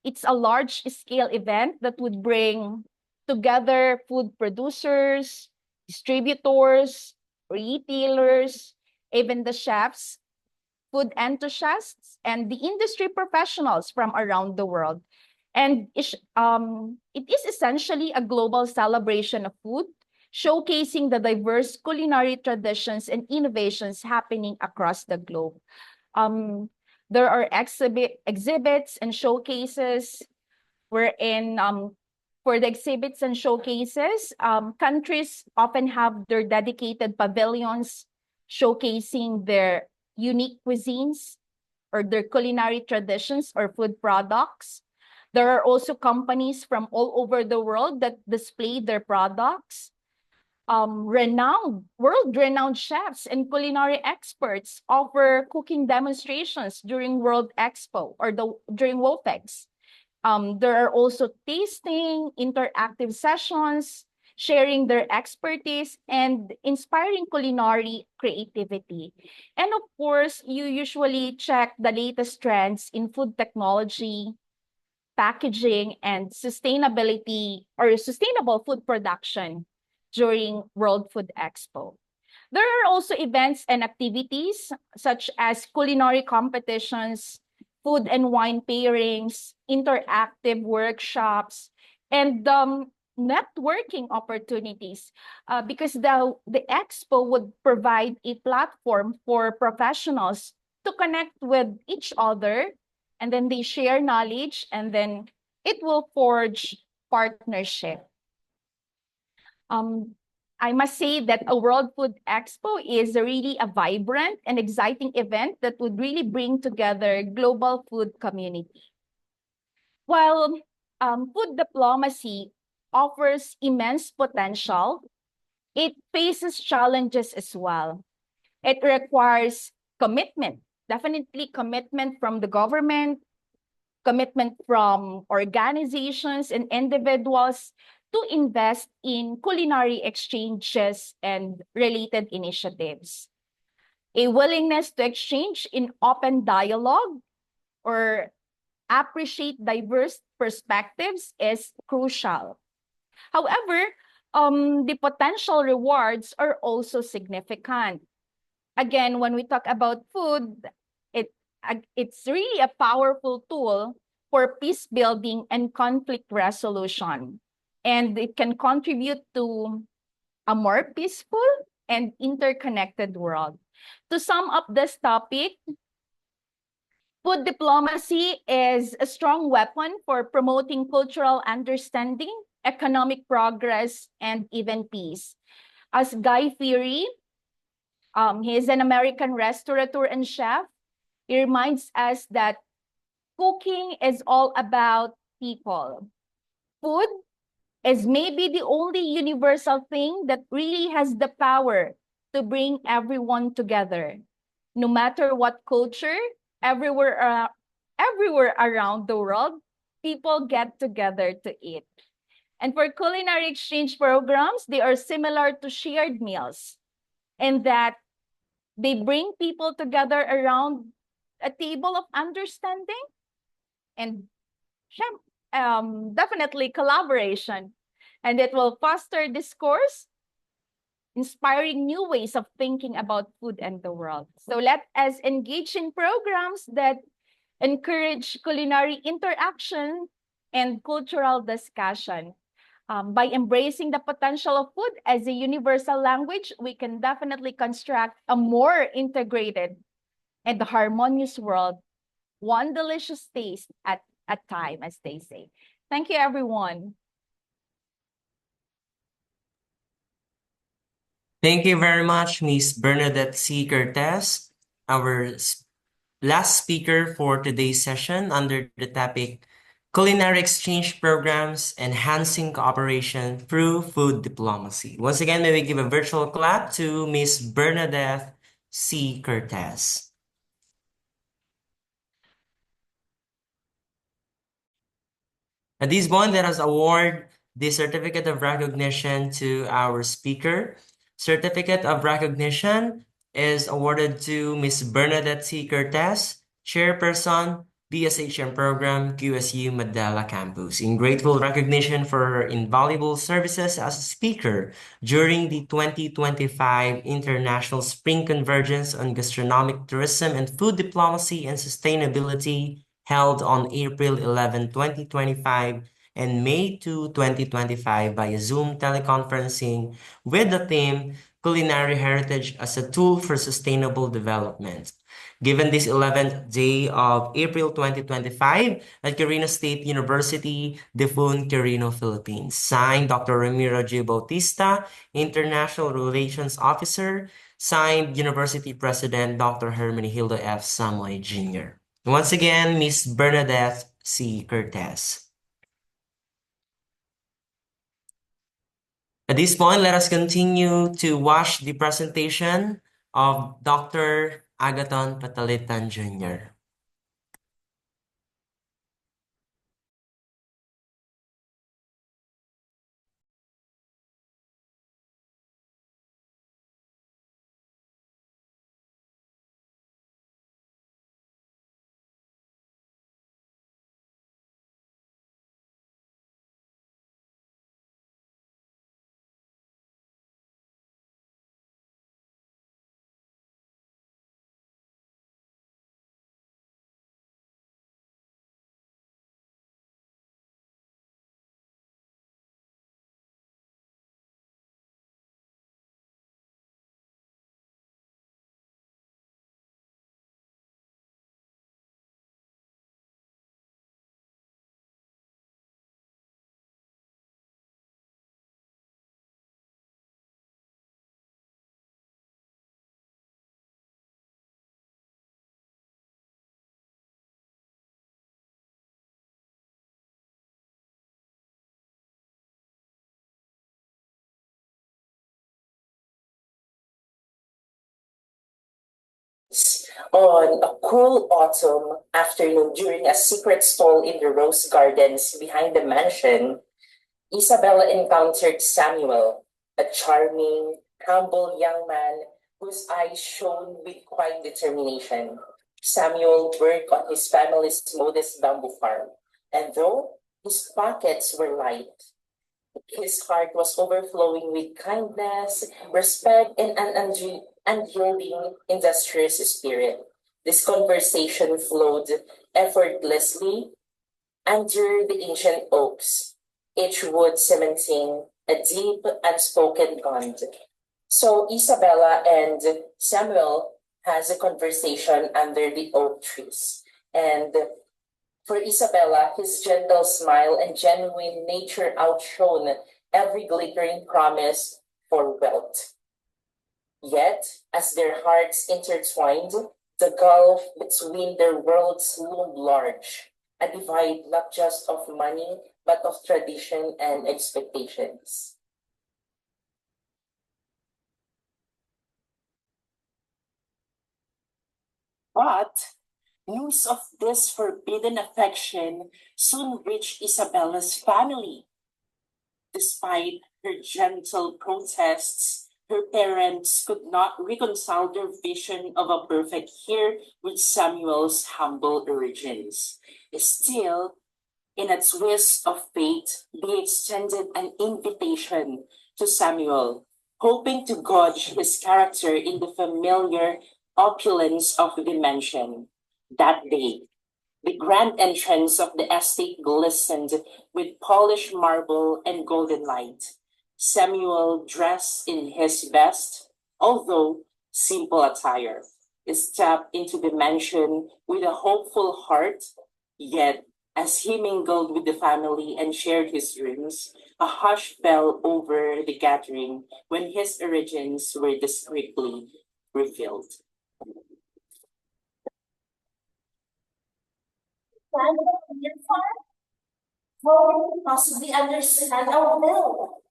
It's a large-scale event that would bring together food producers, distributors, retailers, even the chefs, food enthusiasts, and the industry professionals from around the world. And it is essentially a global celebration of food, showcasing the diverse culinary traditions and innovations happening across the globe. There are exhibits and showcases wherein for the exhibits and showcases, countries often have their dedicated pavilions showcasing their unique cuisines or their culinary traditions or food products. There are also companies from all over the world that display their products. World-renowned chefs and culinary experts offer cooking demonstrations during World Expo or during WOFEX. There are also tasting, interactive sessions, sharing their expertise, and inspiring culinary creativity. And of course, you usually check the latest trends in food technology, packaging, and sustainability or sustainable food production during World Food Expo. There are also events and activities such as culinary competitions, food and wine pairings, interactive workshops, and networking opportunities because the expo would provide a platform for professionals to connect with each other, and then they share knowledge, and then it will forge partnership. I must say that a World Food Expo is really a vibrant and exciting event that would really bring together global food community. While food diplomacy offers immense potential, it faces challenges as well. It requires commitment, definitely commitment from the government, commitment from organizations and individuals to invest in culinary exchanges and related initiatives. A willingness to exchange in open dialogue or appreciate diverse perspectives is crucial. However, the potential rewards are also significant. Again, when we talk about food, it's really a powerful tool for peace building and conflict resolution. And it can contribute to a more peaceful and interconnected world. To sum up this topic, food diplomacy is a strong weapon for promoting cultural understanding, economic progress, and even peace. As Guy Fieri, he is an American restaurateur and chef. He reminds us that cooking is all about people. Food is maybe the only universal thing that really has the power to bring everyone together. No matter what culture, everywhere around the world, people get together to eat. And for culinary exchange programs, they are similar to shared meals in that they bring people together around a table of understanding and definitely collaboration. And it will foster discourse, inspiring new ways of thinking about food and the world. So let us engage in programs that encourage culinary interaction and cultural discussion. By embracing the potential of food as a universal language, we can definitely construct a more integrated and harmonious world, one delicious taste at a time, as they say. Thank you, everyone. Thank you very much, Miss Bernadette C. Cortez, our last speaker for today's session under the topic Culinary Exchange Programs Enhancing Cooperation Through Food Diplomacy. Once again, may we give a virtual clap to Miss Bernadette C. Cortez. At this point, let us award the Certificate of Recognition to our speaker. Certificate of Recognition is awarded to Ms. Bernadette C. Cortez, Chairperson, BSHM Program, QSU Madela Campus, in grateful recognition for her invaluable services as a speaker during the 2025 International Spring Convergence on Gastronomic Tourism and Food Diplomacy and Sustainability held on April 11, 2025 and May 2, 2025 via Zoom teleconferencing with the theme Culinary Heritage as a Tool for Sustainable Development. Given this 11th day of April 2025 at Quirino State University, Difun, Quirino, Philippines. Signed, Dr. Ramiro G. Bautista, International Relations Officer. Signed, University President Dr. Hermenegildo F. Samoy Jr. Once again, Miss Bernadette C. Cortez. At this point, let us continue to watch the presentation of Dr. Agaton Patalitan Jr. On a cool autumn afternoon during a secret stall in the rose gardens behind the mansion, Isabella encountered Samuel, a charming, humble young man whose eyes shone with quiet determination. Samuel worked on his family's modest bamboo farm, and though his pockets were light, his heart was overflowing with kindness, respect, and an unyielding, industrious spirit. This conversation flowed effortlessly under the ancient oaks, each wood cementing a deep, unspoken bond. So Isabella and Samuel has a conversation under the oak trees. And for Isabella, his gentle smile and genuine nature outshone every glittering promise for wealth. Yet, as their hearts intertwined, the gulf between their worlds loomed large, a divide not just of money, but of tradition and expectations. But news of this forbidden affection soon reached Isabella's family. Despite her gentle protests, her parents could not reconcile their vision of a perfect heir with Samuel's humble origins. Still, in a twist of fate, they extended an invitation to Samuel, hoping to gauge his character in the familiar opulence of the mansion. That day, the grand entrance of the estate glistened with polished marble and golden light. Samuel, dressed in his best, although simple attire, stepped into the mansion with a hopeful heart, yet as he mingled with the family and shared his dreams, a hush fell over the gathering when his origins were discreetly revealed. How can you possibly understand our will?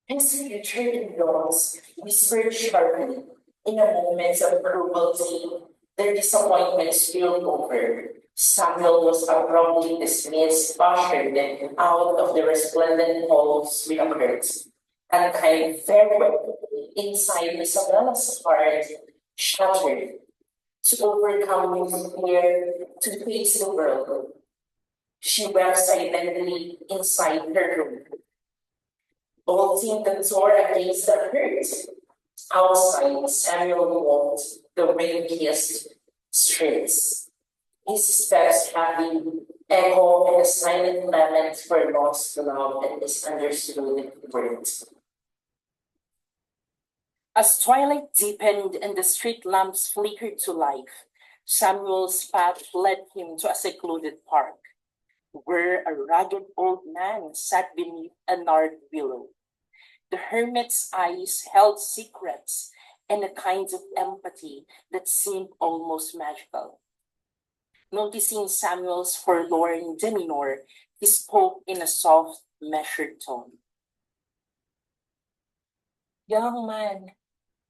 His future in-laws whispered sharply in a moment of cruelty. Their disappointment spilled over. Samuel was abruptly dismissed, ushered out of the resplendent halls with a curse. And kind farewell inside Isabella's heart shattered to overcome with fear to face the world. She wept silently inside her room, bolting the door against the hurt. Outside, Samuel walked the rain-kissed streets, his steps heavy, echo and a silent lament for lost love and misunderstood words. As twilight deepened and the street lamps flickered to life, Samuel's path led him to a secluded park, where a rugged old man sat beneath a gnarled willow. The hermit's eyes held secrets and a kind of empathy that seemed almost magical. Noticing Samuel's forlorn demeanor, he spoke in a soft, measured tone. Young man,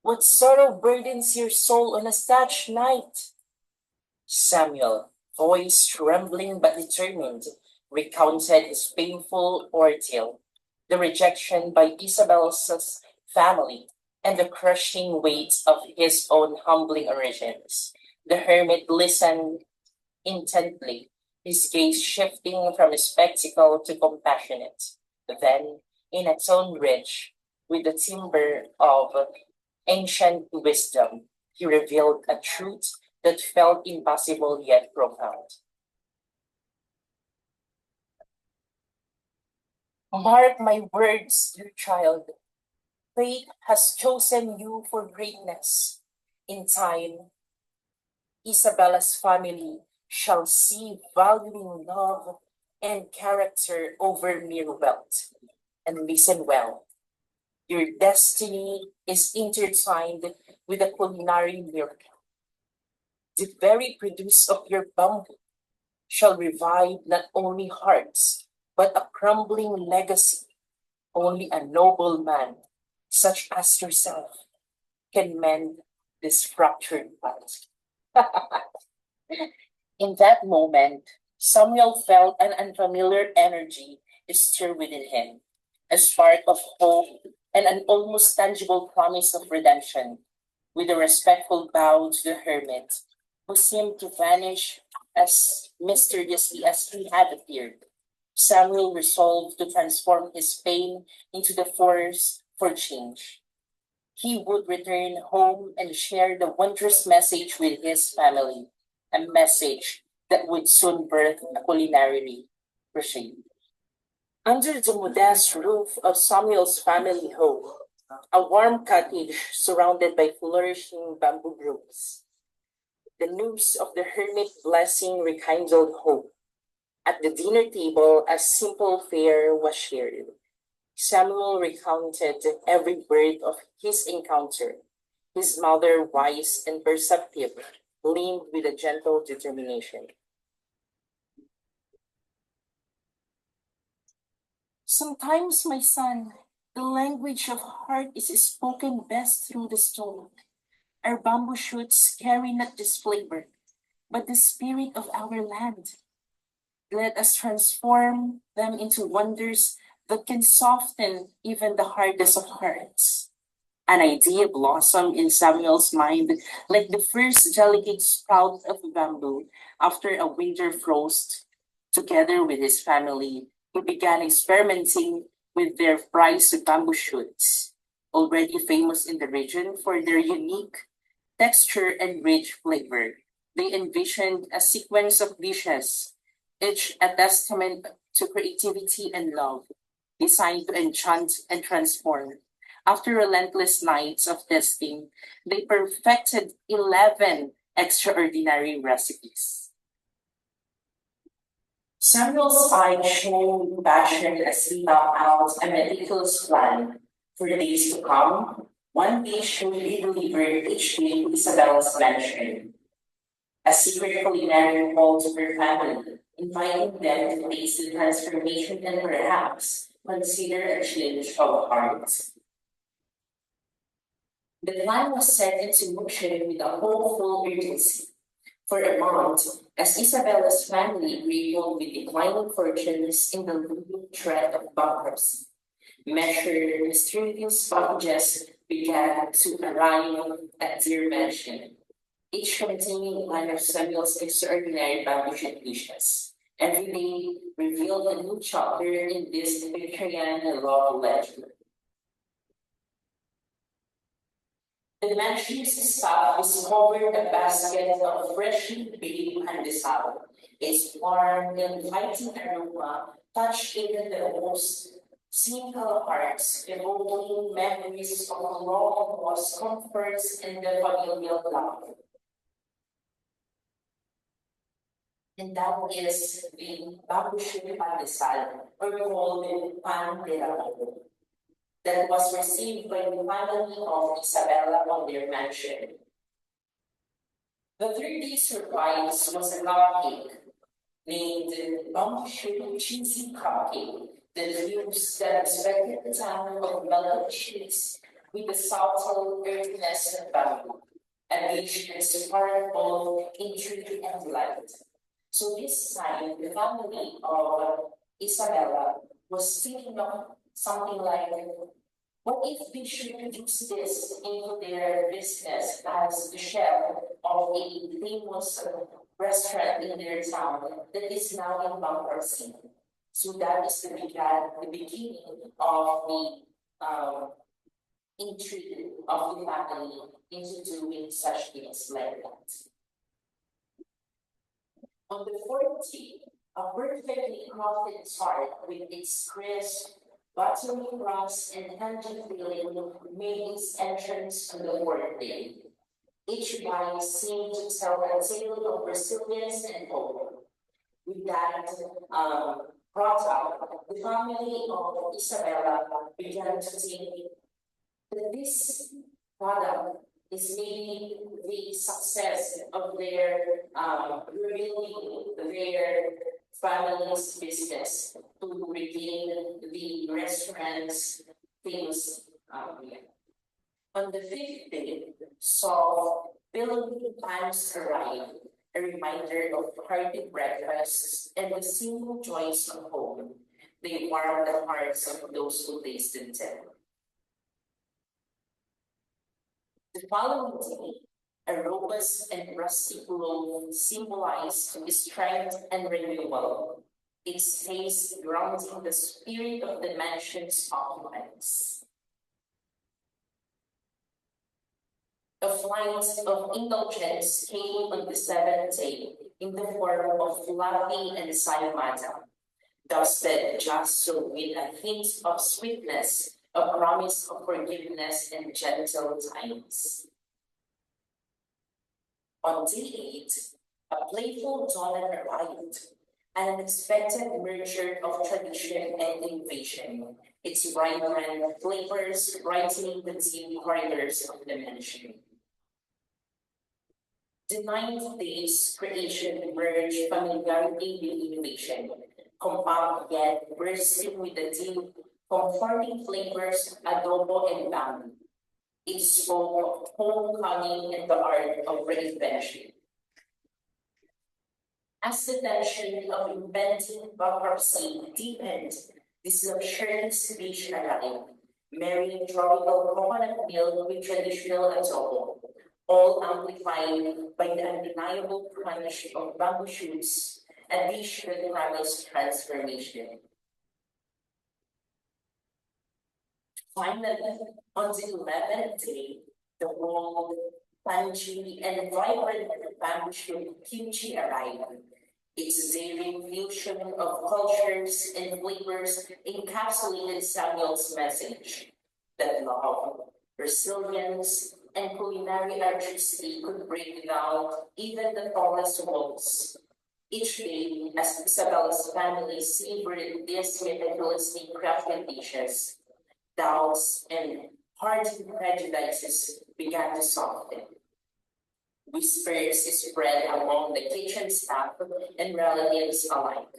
what sorrow burdens your soul on a such night? Samuel, voice trembling but determined, recounted his painful ordeal, the rejection by Isabel's family, and the crushing weight of his own humbling origins. The hermit listened intently, his gaze shifting from spectacle to compassionate. Then, in a tone rich with the timbre of ancient wisdom, he revealed a truth that felt impossible yet profound. Mark my words, dear child. Fate has chosen you for greatness. In time, Isabella's family shall see valuing love and character over mere wealth. And listen well, your destiny is intertwined with a culinary miracle. The very produce of your bamboo shall revive not only hearts, but a crumbling legacy. Only a noble man, such as yourself, can mend this fractured past. In that moment, Samuel felt an unfamiliar energy stir within him, a spark of hope and an almost tangible promise of redemption. With a respectful bow to the hermit, who seemed to vanish as mysteriously as he had appeared, Samuel resolved to transform his pain into the force for change. He would return home and share the wondrous message with his family, a message that would soon birth a culinary crusade. Under the modest roof of Samuel's family home, a warm cottage surrounded by flourishing bamboo groves, the news of the hermit blessing rekindled hope. At the dinner table, a simple fare was shared. Samuel recounted every word of his encounter. His mother, wise and perceptive, leaned with a gentle determination. Sometimes, my son, the language of heart is spoken best through the stone. Our bamboo shoots carry not just flavor, but the spirit of our land. Let us transform them into wonders that can soften even the hardest of hearts. An idea blossomed in Samuel's mind like the first delicate sprout of bamboo after a winter frost. Together with his family, he began experimenting with their prized bamboo shoots, already famous in the region for their unique texture and rich flavor. They envisioned a sequence of dishes, each a testament to creativity and love, designed to enchant and transform. After relentless nights of testing, they perfected 11 extraordinary recipes. Samuel's eyes shone with passion as he mapped out a meticulous plan. For the days to come, one dish would be delivered each day to Isabella's mansion. A secret culinary call to her family, inviting them to taste the transformation and perhaps consider a change of heart. The plan was set into motion with a hopeful urgency. For a month, as Isabella's family grappled with declining fortunes in the looming threat of bankruptcy, measured mysterious packages began to arrive at their mansion, each containing one of Samuel's extraordinary barbecue dishes. Every day revealed a new chapter in this Victorian love legend. The mansion's staff discovered a basket of freshly baked pandesal. Its warm, inviting aroma touched even the most cynical hearts, evoking memories of long lost comforts and the familial love. And that is the bamboo shoot pandesal, or called pan de ramon, that was received by the family of Isabella on their mansion. The third day surprise was a cupcake named bamboo shoot cheesy cupcake that used the unexpected sound of melted cheese with the subtle earthiness of bamboo, a dish that sparkled intrigue and light. So this time, the family of Isabella was thinking of something like, what if they should introduce this into their business as the chef of a famous restaurant in their town that is now in bankruptcy? So that is the beginning of the intrigue of the family into doing such things like that. On the 14th, a perfectly crafted tart with its crisp, buttery crust and tangy filling made its entrance to the workday. Each bite seemed to tell a tale of resilience and hope. With that product, the family of Isabella began to think that this product is maybe the success of their rebuilding their family's business to regain the restaurant's famous. On the 5th day, saw Philippine times arrive, a reminder of hearty breakfasts and the simple joys of home. They warm the hearts of those who tasted them. The following day, a robust and rustic loaf symbolized strength and renewal, its taste grounding the spirit of the mansion's occupants. A flight of indulgence came on the seventh day in the form of fluffy and saimata, dusted just so with a hint of sweetness, a promise of forgiveness and gentle times. On day 8, a playful dawn arrived, an unexpected merger of tradition and innovation, its vibrant flavors brightening the dim corridors of the mansion. The ninth day's creation merged familiarity with innovation, compact yet bursting with the deep, comforting flavors adobo and bamboo. It spoke of homecoming and the art of reinvention. As the tension of impending bankruptcy deepened, this luxurious dish arrived, marrying tropical coconut milk with traditional adobo, all amplified by the undeniable crunch of bamboo shoots, a dish that promised transformation. Finally, on the 11th day, the bold, tangy, and vibrant bamboo shoot kimchi arrived. Its daring fusion of cultures and flavors encapsulated Samuel's message that love, resilience, and culinary artistry could break down even the tallest walls. Each day, as Isabella's family savored these meticulously crafted dishes, doubts and hardened prejudices began to soften. Whispers spread among the kitchen staff and relatives alike.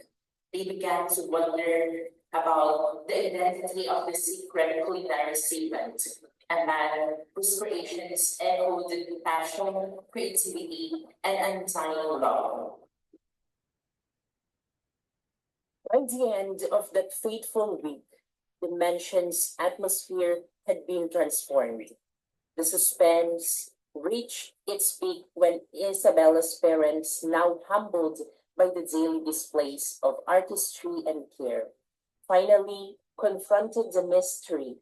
They began to wonder about the identity of the secret culinary savant, a man whose creations echoed passion, creativity, and undying love. By the end of that fateful week, the mansion's atmosphere had been transformed. The suspense reached its peak when Isabella's parents, now humbled by the daily displays of artistry and care, finally confronted the mystery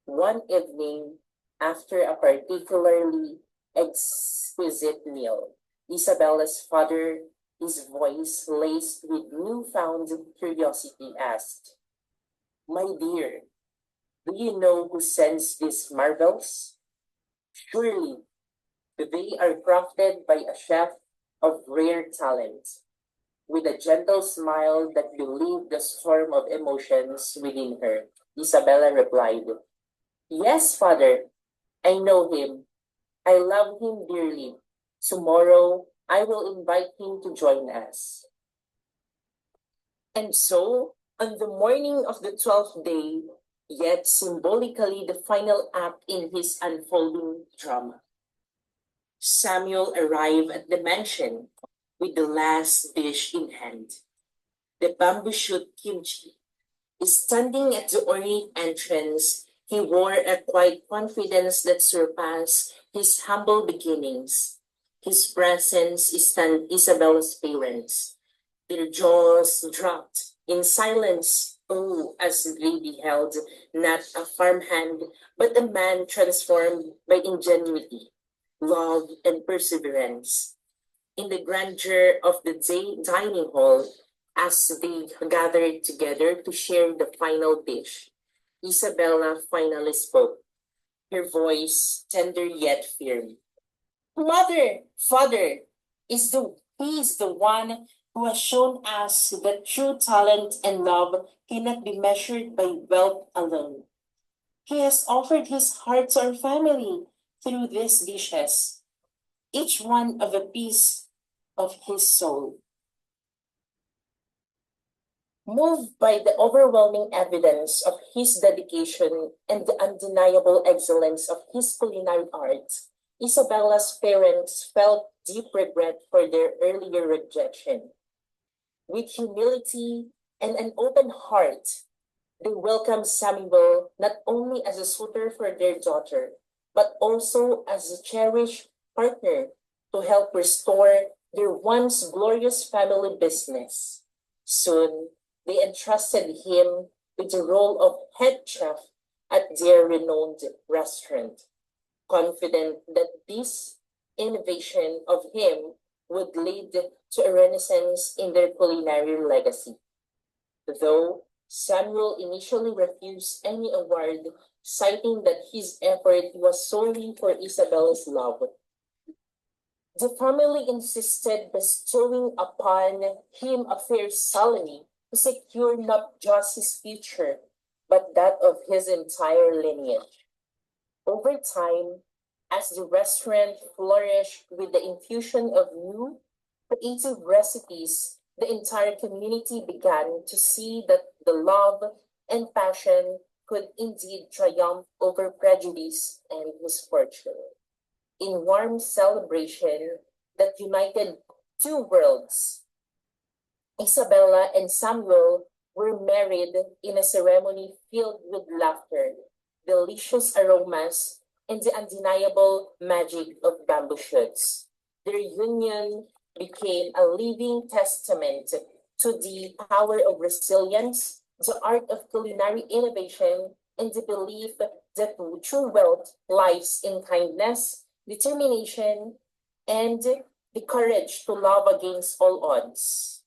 one evening after a particularly exquisite meal. Isabella's father, his voice laced with newfound curiosity, asked, "My dear, do you know who sends these marvels? Surely they are crafted by a chef of rare talent." With a gentle smile that believed the storm of emotions within her, Isabella replied, "Yes, father, I know him. I love him dearly. Tomorrow, I will invite him to join us." And so, on the morning of the 12th day, yet symbolically the final act in his unfolding drama, Samuel arrived at the mansion with the last dish in hand, the bamboo shoot kimchi. Standing at the ornate entrance, he wore a quiet confidence that surpassed his humble beginnings. His presence stunned Isabella's parents. Their jaws dropped in silence, oh, as they beheld not a farmhand, but a man transformed by ingenuity, love, and perseverance. In the grandeur of the dining hall, as they gathered together to share the final dish, Isabella finally spoke, her voice tender yet firm. "Mother, father, he is the one who has shown us that true talent and love cannot be measured by wealth alone. He has offered his heart to our family through these dishes, each one of a piece of his soul." Moved by the overwhelming evidence of his dedication and the undeniable excellence of his culinary art, Isabella's parents felt deep regret for their earlier rejection. With humility and an open heart, they welcomed Samuel not only as a suitor for their daughter, but also as a cherished partner to help restore their once glorious family business. Soon, they entrusted him with the role of head chef at their renowned restaurant, confident that this innovation of him would lead to a renaissance in their culinary legacy. Though Samuel initially refused any award, citing that his effort was solely for Isabella's love, the family insisted bestowing upon him a fair salary to secure not just his future, but that of his entire lineage. Over time, as the restaurant flourished with the infusion of new, creative recipes, the entire community began to see that the love and passion could indeed triumph over prejudice and misfortune. In warm celebration that united two worlds, Isabella and Samuel were married in a ceremony filled with laughter, delicious aromas, and the undeniable magic of bamboo shoots. Their union became a living testament to the power of resilience, the art of culinary innovation, and the belief that true wealth lies in kindness, determination, and the courage to love against all odds.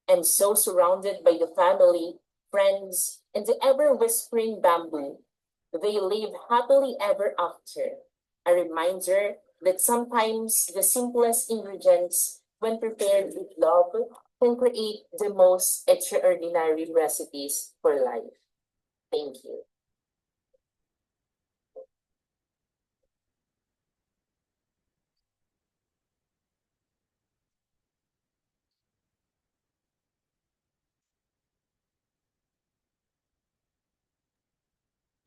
And so, surrounded by the family, friends, and the ever whispering bamboo, they live happily ever after. A reminder that sometimes the simplest ingredients, when prepared with love, can create the most extraordinary recipes for life. Thank you.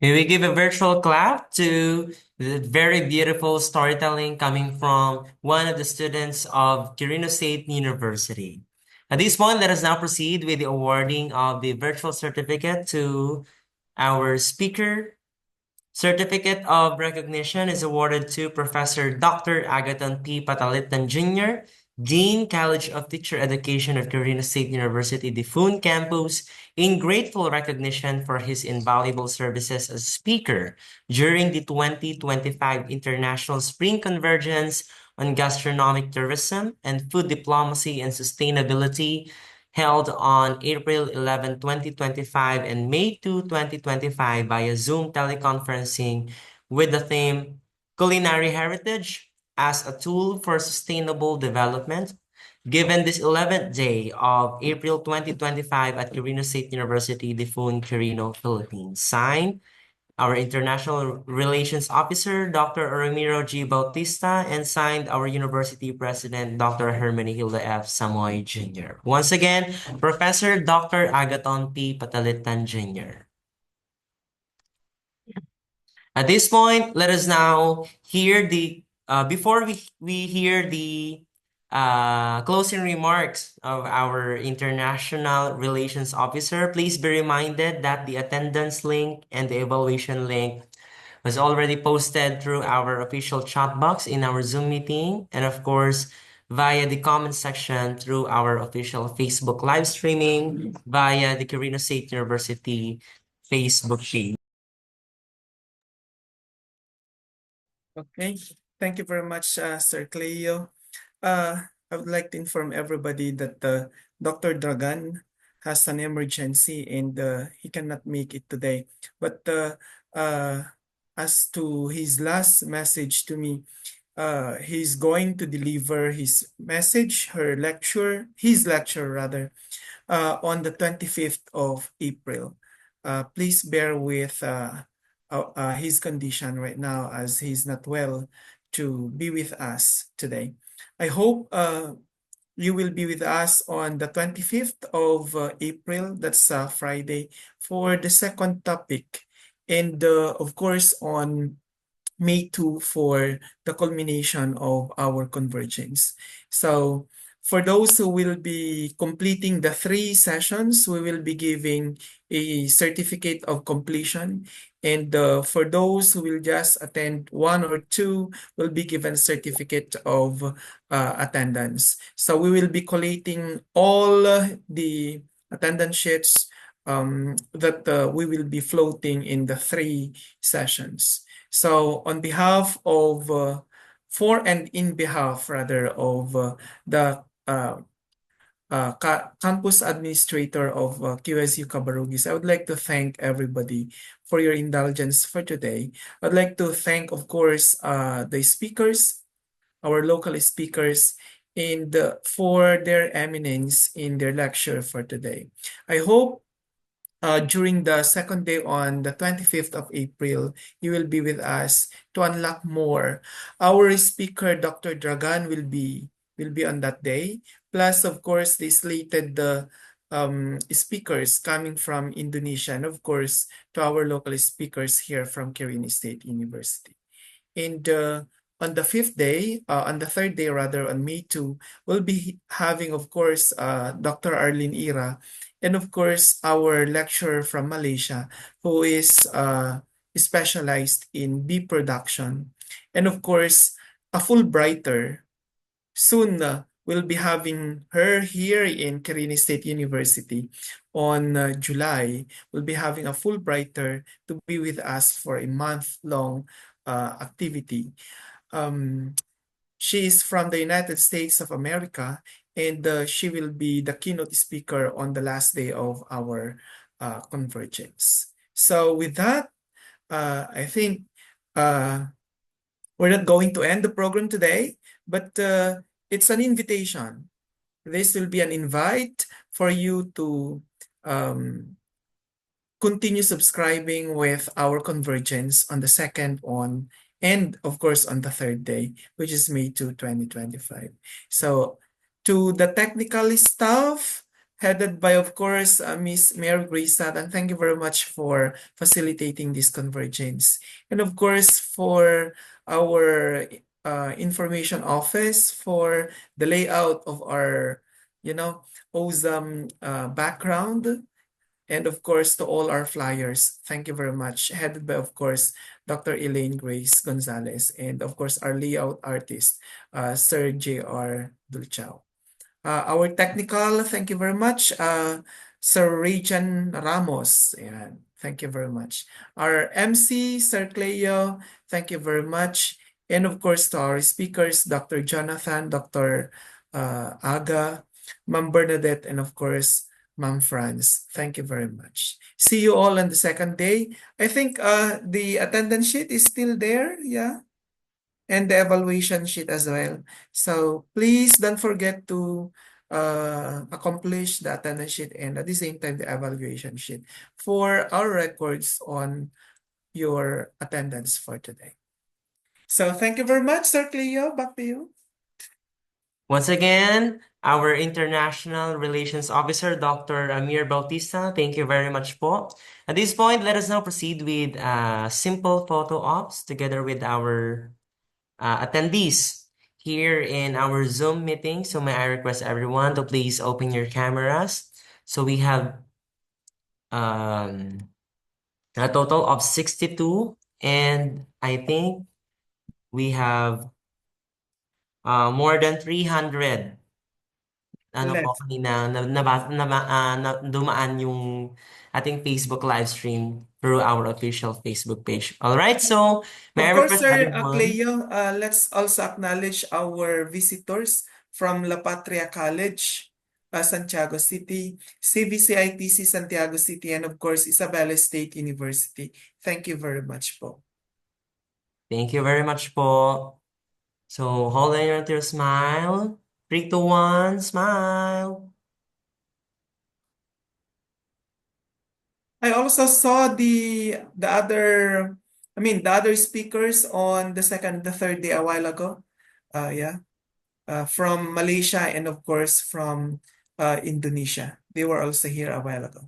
May we give a virtual clap to the very beautiful storytelling coming from one of the students of Quirino State University. At this point, let us now proceed with the awarding of the virtual certificate to our speaker. Certificate of recognition is awarded to Professor Dr. Agaton P. Patalitan Jr., Dean, College of Teacher Education of Quirino State University, Difun Campus, in grateful recognition for his invaluable services as speaker during the 2025 International Spring Convergence on Gastronomic Tourism and Food Diplomacy and Sustainability, held on April 11, 2025 and May 2, 2025 via Zoom teleconferencing with the theme Culinary Heritage as a Tool for Sustainable Development, given this 11th day of April 2025 at Quirino State University, Difun, Quirino, Philippines. Signed, our International Relations Officer, Dr. Ramiro G. Bautista, and signed our University President, Dr. Hermenegilda F. Samoy Jr. Once again, Professor Dr. Agaton P. Patalitan Jr. At this point, let us now hear before we hear the closing remarks of our International Relations Officer, please be reminded that the attendance link and the evaluation link was already posted through our official chat box in our Zoom meeting, and of course, via the comment section through our official Facebook live streaming via the Quirino State University Facebook page. Okay, thank you very much, Sir Cleo. I would like to inform everybody that Dr. Dragan has an emergency and he cannot make it today. But as to his last message to me, he's going to deliver his message, his lecture rather, on the 25th of April. Please bear with his condition right now as he's not well to be with us today. I hope you will be with us on the 25th of April, that's Friday, for the second topic. And of course, on May 2 for the culmination of our convergence. So for those who will be completing the 3 sessions, we will be giving a certificate of completion. And for those who will just attend 1 or 2, will be given certificate of attendance. So we will be collating all the attendance sheets that we will be floating in the 3 sessions. So on behalf of, for and in behalf rather of the campus administrator of QSU Cabarugis, I would like to thank everybody for your indulgence for today. I'd like to thank, of course, the speakers, our local speakers, and for their eminence in their lecture for today. I hope during the second day on the 25th of April, you will be with us to unlock more. Our speaker, Dr. Dragan, will be on that day. Plus, of course, the slated speakers coming from Indonesia, and of course, to our local speakers here from Quirino State University. And on the 5th day, on the 3rd day rather, on May 2, we'll be having, of course, Dr. Arlene Ira, and of course, our lecturer from Malaysia, who is specialized in bee production. And of course, a Fulbrighter. Soon, we'll be having her here in Quirino State University on July. We'll be having a Fulbrighter to be with us for a month-long activity. She is from the United States of America, and she will be the keynote speaker on the last day of our convergence. So with that, I think we're not going to end the program today, but it's an invitation. This will be an invite for you to continue subscribing with our convergence on the 2nd on, and of course on the 3rd day, which is May 2, 2025. So to the technical staff, headed by, of course, Miss Mary Grace Satan, thank you very much for facilitating this convergence. And of course, for our information office for the layout of our, awesome background. And of course, to all our flyers, thank you very much. Headed by, of course, Dr. Elaine Grace Gonzalez, and of course, our layout artist, Sir J.R. Dulcao. Our technical, thank you very much, Sir Rejan Ramos. Ayan, thank you very much. Our MC, Sir Cleo, thank you very much. And of course, to our speakers, Dr. Jonathan, Dr. Aga, Ma'am Bernadette, and of course, Ma'am Franz, thank you very much. See you all on the 2nd day. I think the attendance sheet is still there, yeah? And the evaluation sheet as well. So please don't forget to accomplish the attendance sheet and at the same time the evaluation sheet for our records on your attendance for today. So thank you very much, Sir Cleo. Back to you. Once again, our International Relations Officer, Dr. Amir Bautista, thank you very much po. At this point, let us now proceed with simple photo ops together with our attendees here in our Zoom meeting. So may I request everyone to please open your cameras. So we have a total of 62, and I think we have more than 300 po kanina dumaan yung ating Facebook live stream through our official Facebook page. All right, so may I Of course, request Sir everyone. Cleo, let's also acknowledge our visitors from La Patria College, Santiago City, CVCITC Santiago City, and of course, Isabela State University. Thank you very much po. Thank you very much po. So hold on your smile. 3, 2, 1, smile. I also saw the other speakers on the 2nd, the 3rd day a while ago. From Malaysia and of course from Indonesia. They were also here a while ago.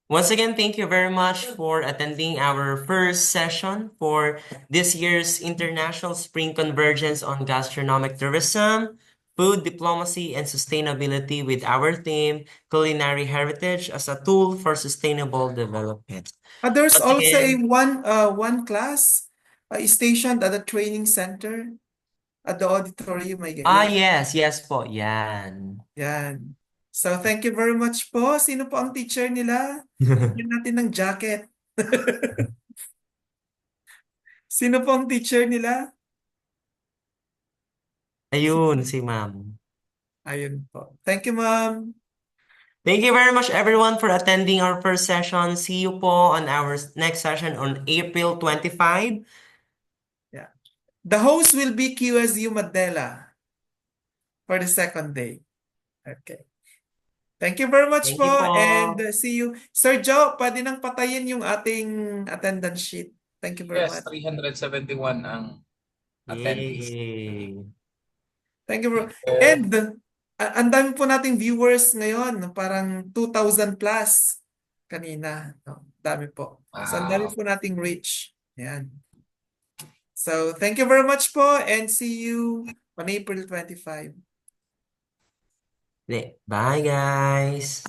Once again, thank you very much for attending our first session for this year's International Spring Convergence on Gastronomic Tourism, Food Diplomacy, and Sustainability with our theme, Culinary Heritage as a Tool for Sustainable Development. There's Once also a again, one class stationed at the training center at the auditorium. yes po, yan. Yan. So thank you very much po. Sino po ang teacher nila? Bigyan natin ng jacket. Sino po ang teacher nila? Ayun, si ma'am. Ayun po. Thank you, ma'am. Thank you very much, everyone, for attending our first session. See you po on our next session on April 25. Yeah. The host will be QSU Mandela for the second day. Okay. Thank you very much Thank you po po. and see you. Sir Joe, pwede nang patayin yung ating attendance sheet. Thank you very Yes, much. 371 ang attendees. Yay. Thank you, bro. And ang dami po nating viewers ngayon, parang 2,000 plus kanina. No, dami po. So, ang dami Wow. po nating reach. Yan. So, thank you very much po and see you on April 25. Bye, guys.